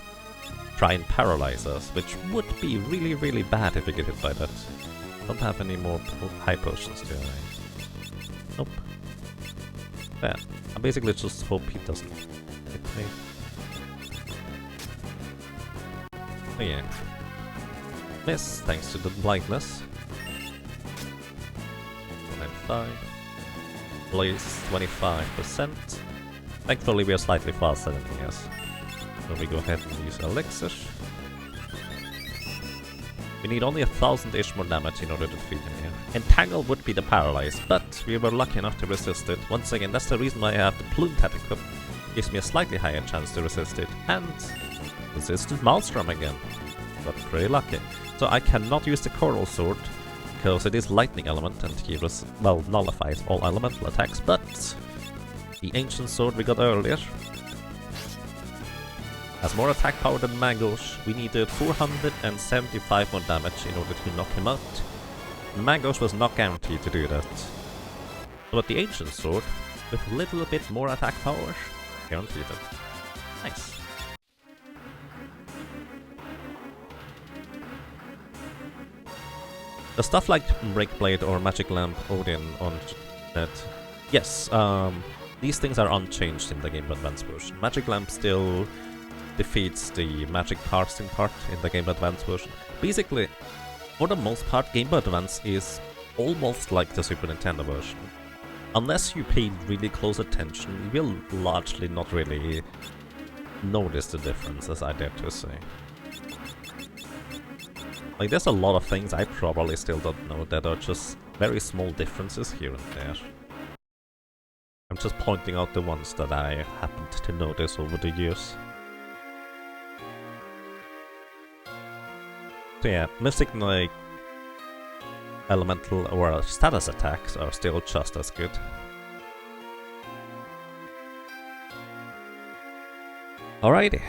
try and paralyze us, which would be really, really bad if we get hit by that. Don't have any more high potions, do I? Nope. Yeah, I basically just hope he doesn't hit me. Oh yeah. Miss, thanks to the blindness. 195. Blaze 25%. Thankfully we are slightly faster than he is. So we go ahead and use Elixir. We need only 1000-ish more damage in order to defeat him here. Entangle would be the paralyze, but we were lucky enough to resist it. Once again, that's the reason why I have the Plume Tat equipped. Gives me a slightly higher chance to resist it, and resisted Maelstrom again. Got pretty lucky. So I cannot use the Coral Sword, because it is lightning element and he nullifies all elemental attacks, but the Ancient Sword we got earlier has more attack power than Magos. We needed 475 more damage in order to knock him out. Magos was not guaranteed to do that. But the Ancient Sword, with a little bit more attack power, guaranteed it. Nice. The stuff like Breakblade or Magic Lamp Odin on that, yes, these things are unchanged in the Game Boy Advance version. Magic Lamp still defeats the Magic Parsing part in the Game Boy Advance version. Basically, for the most part, Game Boy Advance is almost like the Super Nintendo version. Unless you pay really close attention, you will largely not really notice the difference, as I dare to say. Like, there's a lot of things I probably still don't know that are just very small differences here and there. I'm just pointing out the ones that I happened to notice over the years. So yeah, Mystic Knight elemental or status attacks are still just as good. Alrighty,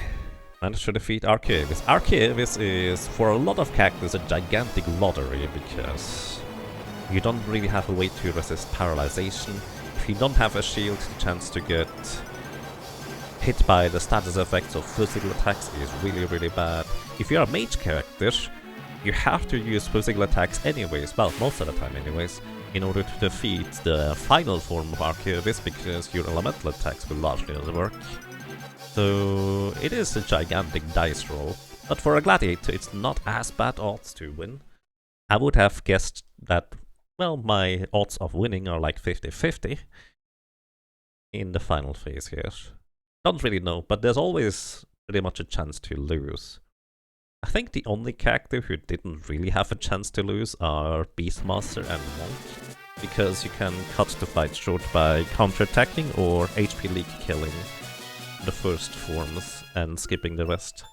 managed to defeat Arceus. Arceus is, for a lot of characters, a gigantic lottery because you don't really have a way to resist paralyzation. If you don't have a shield, the chance to get hit by the status effects of physical attacks is really bad. If you're a mage character, you have to use physical attacks anyways, well, most of the time anyways, in order to defeat the final form of Arceus because your elemental attacks will largely not work. So it is a gigantic dice roll, but for a Gladiator it's not as bad odds to win. I would have guessed that, well, my odds of winning are like 50-50 in the final phase here. Don't really know, but there's always pretty much a chance to lose. I think the only character who didn't really have a chance to lose are Beastmaster and Monk, because you can cut the fight short by counter-attacking or HP leak killing the first forms and skipping the rest.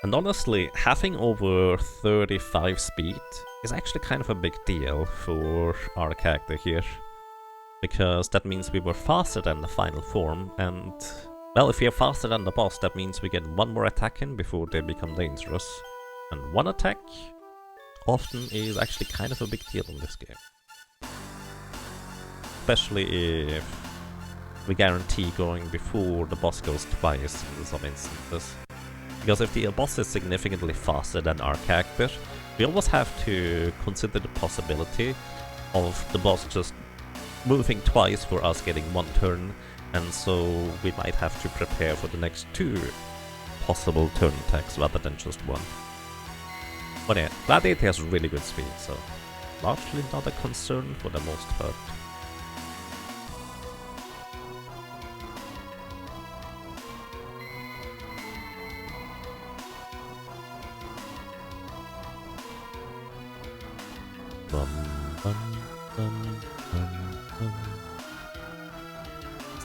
And honestly, having over 35 speed is actually kind of a big deal for our character here. Because that means we were faster than the final form, and well, if we are faster than the boss, that means we get one more attack in before they become dangerous. And one attack often is actually kind of a big deal in this game. Especially if we guarantee going before the boss goes twice in some instances. Because if the boss is significantly faster than our character, we always have to consider the possibility of the boss just moving twice for us getting one turn, and so we might have to prepare for the next two possible turn attacks rather than just one. But yeah, Gladiator has really good speed, so largely not a concern for the most part.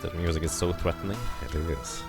That music is so threatening. It is.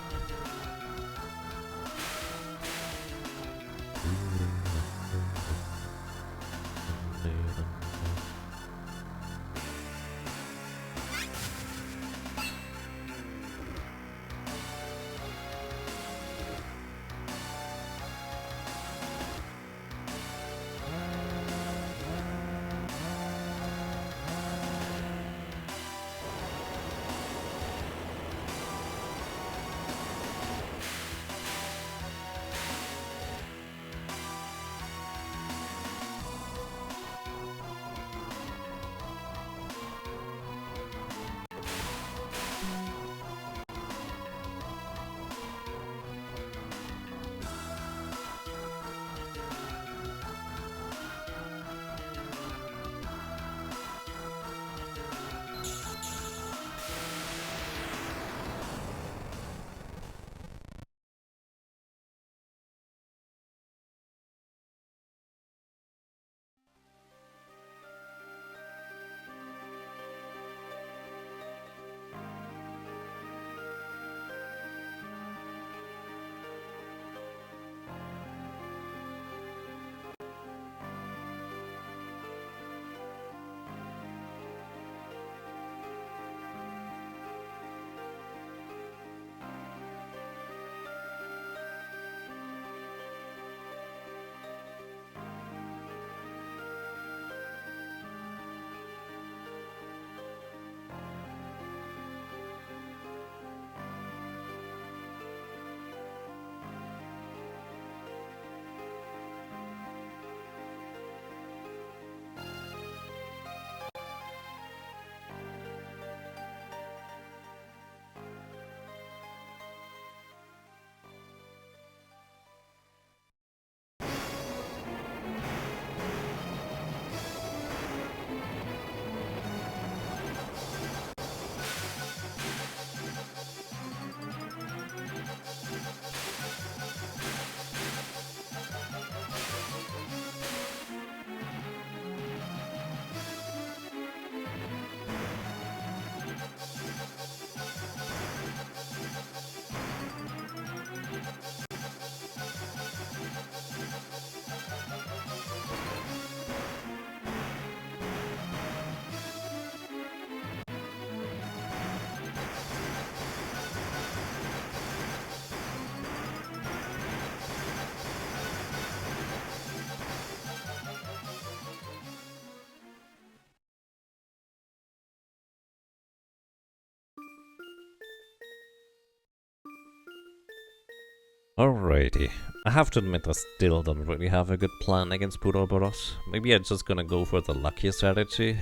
Alrighty. I have to admit I still don't really have a good plan against Puroboros. Maybe I'm just gonna go for the lucky strategy.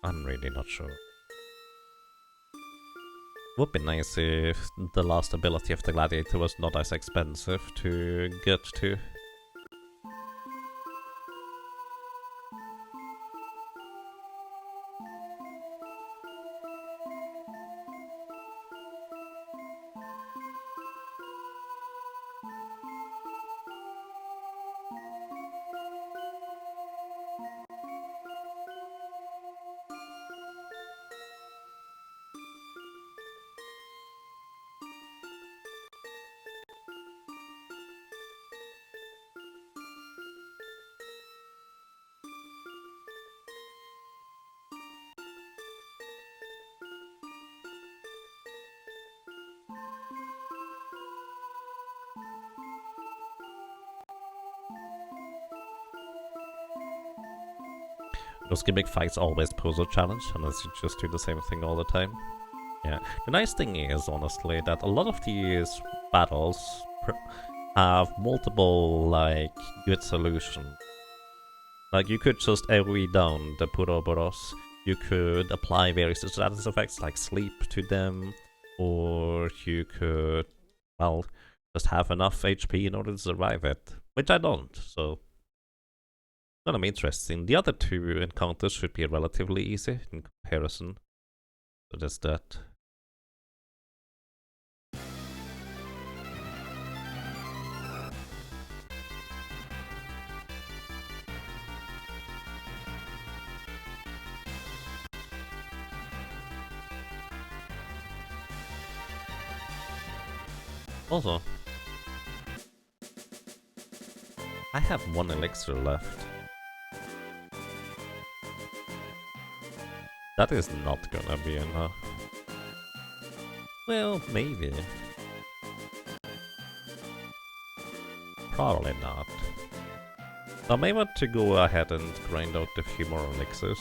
I'm really not sure. Would be nice if the last ability of the Gladiator was not as expensive to get to. Those gimmick fights always pose a challenge, unless you just do the same thing all the time. Yeah. The nice thing is, honestly, that a lot of these battles have multiple, like, good solutions. Like, you could just AoE down the Puroboros. You could apply various status effects, like sleep to them. Or you could, well, just have enough HP in order to survive it. Which I don't, so gonna be interesting. The other two encounters should be relatively easy in comparison. So there's that. Also, I have one elixir left. That is not gonna be enough. Well, maybe. Probably not. I may want to go ahead and grind out a few more elixirs.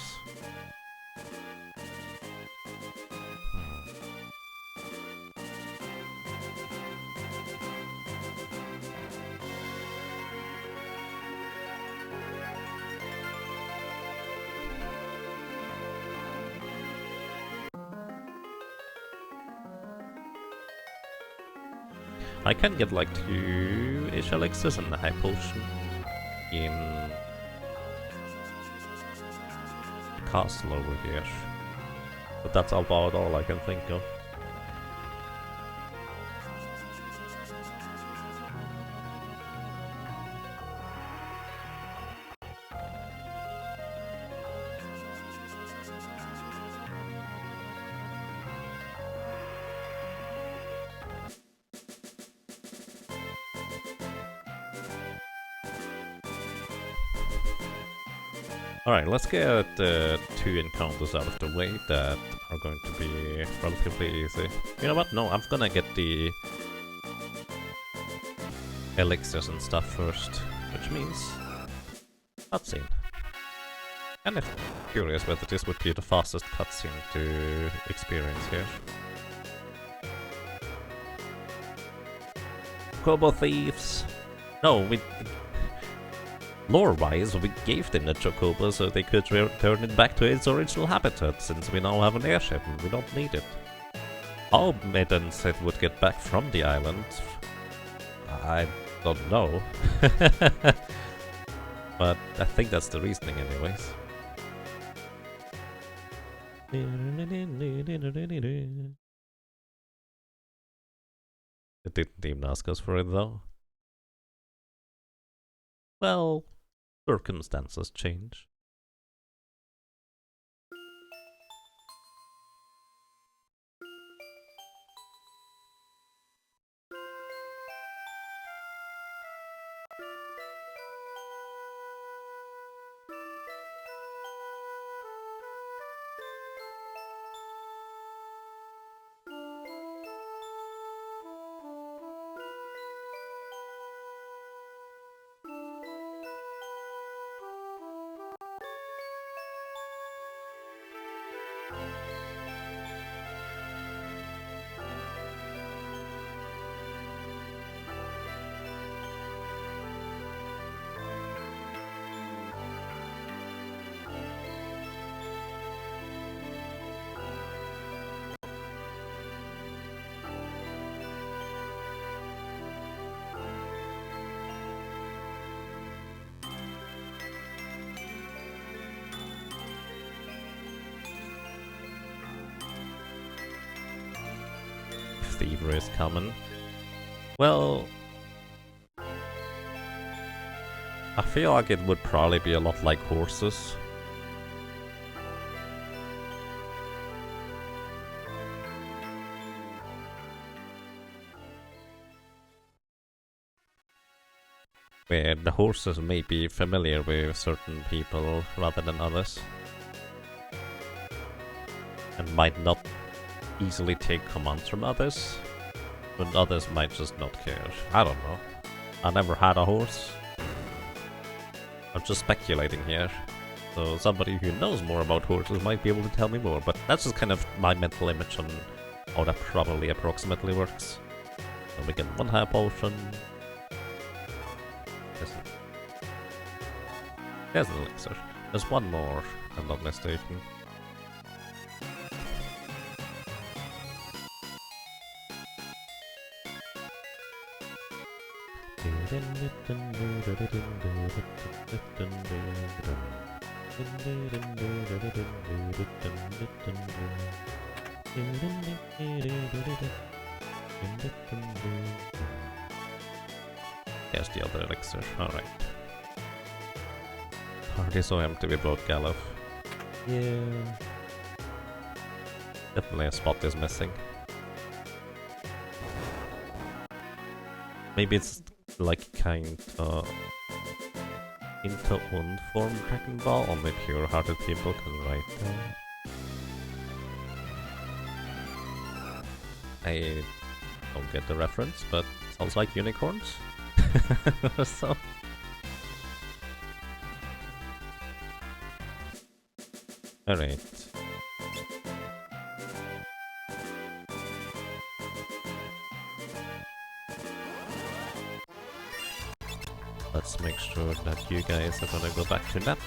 I can get like 2-ish elixirs and a high potion in the castle over here. But that's about all I can think of. Alright, let's get the 2 encounters out of the way that are going to be relatively easy. You know what? No, I'm gonna get the elixirs and stuff first, which means cutscene. And I'm curious whether this would be the fastest cutscene to experience here. Kobo thieves! No, we... Lore-wise, we gave them the Chocobo so they could return it back to its original habitat, since we now have an airship and we don't need it. How Maidens it would get back from the island, I don't know. But I think that's the reasoning anyways. It didn't even ask us for it though. Well, circumstances change. cavalry is common. Well, I feel like it would probably be a lot like horses. Where the horses may be familiar with certain people rather than others. And might not easily take commands from others. But others might just not care. I don't know. I never had a horse. I'm just speculating here. So somebody who knows more about horses might be able to tell me more. But that's just kind of my mental image on how that probably approximately works. So we get one high potion. There's an elixir. There's one more, if I'm not mistaken. Here's the other elixir, alright. Party so empty without Galuf. Yeah. Definitely a spot is missing. Maybe it's like kind of into unformed Dragon Ball, only pure-hearted people can write that. I don't get the reference, but sounds like unicorns. So. Alright. Let's make sure that you guys are gonna go back to nap.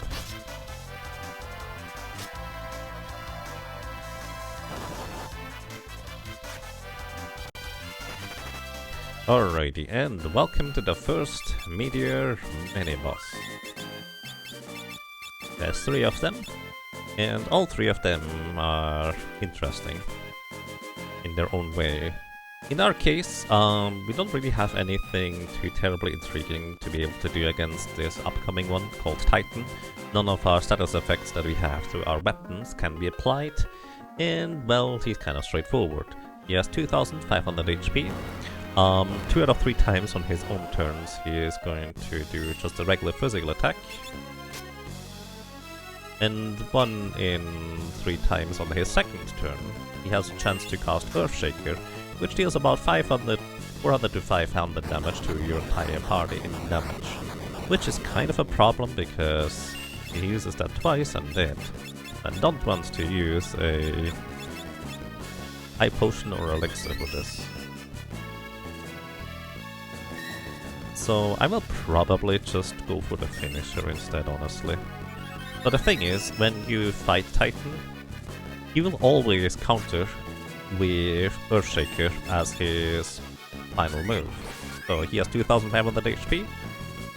Alrighty, and welcome to the first Meteor mini-boss. There's 3 of them, and all 3 of them are interesting in their own way. In our case, we don't really have anything too terribly intriguing to be able to do against this upcoming one called Titan. None of our status effects that we have to our weapons can be applied, and well, he's kind of straightforward. He has 2500 HP. 2 out of 3 times on his own turns he is going to do just a regular physical attack. And 1 in 3 times on his second turn, he has a chance to cast Earthshaker, which deals about 400 to 500 damage to your entire party in damage. Which is kind of a problem because he uses that twice and dead. And don't want to use a high potion or elixir for this. So I will probably just go for the finisher instead, honestly. But the thing is, when you fight Titan, he will always counter with Earthshaker as his final move. So he has 2500 HP,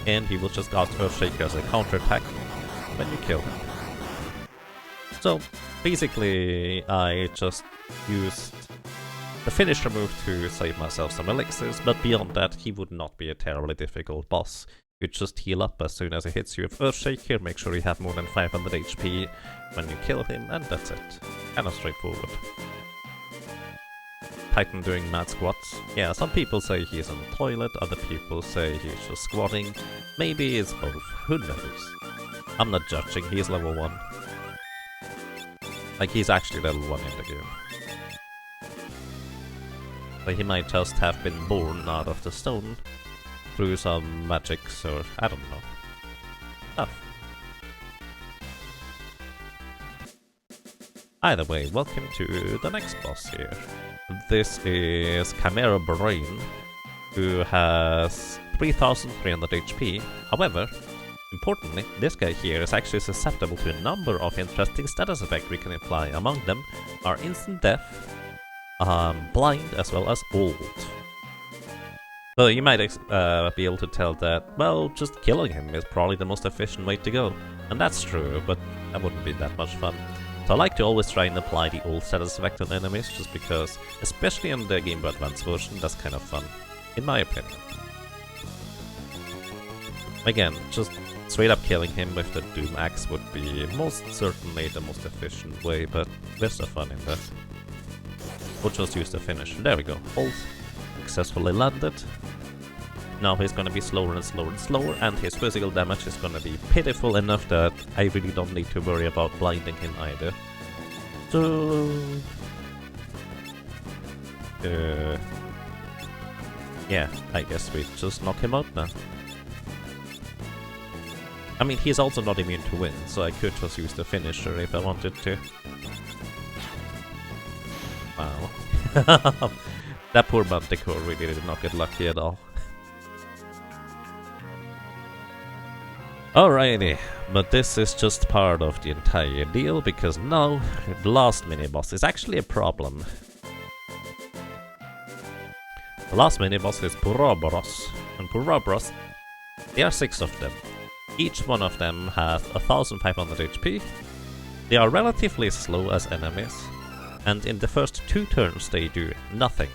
and he will just cast Earthshaker as a counter attack when you kill him. So basically, I just used the finisher move to save myself some elixirs, but beyond that, he would not be a terribly difficult boss. You just heal up as soon as he hits you with Earthshaker, make sure you have more than 500 HP when you kill him, and that's it. Kinda straightforward. Titan doing mad squats. Yeah, some people say he's on the toilet, other people say he's just squatting. Maybe it's both, who knows? I'm not judging, he's level 1. Like, he's actually level 1 in the game. But he might just have been born out of the stone through some magics or I don't know. Stuff. Either way, welcome to the next boss here. This is Chimera Brain, who has 3300 HP. However, importantly, this guy here is actually susceptible to a number of interesting status effects we can apply. Among them are instant death, blind, as well as old. So you might be able to tell that, well, just killing him is probably the most efficient way to go. And that's true, but that wouldn't be that much fun. So I like to always try and apply the old status effect on enemies, just because, especially in the Game Boy Advance version, that's kind of fun, in my opinion. Again, just straight up killing him with the Doom Axe would be most certainly the most efficient way, but there's no fun in that. We'll just use the finish. There we go. Ult successfully landed. Now he's gonna be slower and slower and slower, and his physical damage is gonna be pitiful enough that I really don't need to worry about blinding him either. So... yeah, I guess we just knock him out now. I mean, he's also not immune to wind, so I could just use the finisher if I wanted to. Wow. That poor Manticore really did not get lucky at all. Alrighty, but this is just part of the entire deal, because now the last mini-boss is actually a problem. The last mini-boss is Puroboros, and Puroboros, there are 6 of them. Each one of them has 1500 HP. They are relatively slow as enemies, and in the first 2 turns they do nothing.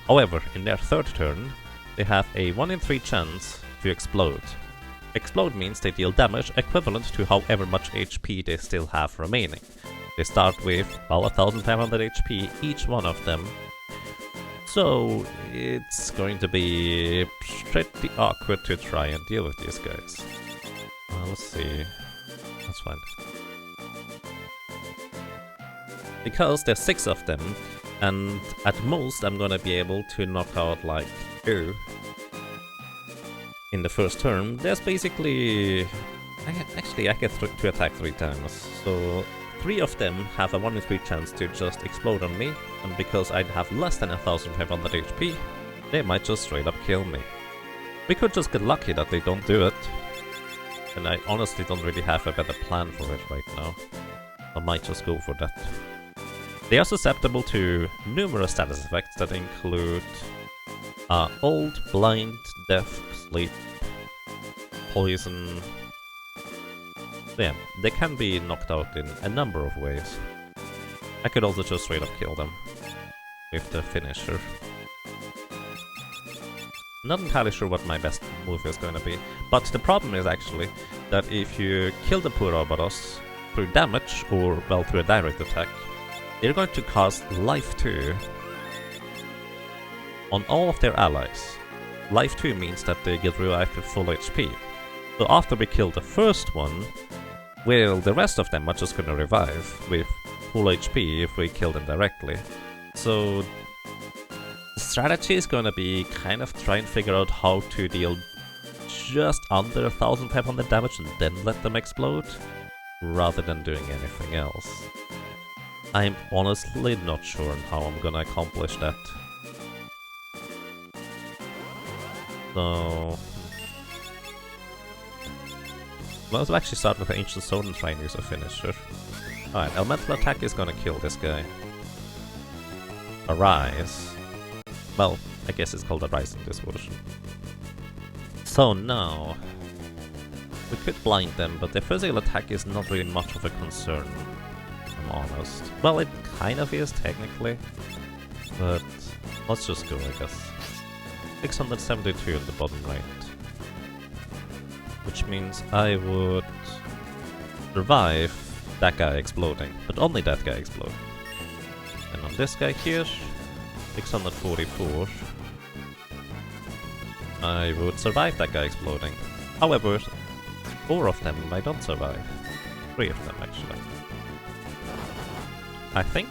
However, in their 3rd turn, they have a 1 in 3 chance to explode. Explode means they deal damage equivalent to however much HP they still have remaining. They start with, well, 1500 HP, each one of them. So it's going to be pretty awkward to try and deal with these guys. Let's see. That's fine. Because there's 6 of them, and at most I'm gonna be able to knock out like 2 in the first turn. There's basically... I get to attack 3 times, so 3 of them have a 1 in 3 chance to just explode on me, and because I'd have less than 1500 HP, they might just straight up kill me. We could just get lucky that they don't do it, and I honestly don't really have a better plan for it right now. I might just go for that. They are susceptible to numerous status effects that include old, blind, deaf, sleep, poison. So yeah, they can be knocked out in a number of ways. I could also just straight up kill them with the finisher. Not entirely sure what my best move is going to be, but the problem is actually that if you kill the Puroboros through damage, or well, through a direct attack, they're going to cause Life 2 on all of their allies. Life 2 means that they get revived with full HP. So after we kill the first one, well, the rest of them are just gonna revive with full HP if we kill them directly. So the strategy is gonna be kind of try and figure out how to deal just under 1500 damage and then let them explode, rather than doing anything else. I'm honestly not sure on how I'm gonna accomplish that. So... let's actually start with the Ancient Sword and try and use a finisher. Alright, Elemental Attack is gonna kill this guy. Arise. Well, I guess it's called Arise in this version. So now... we could blind them, but their physical attack is not really much of a concern, if I'm honest. Well, it kind of is, technically. But let's just go, I guess. 672 in the bottom right. Which means I would survive that guy exploding, but only that guy exploding. And on this guy here, 644, I would survive that guy exploding. However, 4 of them I don't survive. 3 of them actually. I think.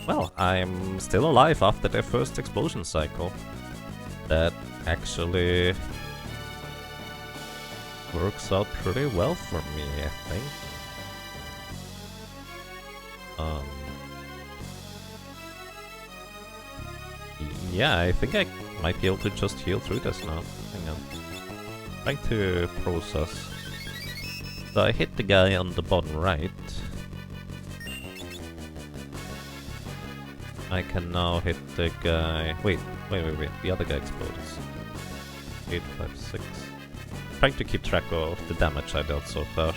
Well, I'm still alive after their first explosion cycle. That actually works out pretty well for me, I think. Yeah, I think I might be able to just heal through this now. Hang on. Trying to process. So I hit the guy on the bottom right. I can now hit the guy... Wait. The other guy explodes. 8, 5, 6. Trying to keep track of the damage I dealt so far.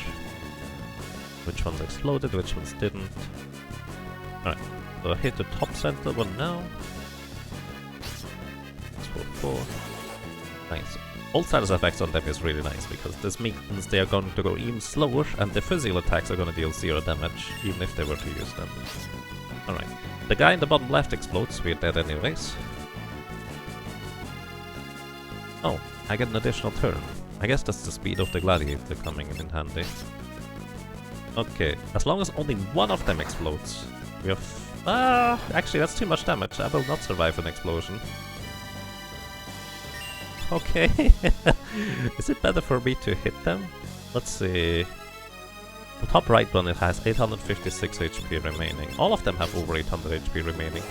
Which ones exploded, which ones didn't. Alright, so I hit the top center one now. 4. Nice. All status effects on them is really nice, because this means they are going to go even slower, and the physical attacks are going to deal 0 damage, even if they were to use them. Alright. The guy in the bottom left explodes, we're dead anyways. Oh, I get an additional turn. I guess that's the speed of the Gladiator coming in handy. Okay, as long as only one of them explodes, we have... actually that's too much damage, I will not survive an explosion. Okay, is it better for me to hit them? Let's see... The top right one, it has 856 HP remaining. All of them have over 800 HP remaining.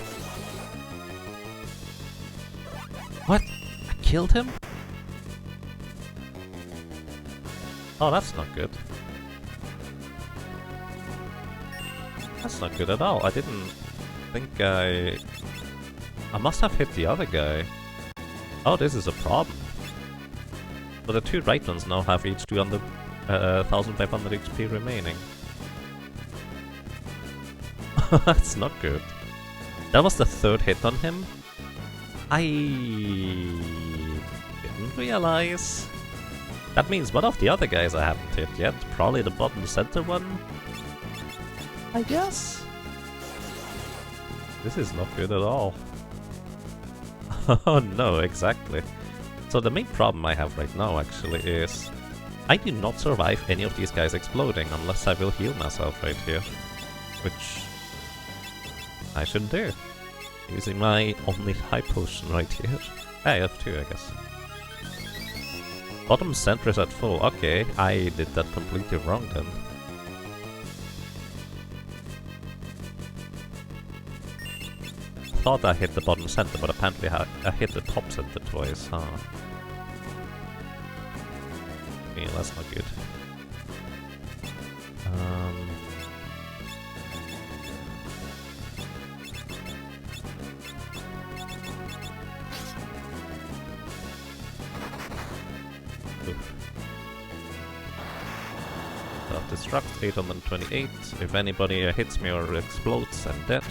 What? I killed him? Oh, that's not good. That's not good at all. I didn't think I must have hit the other guy. Oh, this is a problem. But the two right ones now have each 1500 HP remaining. That's not good. That was the third hit on him. I didn't realize. That means one of the other guys I haven't hit yet. Probably the bottom center one. I guess. This is not good at all. Oh no, exactly. So the main problem I have right now actually is I do not survive any of these guys exploding unless I will heal myself right here. Which I should do. Using my only high potion right here. I have two, I guess. Bottom center is at full. Okay, I did that completely wrong then. Thought I hit the bottom center, but apparently I hit the top center twice, huh? Yeah, that's not good. Destruct 828. If anybody hits me or explodes, I'm dead.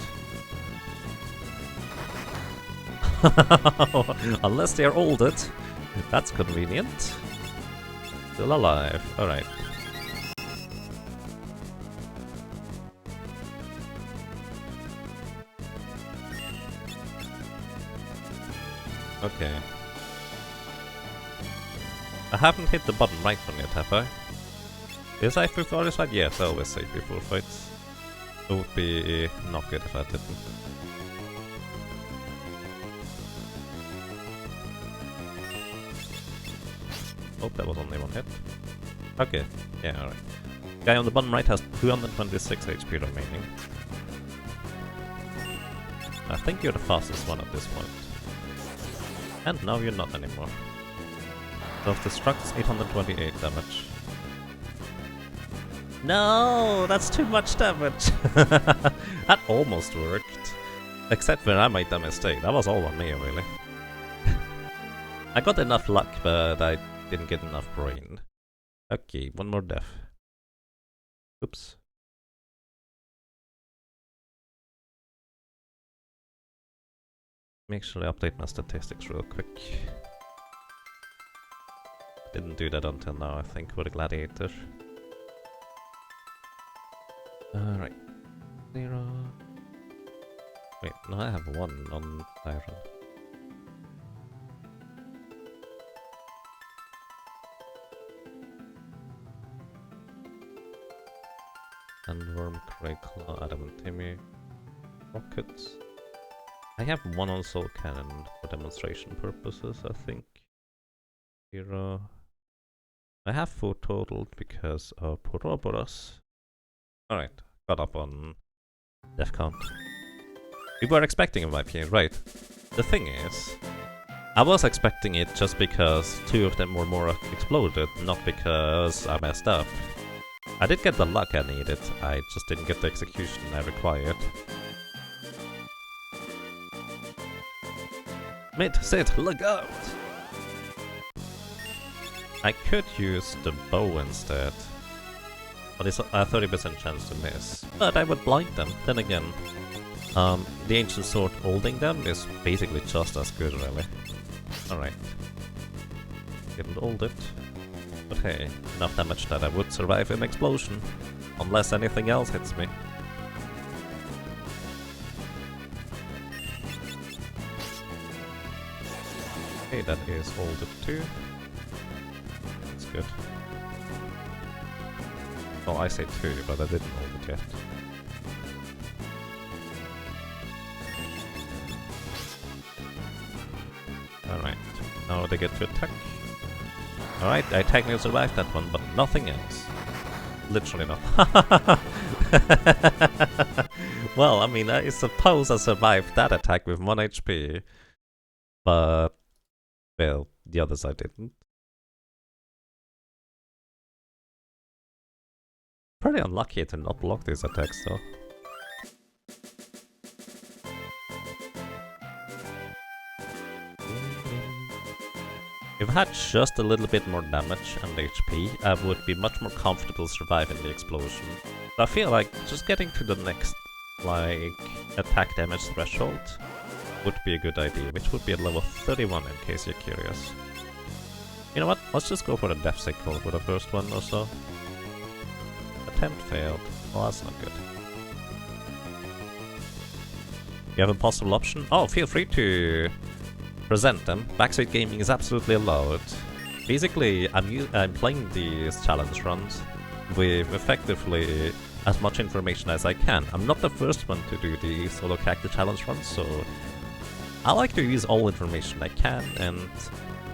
Unless they're ulted. That's convenient. Still alive. Alright. Okay. I haven't hit the bottom right one yet, have I? Is I before this fight? Yes, I always say before fights. It would be not good if I didn't. Oh, that was only one hit. Okay, yeah, alright. Guy on the bottom right has 226 HP remaining. I think you're the fastest one at this point. And now you're not anymore. Self-destruct's 828 damage. No, that's too much damage. That almost worked. Except when I made that mistake. That was all on me, really. I got enough luck, but I didn't get enough brain. Okay, one more death. Oops. Make sure I update my statistics real quick. Didn't do that until now, I think, with a Gladiator. Alright. 0. Wait, no, I have 1 on Iron. Sandworm, Cray Claw, Adam and Timmy. Rockets. I have 1 on Soul Cannon for demonstration purposes, I think. 0. I have 4 total because of Poroboros. Alright, got up on death count. We were expecting a wipe here, right? The thing is, I was expecting it just because 2 of them were more exploded, not because I messed up. I did get the luck I needed, I just didn't get the execution I required. Mid, sit, look out! I could use the bow instead. But it's a 30% chance to miss. But I would blind them. Then again, the Ancient Sword holding them is basically just as good, really. Alright. Didn't hold it. But hey, enough damage that I would survive an explosion. Unless anything else hits me. Okay, that is holded too. That's good. Oh, I say 2, but I didn't hold it yet. Alright, now they get to attack. Alright, I technically survived that one, but nothing else. Literally not. Well, I mean, I suppose I survived that attack with 1 HP. But, well, the other side didn't. Pretty unlucky to not block these attacks, though. If I had just a little bit more damage and HP, I would be much more comfortable surviving the explosion. But I feel like just getting to the next, like, attack damage threshold would be a good idea, which would be at level 31 in case you're curious. You know what, let's just go for the death signal for the first one or so. Attempt failed. Well, that's not good. You have a possible option? Oh, feel free to present them. Backseat gaming is absolutely allowed. Basically, I'm playing these challenge runs with effectively as much information as I can. I'm not the first one to do the solo character challenge runs, so I like to use all information I can, and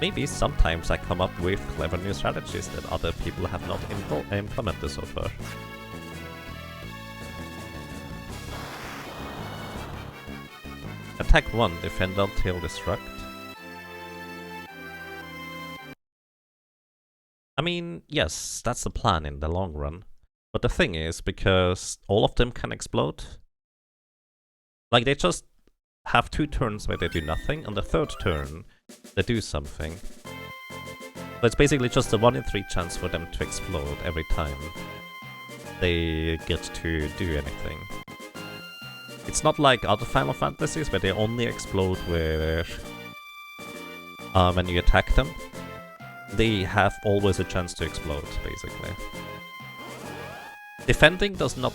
maybe sometimes I come up with clever new strategies that other people have not implemented so far. Attack 1, defend until destruct. I mean, yes, that's the plan in the long run. But the thing is, because all of them can explode, like they just have 2 turns where they do nothing, and the 3rd turn they do something. So it's basically just a 1 in 3 chance for them to explode every time they get to do anything. It's not like other Final Fantasies where they only explode where when you attack them. They have always a chance to explode, basically. Defending does not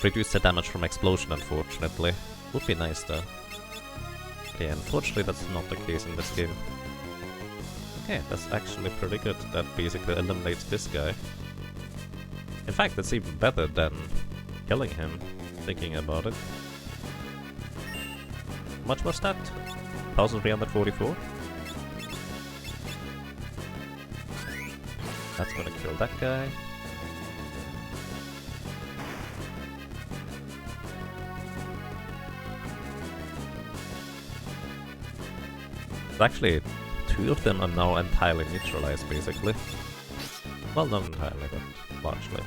reduce the damage from explosion, unfortunately. Would be nice though. Yeah, unfortunately that's not the case in this game. Okay, that's actually pretty good. That basically eliminates this guy. In fact, that's even better than killing him, thinking about it. How much was that? 1344? That's gonna kill that guy. Actually, 2 of them are now entirely neutralized, basically. Well, not entirely, but largely.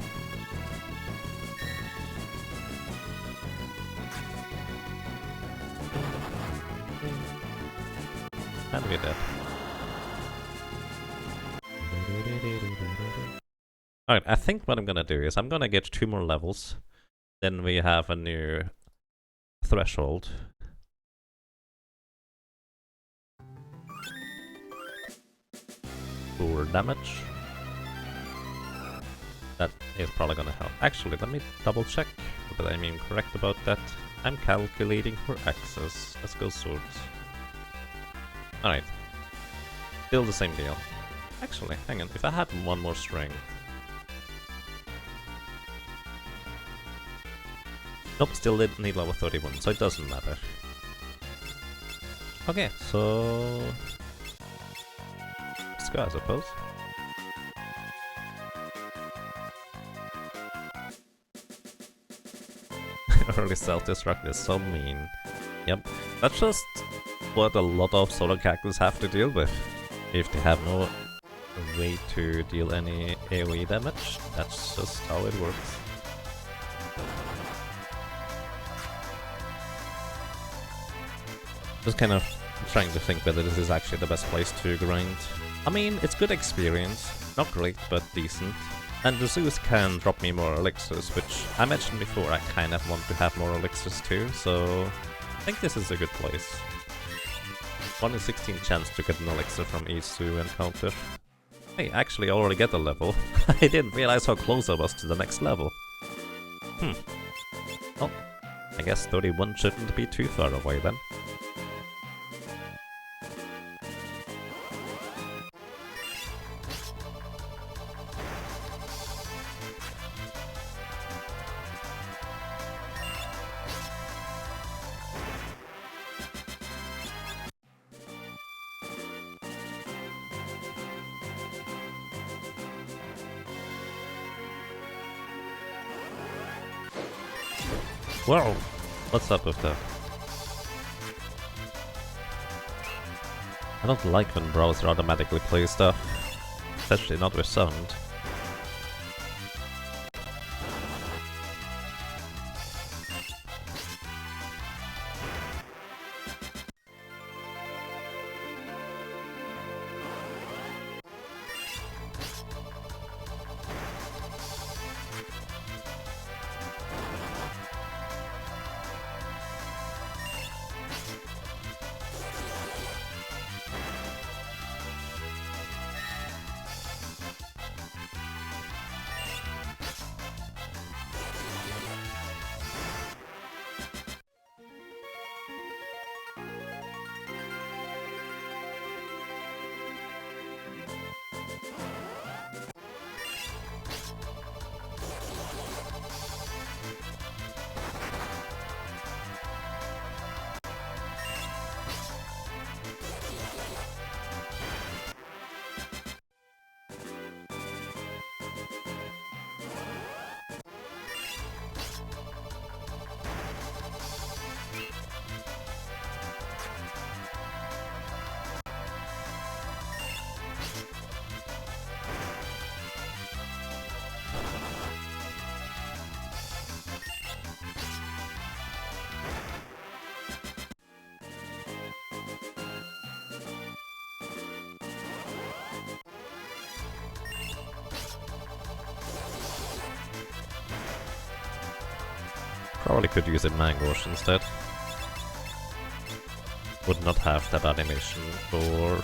And we're dead. Alright, I think what I'm gonna do is I'm gonna get 2 more levels. Then we have a new threshold. For damage. That is probably gonna help. Actually, let me double check that I'm incorrect about that. I'm calculating for access. Let's go swords. Alright. Still the same deal. Actually, hang on. If I had 1 more strength. Nope, still didn't need level 31, so it doesn't matter. Okay, so let's go, I suppose. Early self-destruct is so mean. Yep, that's just what a lot of solo characters have to deal with. If they have no way to deal any AoE damage, that's just how it works. Just kind of trying to think whether this is actually the best place to grind. I mean, it's good experience. Not great, but decent. And the zoos can drop me more elixirs, which I mentioned before, I kind of want to have more elixirs too, so I think this is a good place. 1 in 16 chance to get an elixir from each zoo encounter. Hey, actually I already get a level. I didn't realize how close I was to the next level. Well, I guess 31 shouldn't be too far away then. Wow, what's up with that? I don't like when browser automatically plays stuff, especially not with sound. Probably could use a mangosh instead. Would not have that animation for...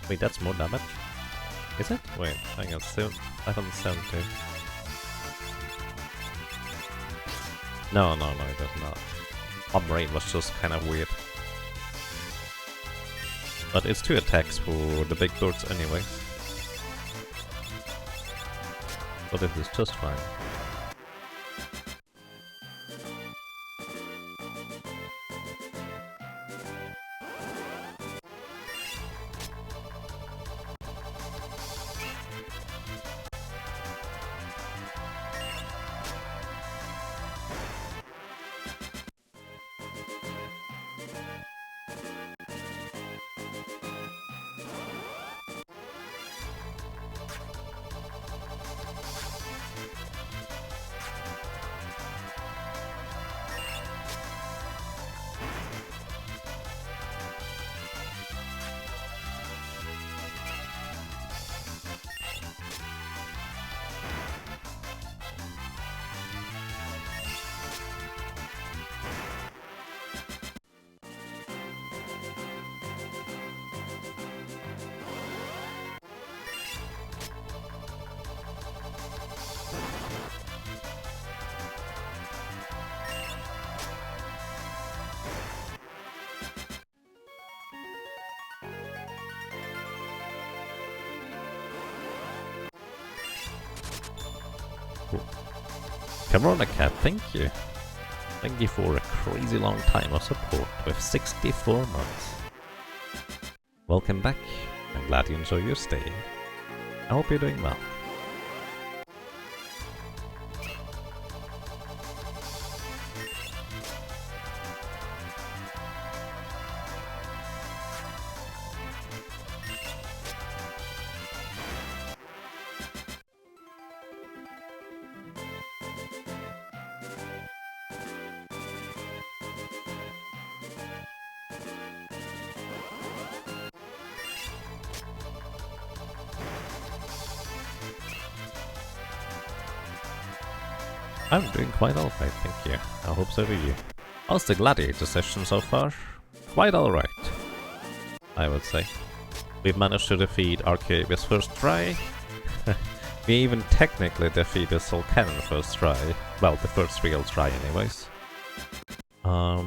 Wait, that's more damage? Is it? Wait, hang on, 570. No, it does not. My brain was just kind of weird. But it's 2 attacks for the big birds anyways. But it is just fine. Camera Cat, thank you. Thank you for a crazy long time of support with 64 months. Welcome back. I'm glad you enjoy your stay. I hope you're doing well. I'm doing quite alright, thank you. I hope so do you. How's the Gladiator session so far? Quite alright, I would say. We've managed to defeat Archaea's first try. We even technically defeated Soul Cannon first try. Well, the first real try anyways. Now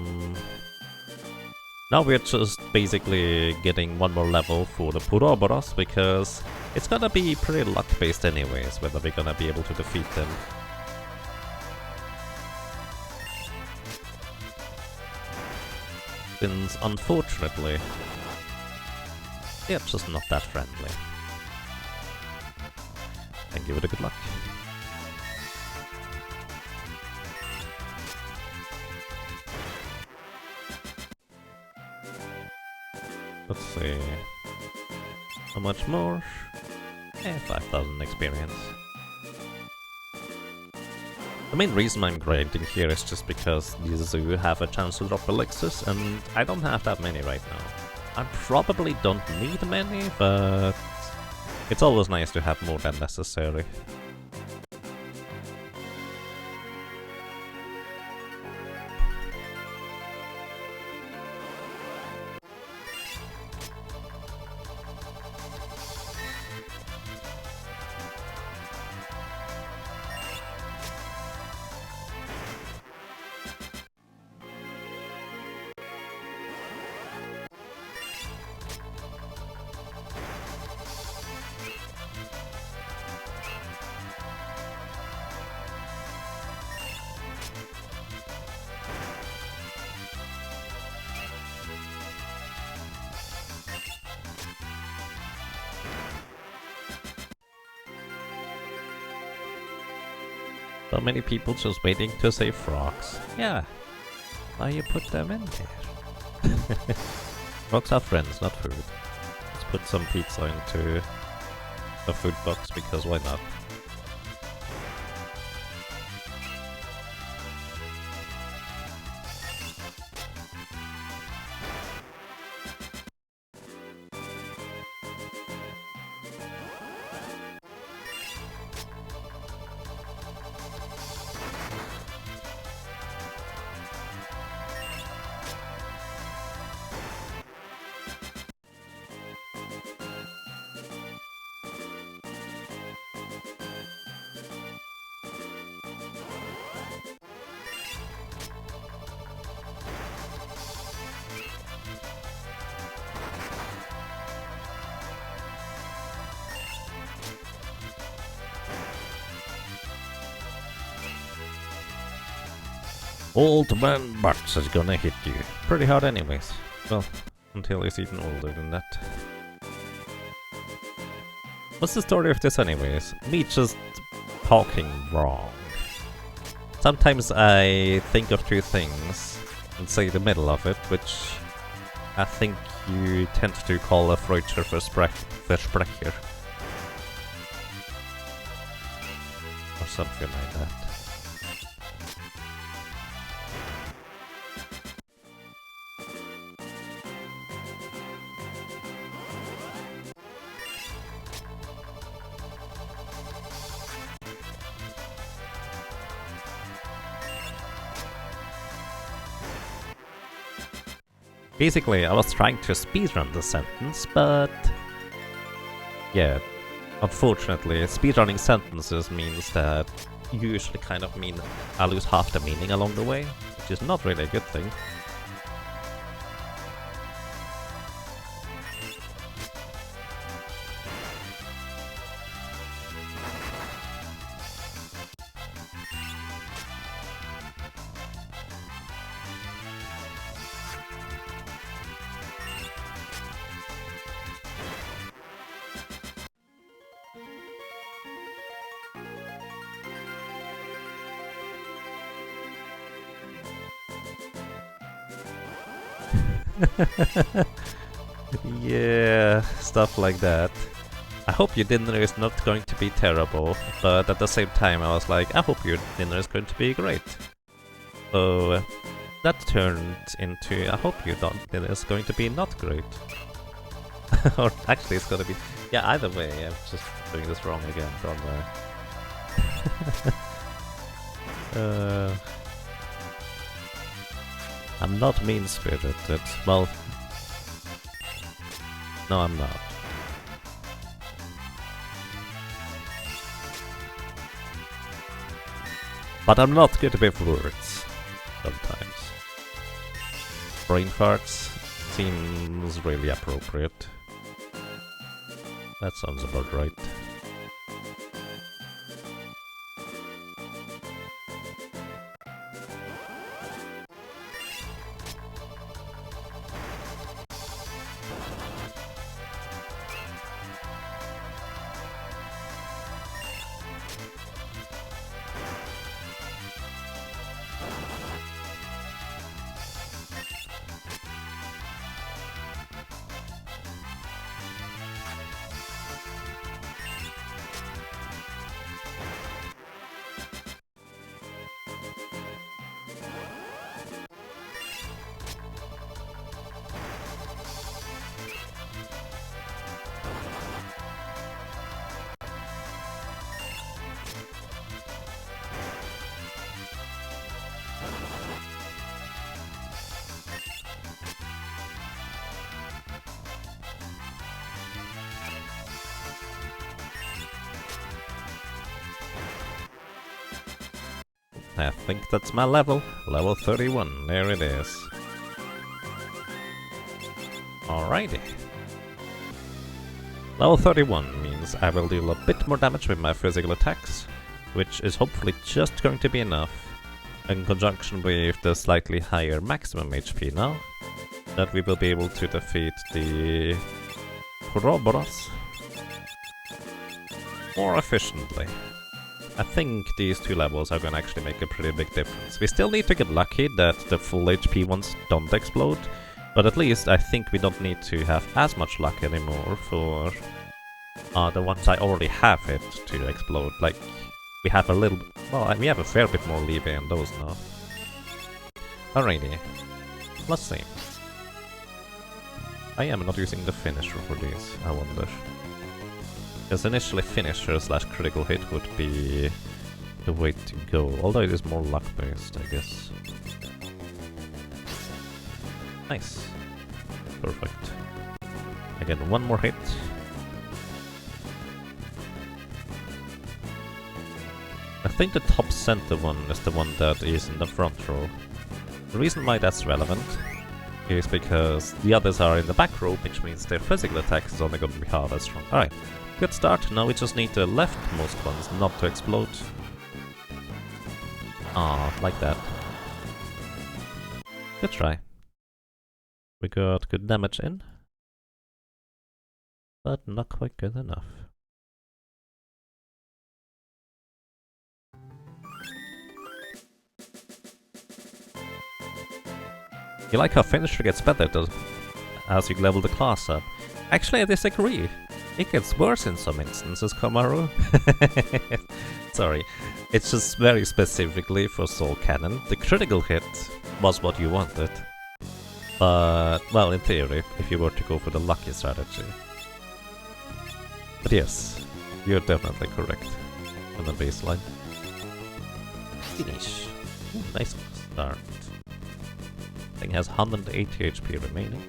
we're just basically getting one more level for the Puroboros, because it's gonna be pretty luck-based anyways, whether we're gonna be able to defeat them. Since, unfortunately, they're just not that friendly. And give it a good luck. Let's see. How much more? 5,000 experience. The main reason I'm grinding here is just because the zoo have a chance to drop elixirs, and I don't have that many right now. I probably don't need many, but it's always nice to have more than necessary. So many people just waiting to say frogs. Yeah, why you put them in there? Frogs are friends, not food. Let's put some pizza into a food box, because why not? Old man Butts is gonna hit you. Pretty hard anyways. Well, until he's even older than that. What's the story of this anyways? Me just talking wrong. Sometimes I think of two things and say the middle of it, which I think you tend to call a Freudscher Versprecher. Or something like that. Basically, I was trying to speedrun the sentence, but yeah, unfortunately, speedrunning sentences means that you usually kind of mean I lose half the meaning along the way, which is not really a good thing. Yeah, stuff like that. I hope your dinner is not going to be terrible, but at the same time I was like, I hope your dinner is going to be great. So that turned into, I hope your dinner is going to be not great. Or actually it's gonna be, yeah, either way, I'm just doing this wrong again, don't I? I'm not mean-spirited. Well, no, I'm not. But I'm not good with words sometimes. Brain farts seems really appropriate. That sounds about right. I think that's my level. Level 31, there it is. Alrighty. Level 31 means I will deal a bit more damage with my physical attacks, which is hopefully just going to be enough, in conjunction with the slightly higher maximum HP now, that we will be able to defeat the Ouroboros more efficiently. I think these two levels are gonna actually make a pretty big difference. We still need to get lucky that the full HP ones don't explode, but at least I think we don't need to have as much luck anymore for the ones I already have it to explode. Like, we have a little... well, we have a fair bit more leeway on those now. Alrighty. Let's see. I am not using the finisher for these, I wonder. Because initially finisher slash critical hit would be the way to go, although it is more luck based, I guess. Nice. Perfect. Again, one more hit. I think the top center one is the one that is in the front row. The reason why that's relevant is because the others are in the back row, which means their physical attack is only going to be half as strong. Alright. Good start. Now we just need the leftmost ones not to explode. Ah, like that. Good try. We got good damage in, but not quite good enough. You like how finisher gets better as you level the class up? Actually, I disagree. It gets worse in some instances, Kamaru. Sorry, it's just very specifically for Soul Cannon. The critical hit was what you wanted. But, well, in theory, if you were to go for the lucky strategy. But yes, you're definitely correct on the baseline. Finish. Ooh, nice start. Thing has 180 HP remaining.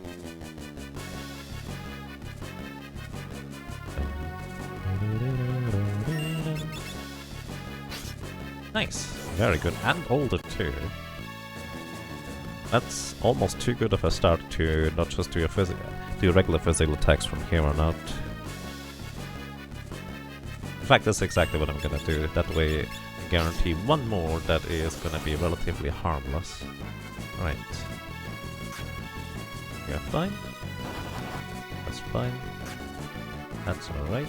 Nice, very good, and older too. That's almost too good of a start to not just do regular physical attacks from here on out. In fact, that's exactly what I'm gonna do. That way, I guarantee one more that is gonna be relatively harmless. Right. You're fine. That's fine. That's alright.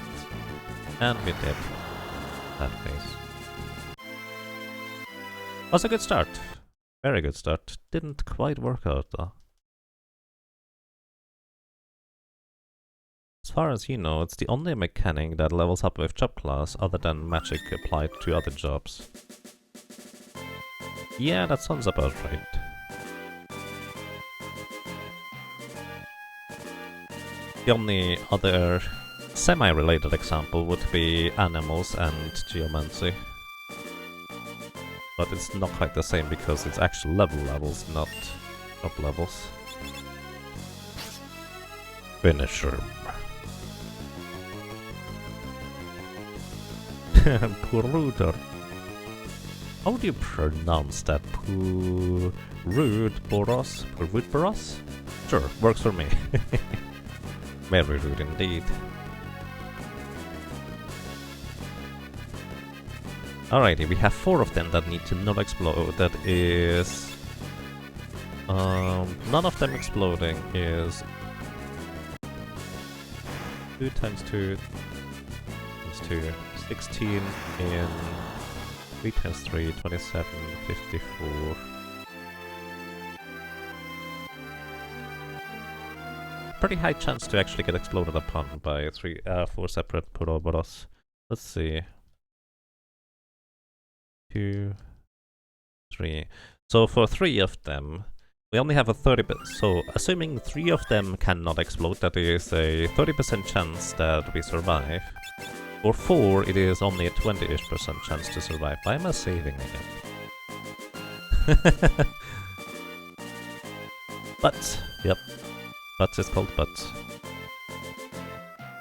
And we're dead. That phase. Was a good start. Very good start. Didn't quite work out though. As far as you know, it's the only mechanic that levels up with job class other than magic applied to other jobs. Yeah, that sounds about right. The only other semi-related example would be animals and geomancy. But it's not quite the same because it's actual levels, not top levels. Finisher. Puruder. How do you pronounce that? Puruboros? Puruboros? Sure, works for me. Very rude indeed. Alrighty, we have 4 of them that need to not explode. That is... none of them exploding is... 2 times 2 times 2, 16 in 3 times 3, 27, 54. Pretty high chance to actually get exploded upon by 4 separate Puroboros. Let's see. 2, 3. So for 3 of them, we only have a 30%. So assuming 3 of them cannot explode, that is a 30% chance that we survive. For 4, it is only a 20-ish% chance to survive. Why am I saving again? But, yep. But is called but.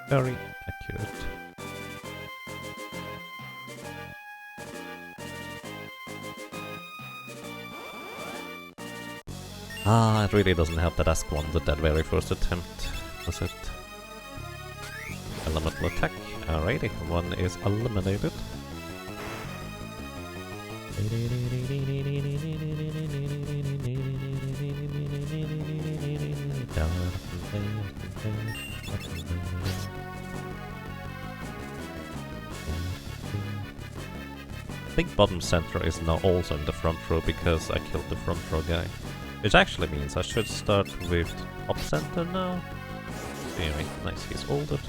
Very accurate. Ah, it really doesn't help that I squandered that very first attempt, was it? Elemental attack. Alrighty, 1 is eliminated. I think bottom center is now also in the front row because I killed the front row guy. Which actually means I should start with top center now. Anyway, nice, he's ulted.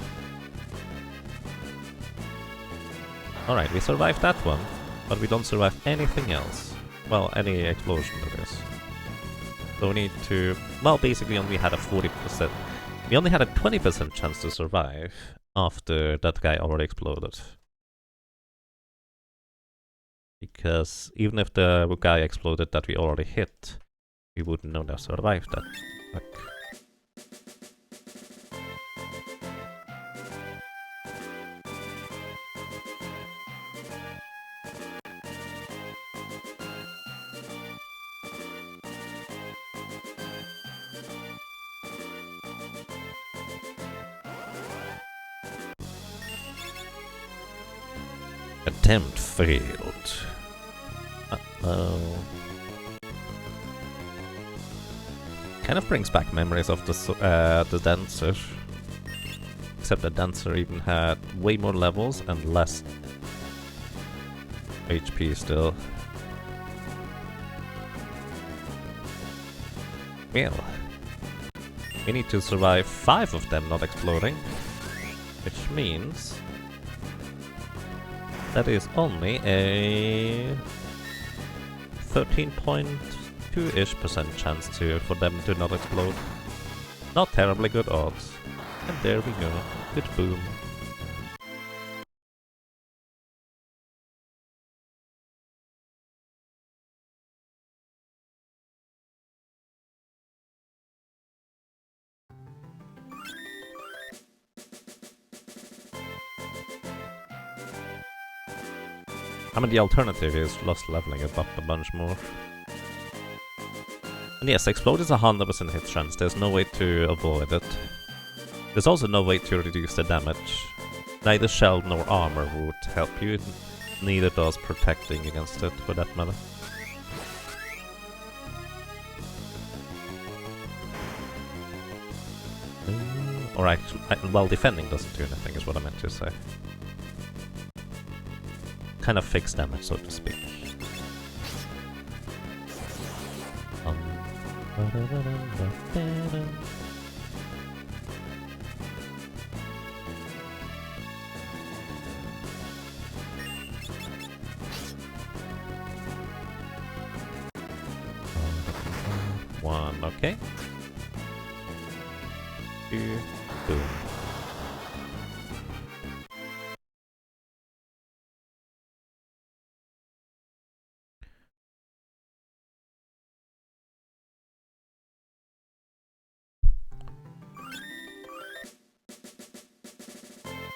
Alright, we survived that one, but we don't survive anything else. Well, any explosion that is. So we need to... Well, basically only had a 40%... We only had a 20% chance to survive after that guy already exploded. Because even if the guy exploded that we already hit, we wouldn't know to survive that. Attempt failed. Uh-oh. Kind of brings back memories of the dancer. Except the dancer even had way more levels and less HP still. Well, we need to survive 5 of them not exploding, which means that is only a 13.2-ish% chance for them to not explode. Not terribly good odds. And there we go. Good boom. I mean, the alternative is just leveling it up a bunch more. And yes, explode is a 100% hit chance, there's no way to avoid it. There's also no way to reduce the damage. Neither shell nor armor would help you, neither does protecting against it, for that matter. Or actually, well, defending doesn't do anything, is what I meant to say. Kind of fixed damage, so to speak. One, okay. 2, boom.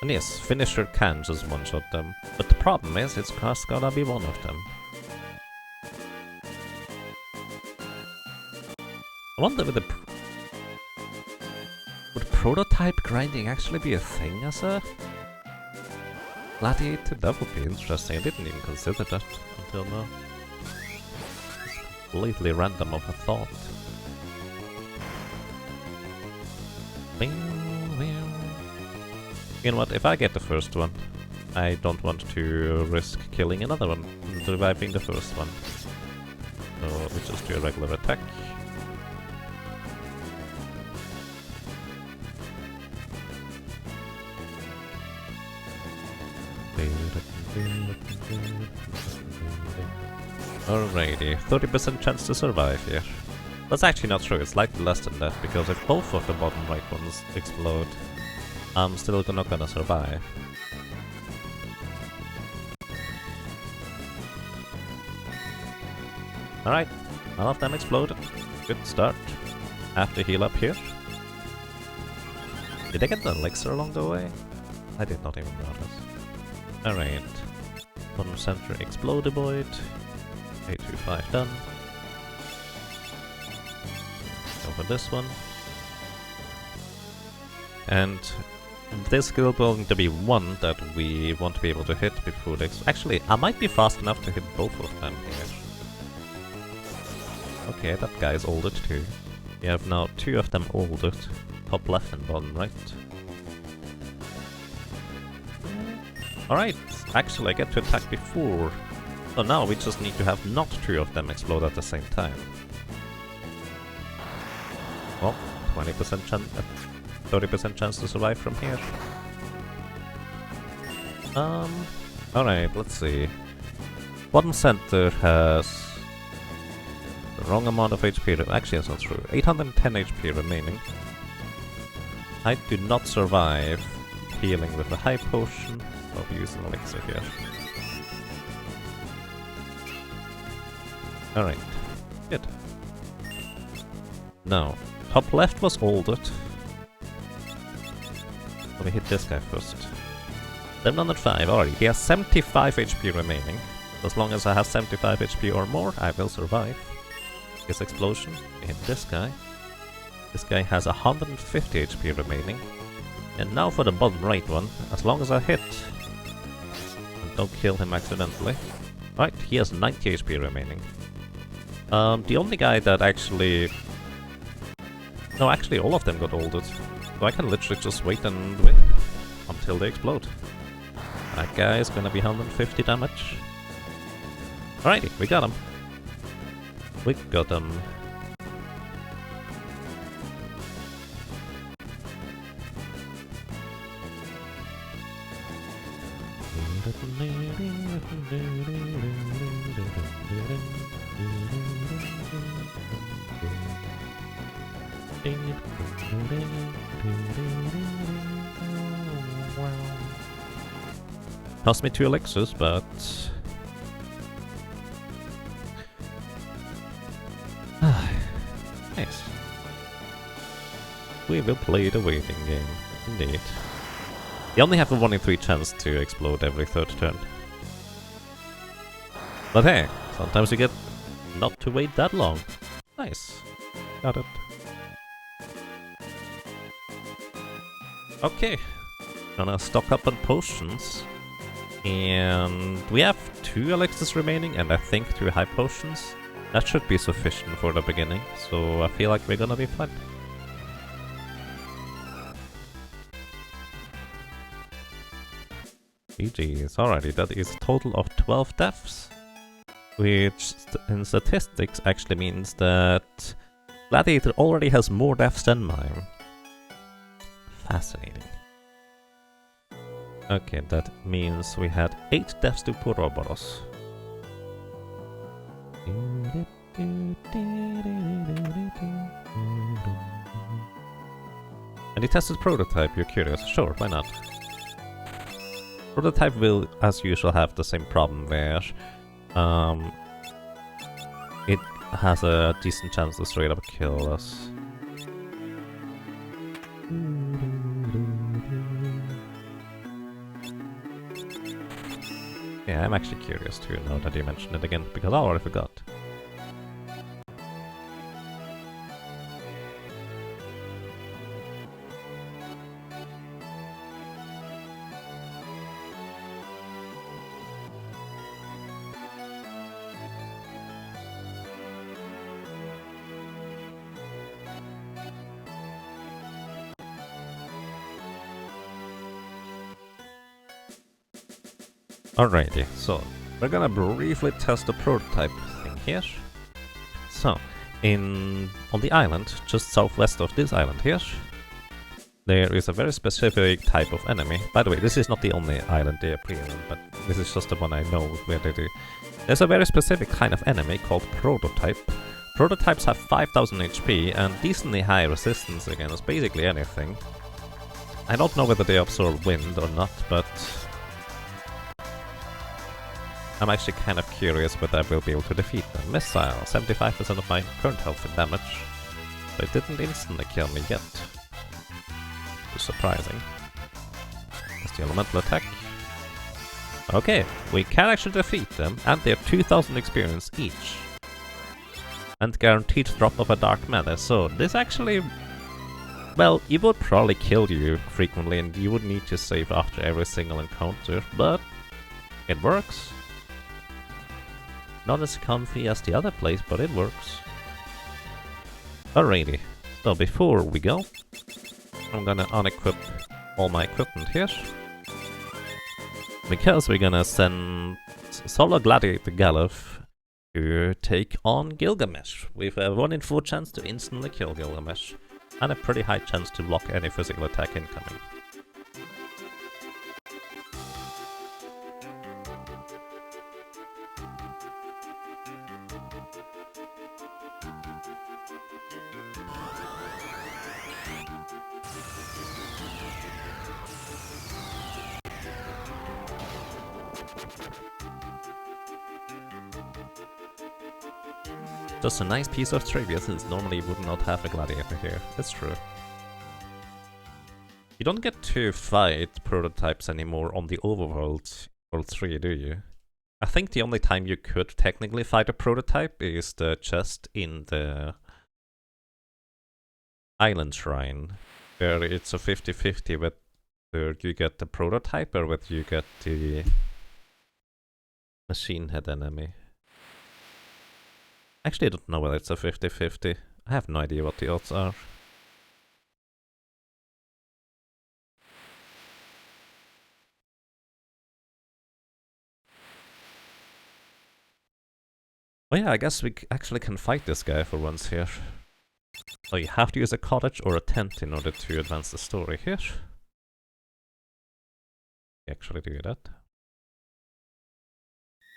And yes, finisher can just one-shot them, but the problem is it's just gonna be one of them. I wonder would prototype grinding actually be a thing as a Gladiator? That would be interesting. I didn't even consider that until now. It's completely random of a thought. You know what, if I get the first one, I don't want to risk killing another one and reviving the first one. So let's just do a regular attack. Alrighty, 30% chance to survive here. That's actually not true, it's slightly less than that, because if both of the bottom right ones explode, I'm still not gonna survive. Alright, none of them exploded. Good start. Have to heal up here. Did I get the elixir along the way? I did not even notice. Alright. Bottom center Explodoboid. 825 done. Over this one. And this is going to be one that we won't be able to hit before the actually, I might be fast enough to hit both of them here. Okay, that guy's ulted too. We have now two of them ulted. Top left and bottom right. Alright, actually I get to attack before. So now we just need to have not two of them explode at the same time. Well, 20% chance, 30% chance to survive from here. Alright, let's see. Bottom center has the wrong amount of HP. Actually, that's not true. 810 HP remaining. I do not survive healing with a high potion. I'll use an elixir here. Alright, good. Now, top left was ulted. Let me hit this guy first. 705, alright, he has 75 HP remaining. As long as I have 75 HP or more, I will survive. His explosion, I hit this guy. This guy has 150 HP remaining. And now for the bottom right one, as long as I hit, and don't kill him accidentally. Alright, he has 90 HP remaining. The only guy that actually... No, actually all of them got ulted. So I can literally just wait and win until they explode. That guy is gonna be 150 damage. Alrighty, we got him. We got him. Cost me 2 elixirs, but... nice. We will play the waiting game, indeed. You only have a 1 in 3 chance to explode every third turn. But hey, sometimes you get not to wait that long. Nice. Got it. Okay. Gonna stock up on potions. And we have 2 elixirs remaining and I think 2 high potions. That should be sufficient for the beginning, so I feel like we're gonna be fine. GG's. Alrighty, that is a total of 12 deaths. Which in statistics actually means that Gladiator already has more deaths than mine. Fascinating. Okay, that means we had 8 deaths to Puroboros. And he tested prototype, you're curious? Sure, why not? Prototype will, as usual, have the same problem where it has a decent chance to straight up kill us. Yeah, I'm actually curious to know that you mentioned it again, because I already forgot. Alrighty, so we're gonna briefly test the prototype thing here. So, on the island, just southwest of this island here, there is a very specific type of enemy. By the way, this is not the only island they appear in, but this is just the one I know where they do. There's a very specific kind of enemy called prototype. Prototypes have 5000 HP and decently high resistance against basically anything. I don't know whether they absorb wind or not, but I'm actually kind of curious whether I will be able to defeat them. Missile, 75% of my current health and damage. So it didn't instantly kill me yet. It's surprising. That's the elemental attack. Okay, we can actually defeat them, and they're 2000 experience each. And guaranteed drop of a dark matter, so this actually... Well, it would probably kill you frequently, and you would need to save after every single encounter, but it works. Not as comfy as the other place, but it works. Alrighty, so before we go, I'm gonna unequip all my equipment here. Because we're gonna send Solo Gladiator Galuf to take on Gilgamesh, with a 1 in 4 chance to instantly kill Gilgamesh, and a pretty high chance to block any physical attack incoming. Just a nice piece of trivia, since normally you would not have a gladiator here. It's true. You don't get to fight prototypes anymore on the overworld World 3, do you? I think the only time you could technically fight a prototype is the chest in the island shrine, where it's a 50-50 whether you get the prototype or whether you get the machine head enemy. Actually, I don't know whether it's a 50-50. I have no idea what the odds are. Oh yeah, I guess we actually can fight this guy for once here. So you have to use a cottage or a tent in order to advance the story here. You actually do that.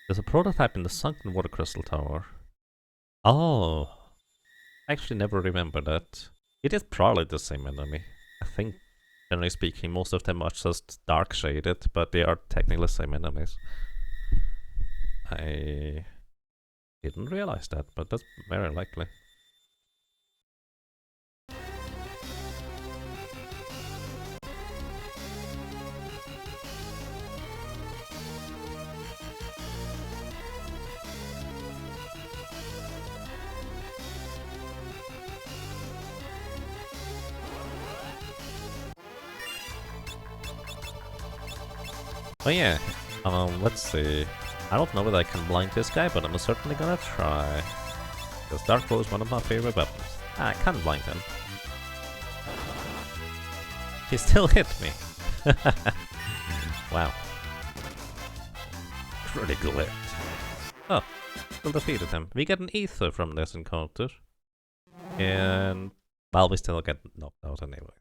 There's a prototype in the sunken water crystal tower. Oh, I actually never remember that. It is probably the same enemy. I think, generally speaking, most of them are just dark shaded, but they are technically the same enemies. I didn't realize that, but that's very likely. Oh yeah, let's see. I don't know whether I can blind this guy, but I'm certainly gonna try. Because Dark Bow is one of my favorite weapons. I can't blind him. He still hit me. Wow. Critical hit. Oh, still defeated him. We get an ether from this encounter. And... well, we still get knocked out anyway.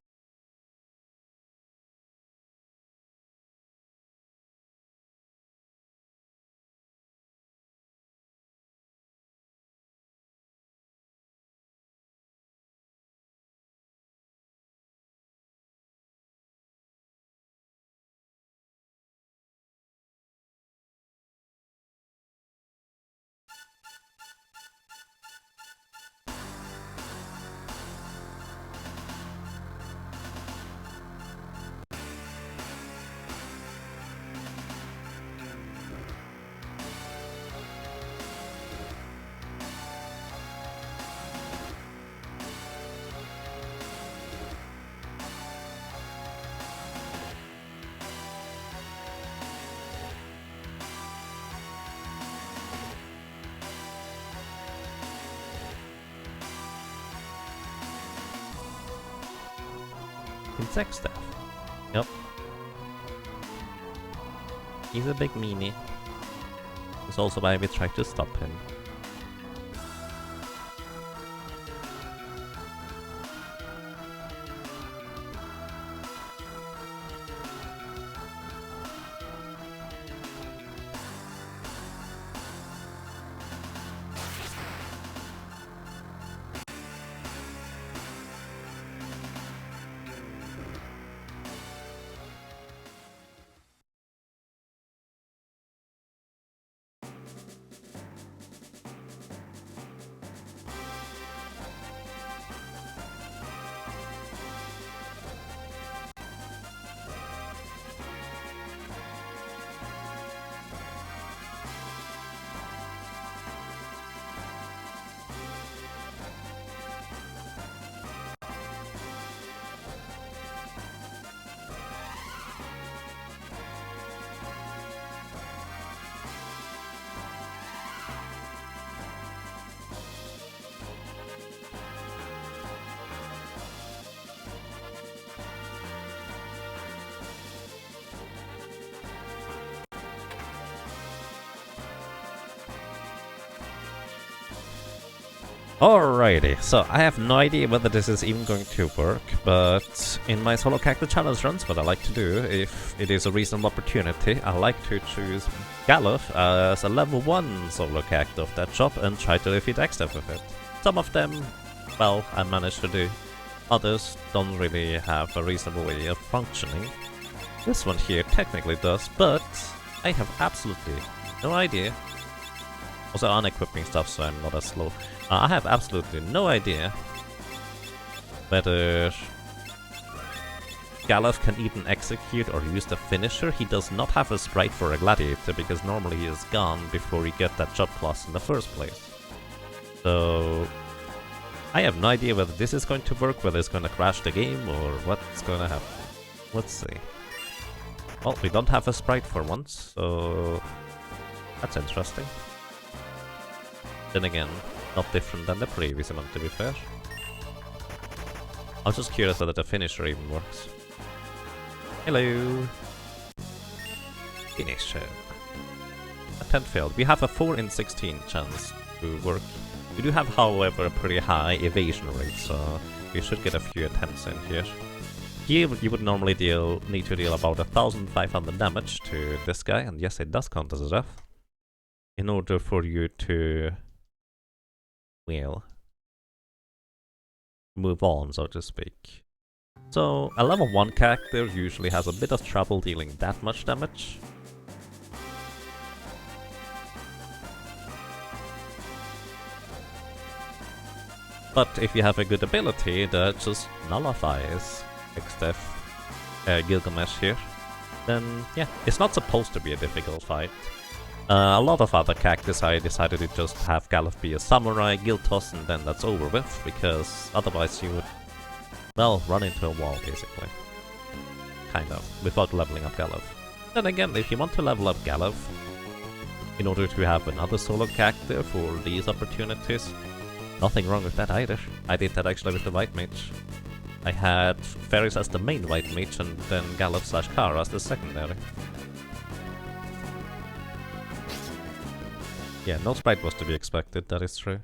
Insect staff. Yep. He's a big meanie. That's also why we try to stop him. Alrighty, so I have no idea whether this is even going to work, but in my solo character challenge runs, what I like to do, if it is a reasonable opportunity, I like to choose Galuf as a level 1 solo character of that job and try to defeat X-Step with it. Some of them, well, I managed to do. Others don't really have a reasonable way of functioning. This one here technically does, but I have absolutely no idea. Also unequipping stuff, so I'm not as slow. I have absolutely no idea whether Galuf can even execute or use the finisher. He does not have a sprite for a Gladiator, because normally he is gone before you get that job class in the first place. So I have no idea whether this is going to work, whether it's going to crash the game, or what's going to happen. Let's see. Well, we don't have a sprite for once, so that's interesting. Then again, not different than the previous one, to be fair. I was just curious whether the finisher even works. Hello! Finisher. Attempt failed. We have a 4 in 16 chance to work. We do have, however, a pretty high evasion rate, so we should get a few attempts in here. Here you would normally need to deal about 1,500 damage to this guy, and yes, it does count as a death. In order for you to, well, move on, so to speak. So, a level 1 character usually has a bit of trouble dealing that much damage. But if you have a good ability that just nullifies XDef Gilgamesh here, then yeah, it's not supposed to be a difficult fight. A lot of other characters I decided to just have Galuf be a samurai, guild toss, and then that's over with, because otherwise you would, well, run into a wall basically. Kind of, without leveling up Galuf. Then again, if you want to level up Galuf in order to have another solo character for these opportunities, nothing wrong with that either. I did that actually with the White Mage. I had Ferris as the main White Mage and then Galuf / Kara as the secondary. Yeah, no sprite was to be expected, that is true.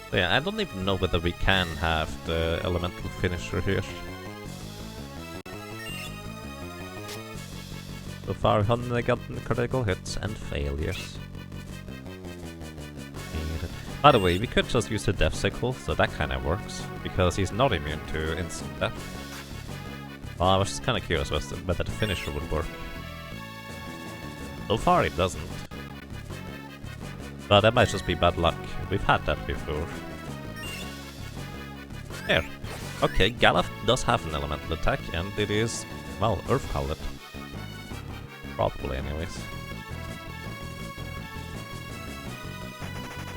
So yeah, I don't even know whether we can have the elemental finisher here. So far, 100 gotten critical hits and failures. By the way, we could just use the death sickle, so that kinda works, because he's not immune to instant death. Well, I was just kinda curious whether the finisher would work. So far it doesn't. But that might just be bad luck. We've had that before. There. Okay, Galuf does have an elemental attack, and it is, well, Earth colored. Probably, anyways.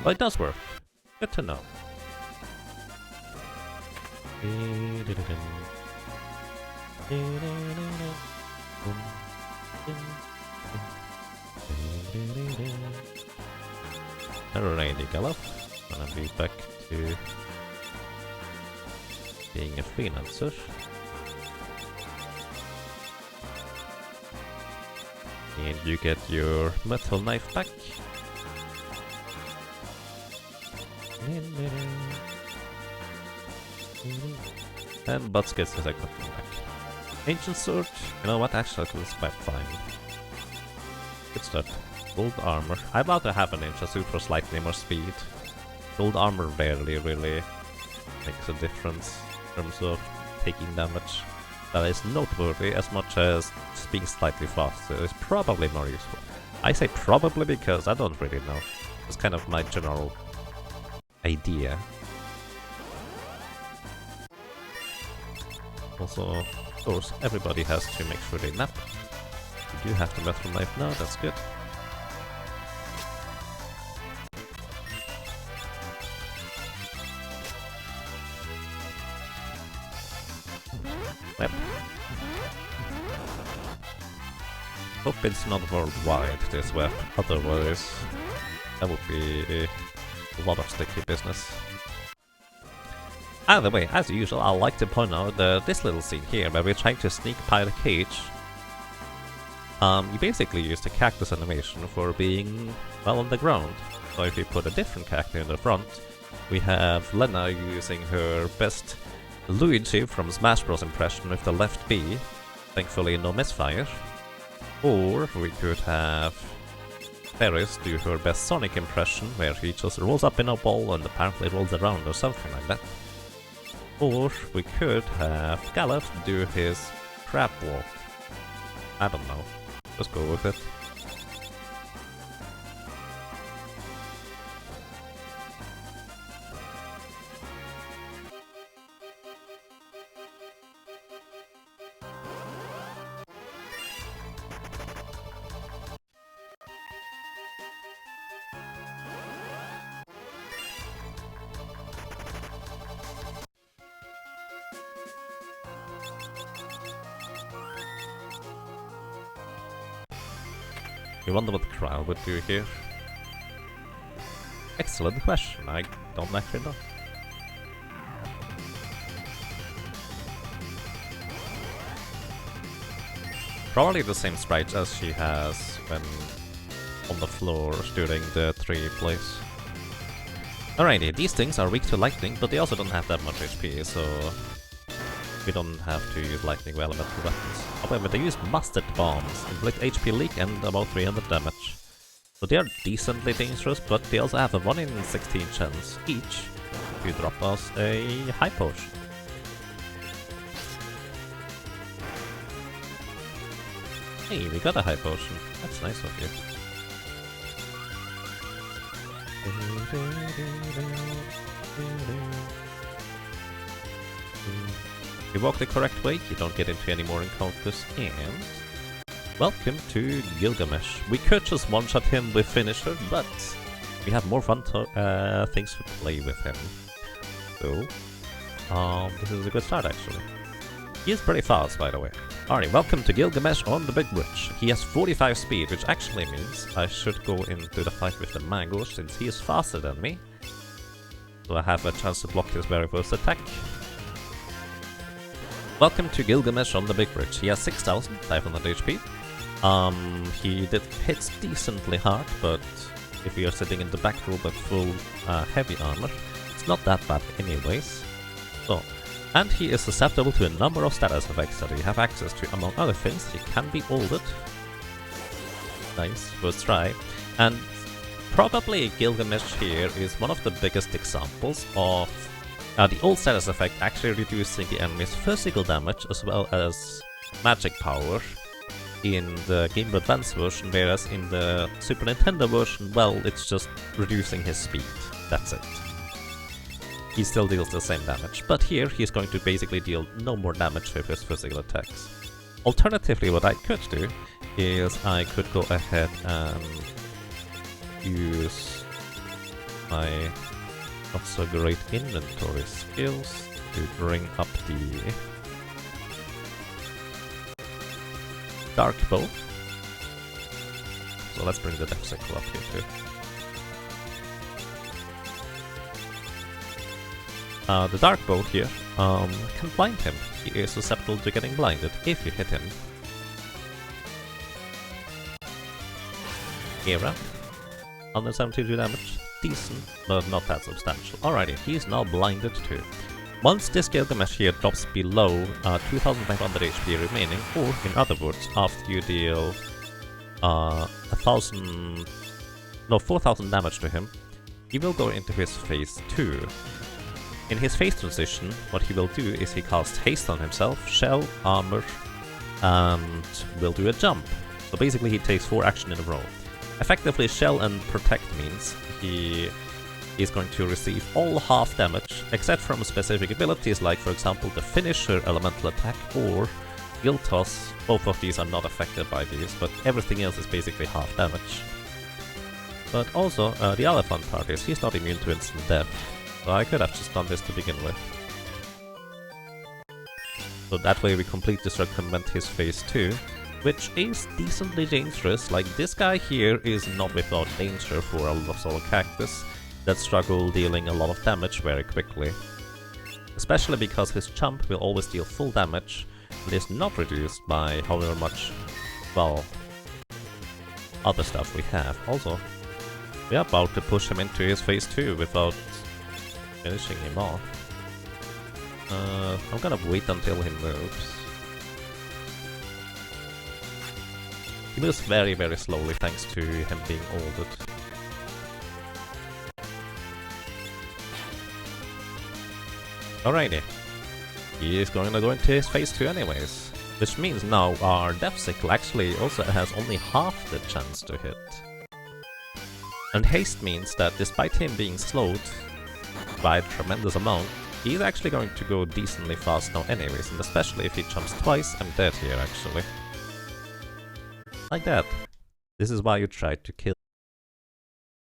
But it does work. Good to know. Alrighty, Galuf. Gonna be back to being a freelancer. And you get your metal knife back. And Butts gets his equipment back. Ancient sword. You know what? Actually, that was quite fine. Good start. Gold armor. I'd rather have an ancient suit for slightly more speed. Gold armor rarely really makes a difference in terms of taking damage. That is noteworthy as much as being slightly faster is probably more useful. I say probably because I don't really know. It's kind of my general idea. Also, of course, everybody has to make sure they nap. You do have the metal knife now, that's good. Yep. Hope it's not worldwide this web, otherwise that would be a lot of sticky business. Either way, as usual, I like to point out this little scene here where we're trying to sneak by the cage. You basically use the cactus animation for being, well, on the ground. So if you put a different character in the front, we have Lena using her best Luigi from Smash Bros. Impression with the left B, thankfully no misfire. Or we could have Ferris do her best Sonic impression, where he just rolls up in a ball and apparently rolls around or something like that. Or we could have Galuf do his crab walk. I don't know. Just go with it. You wonder what the crowd would do here? Excellent question, I don't actually know. Probably the same sprites as she has when on the floor during the 3 plays. Alrighty, these things are weak to lightning, but they also don't have that much HP, so we don't have to use lightning elemental weapons. However, they use mustard bombs, inflict HP leak and about 300 damage. So they are decently dangerous, but they also have a 1 in 16 chance each if you drop us a high potion. Hey, we got a high potion. That's nice of you. If you walk the correct way, you don't get into any more encounters, and welcome to Gilgamesh. We could just one-shot him with Finisher, but we have more fun things to play with him. So, this is a good start actually. He is pretty fast, by the way. Alright, welcome to Gilgamesh on the Big Bridge. He has 45 speed, which actually means I should go into the fight with the Mangle, since he is faster than me. So I have a chance to block his very first attack. Welcome to Gilgamesh on the Big Bridge. He has 6,500 HP. He hits decently hard, but if we are sitting in the back row with full heavy armor, it's not that bad anyways. So, and he is susceptible to a number of status effects that we have access to. Among other things, he can be ulted. Nice, first try. And probably Gilgamesh here is one of the biggest examples of the ult status effect actually reducing the enemy's physical damage as well as magic power in the Game Boy Advance version, whereas in the Super Nintendo version, well, it's just reducing his speed. That's it. He still deals the same damage, but here he's going to basically deal no more damage with his physical attacks. Alternatively, what I could do is I could go ahead and use my not so great inventory skills to bring up the Dark Bow. So let's bring the Death Sickle up here too. The Dark Bow here can blind him. He is susceptible to getting blinded if you hit him. Era. 172 damage. Decent, but not that substantial. Alrighty, he's now blinded too. Once this Gilgamesh here drops below 2500 HP remaining, or in other words, after you deal 4000 damage to him, he will go into his phase 2. In his phase transition, what he will do is he casts haste on himself, shell, armor, and will do a jump. So basically he takes 4 action in a row. Effectively, shell and protect means he is going to receive all half damage, except from specific abilities like, for example, the finisher elemental attack or guild toss. Both of these are not affected by these, but everything else is basically half damage. But also, the other fun part is he's not immune to instant death, so I could have just done this to begin with. So that way we completely circumvent his phase 2, which is decently dangerous. Like, this guy here is not without danger for a lot of Solar Cactus that struggle dealing a lot of damage very quickly. Especially because his jump will always deal full damage and is not reduced by however much, well, other stuff we have. Also, we're about to push him into his phase 2 without finishing him off. I'm gonna wait until he moves. He moves very, very slowly thanks to him being ordered. Alrighty. He is going to go into his phase 2 anyways. Which means now our Death Sickle actually also has only half the chance to hit. And haste means that despite him being slowed by a tremendous amount, he's actually going to go decently fast now anyways, and especially if he jumps twice, I'm dead here actually. Like that. This is why you try to kill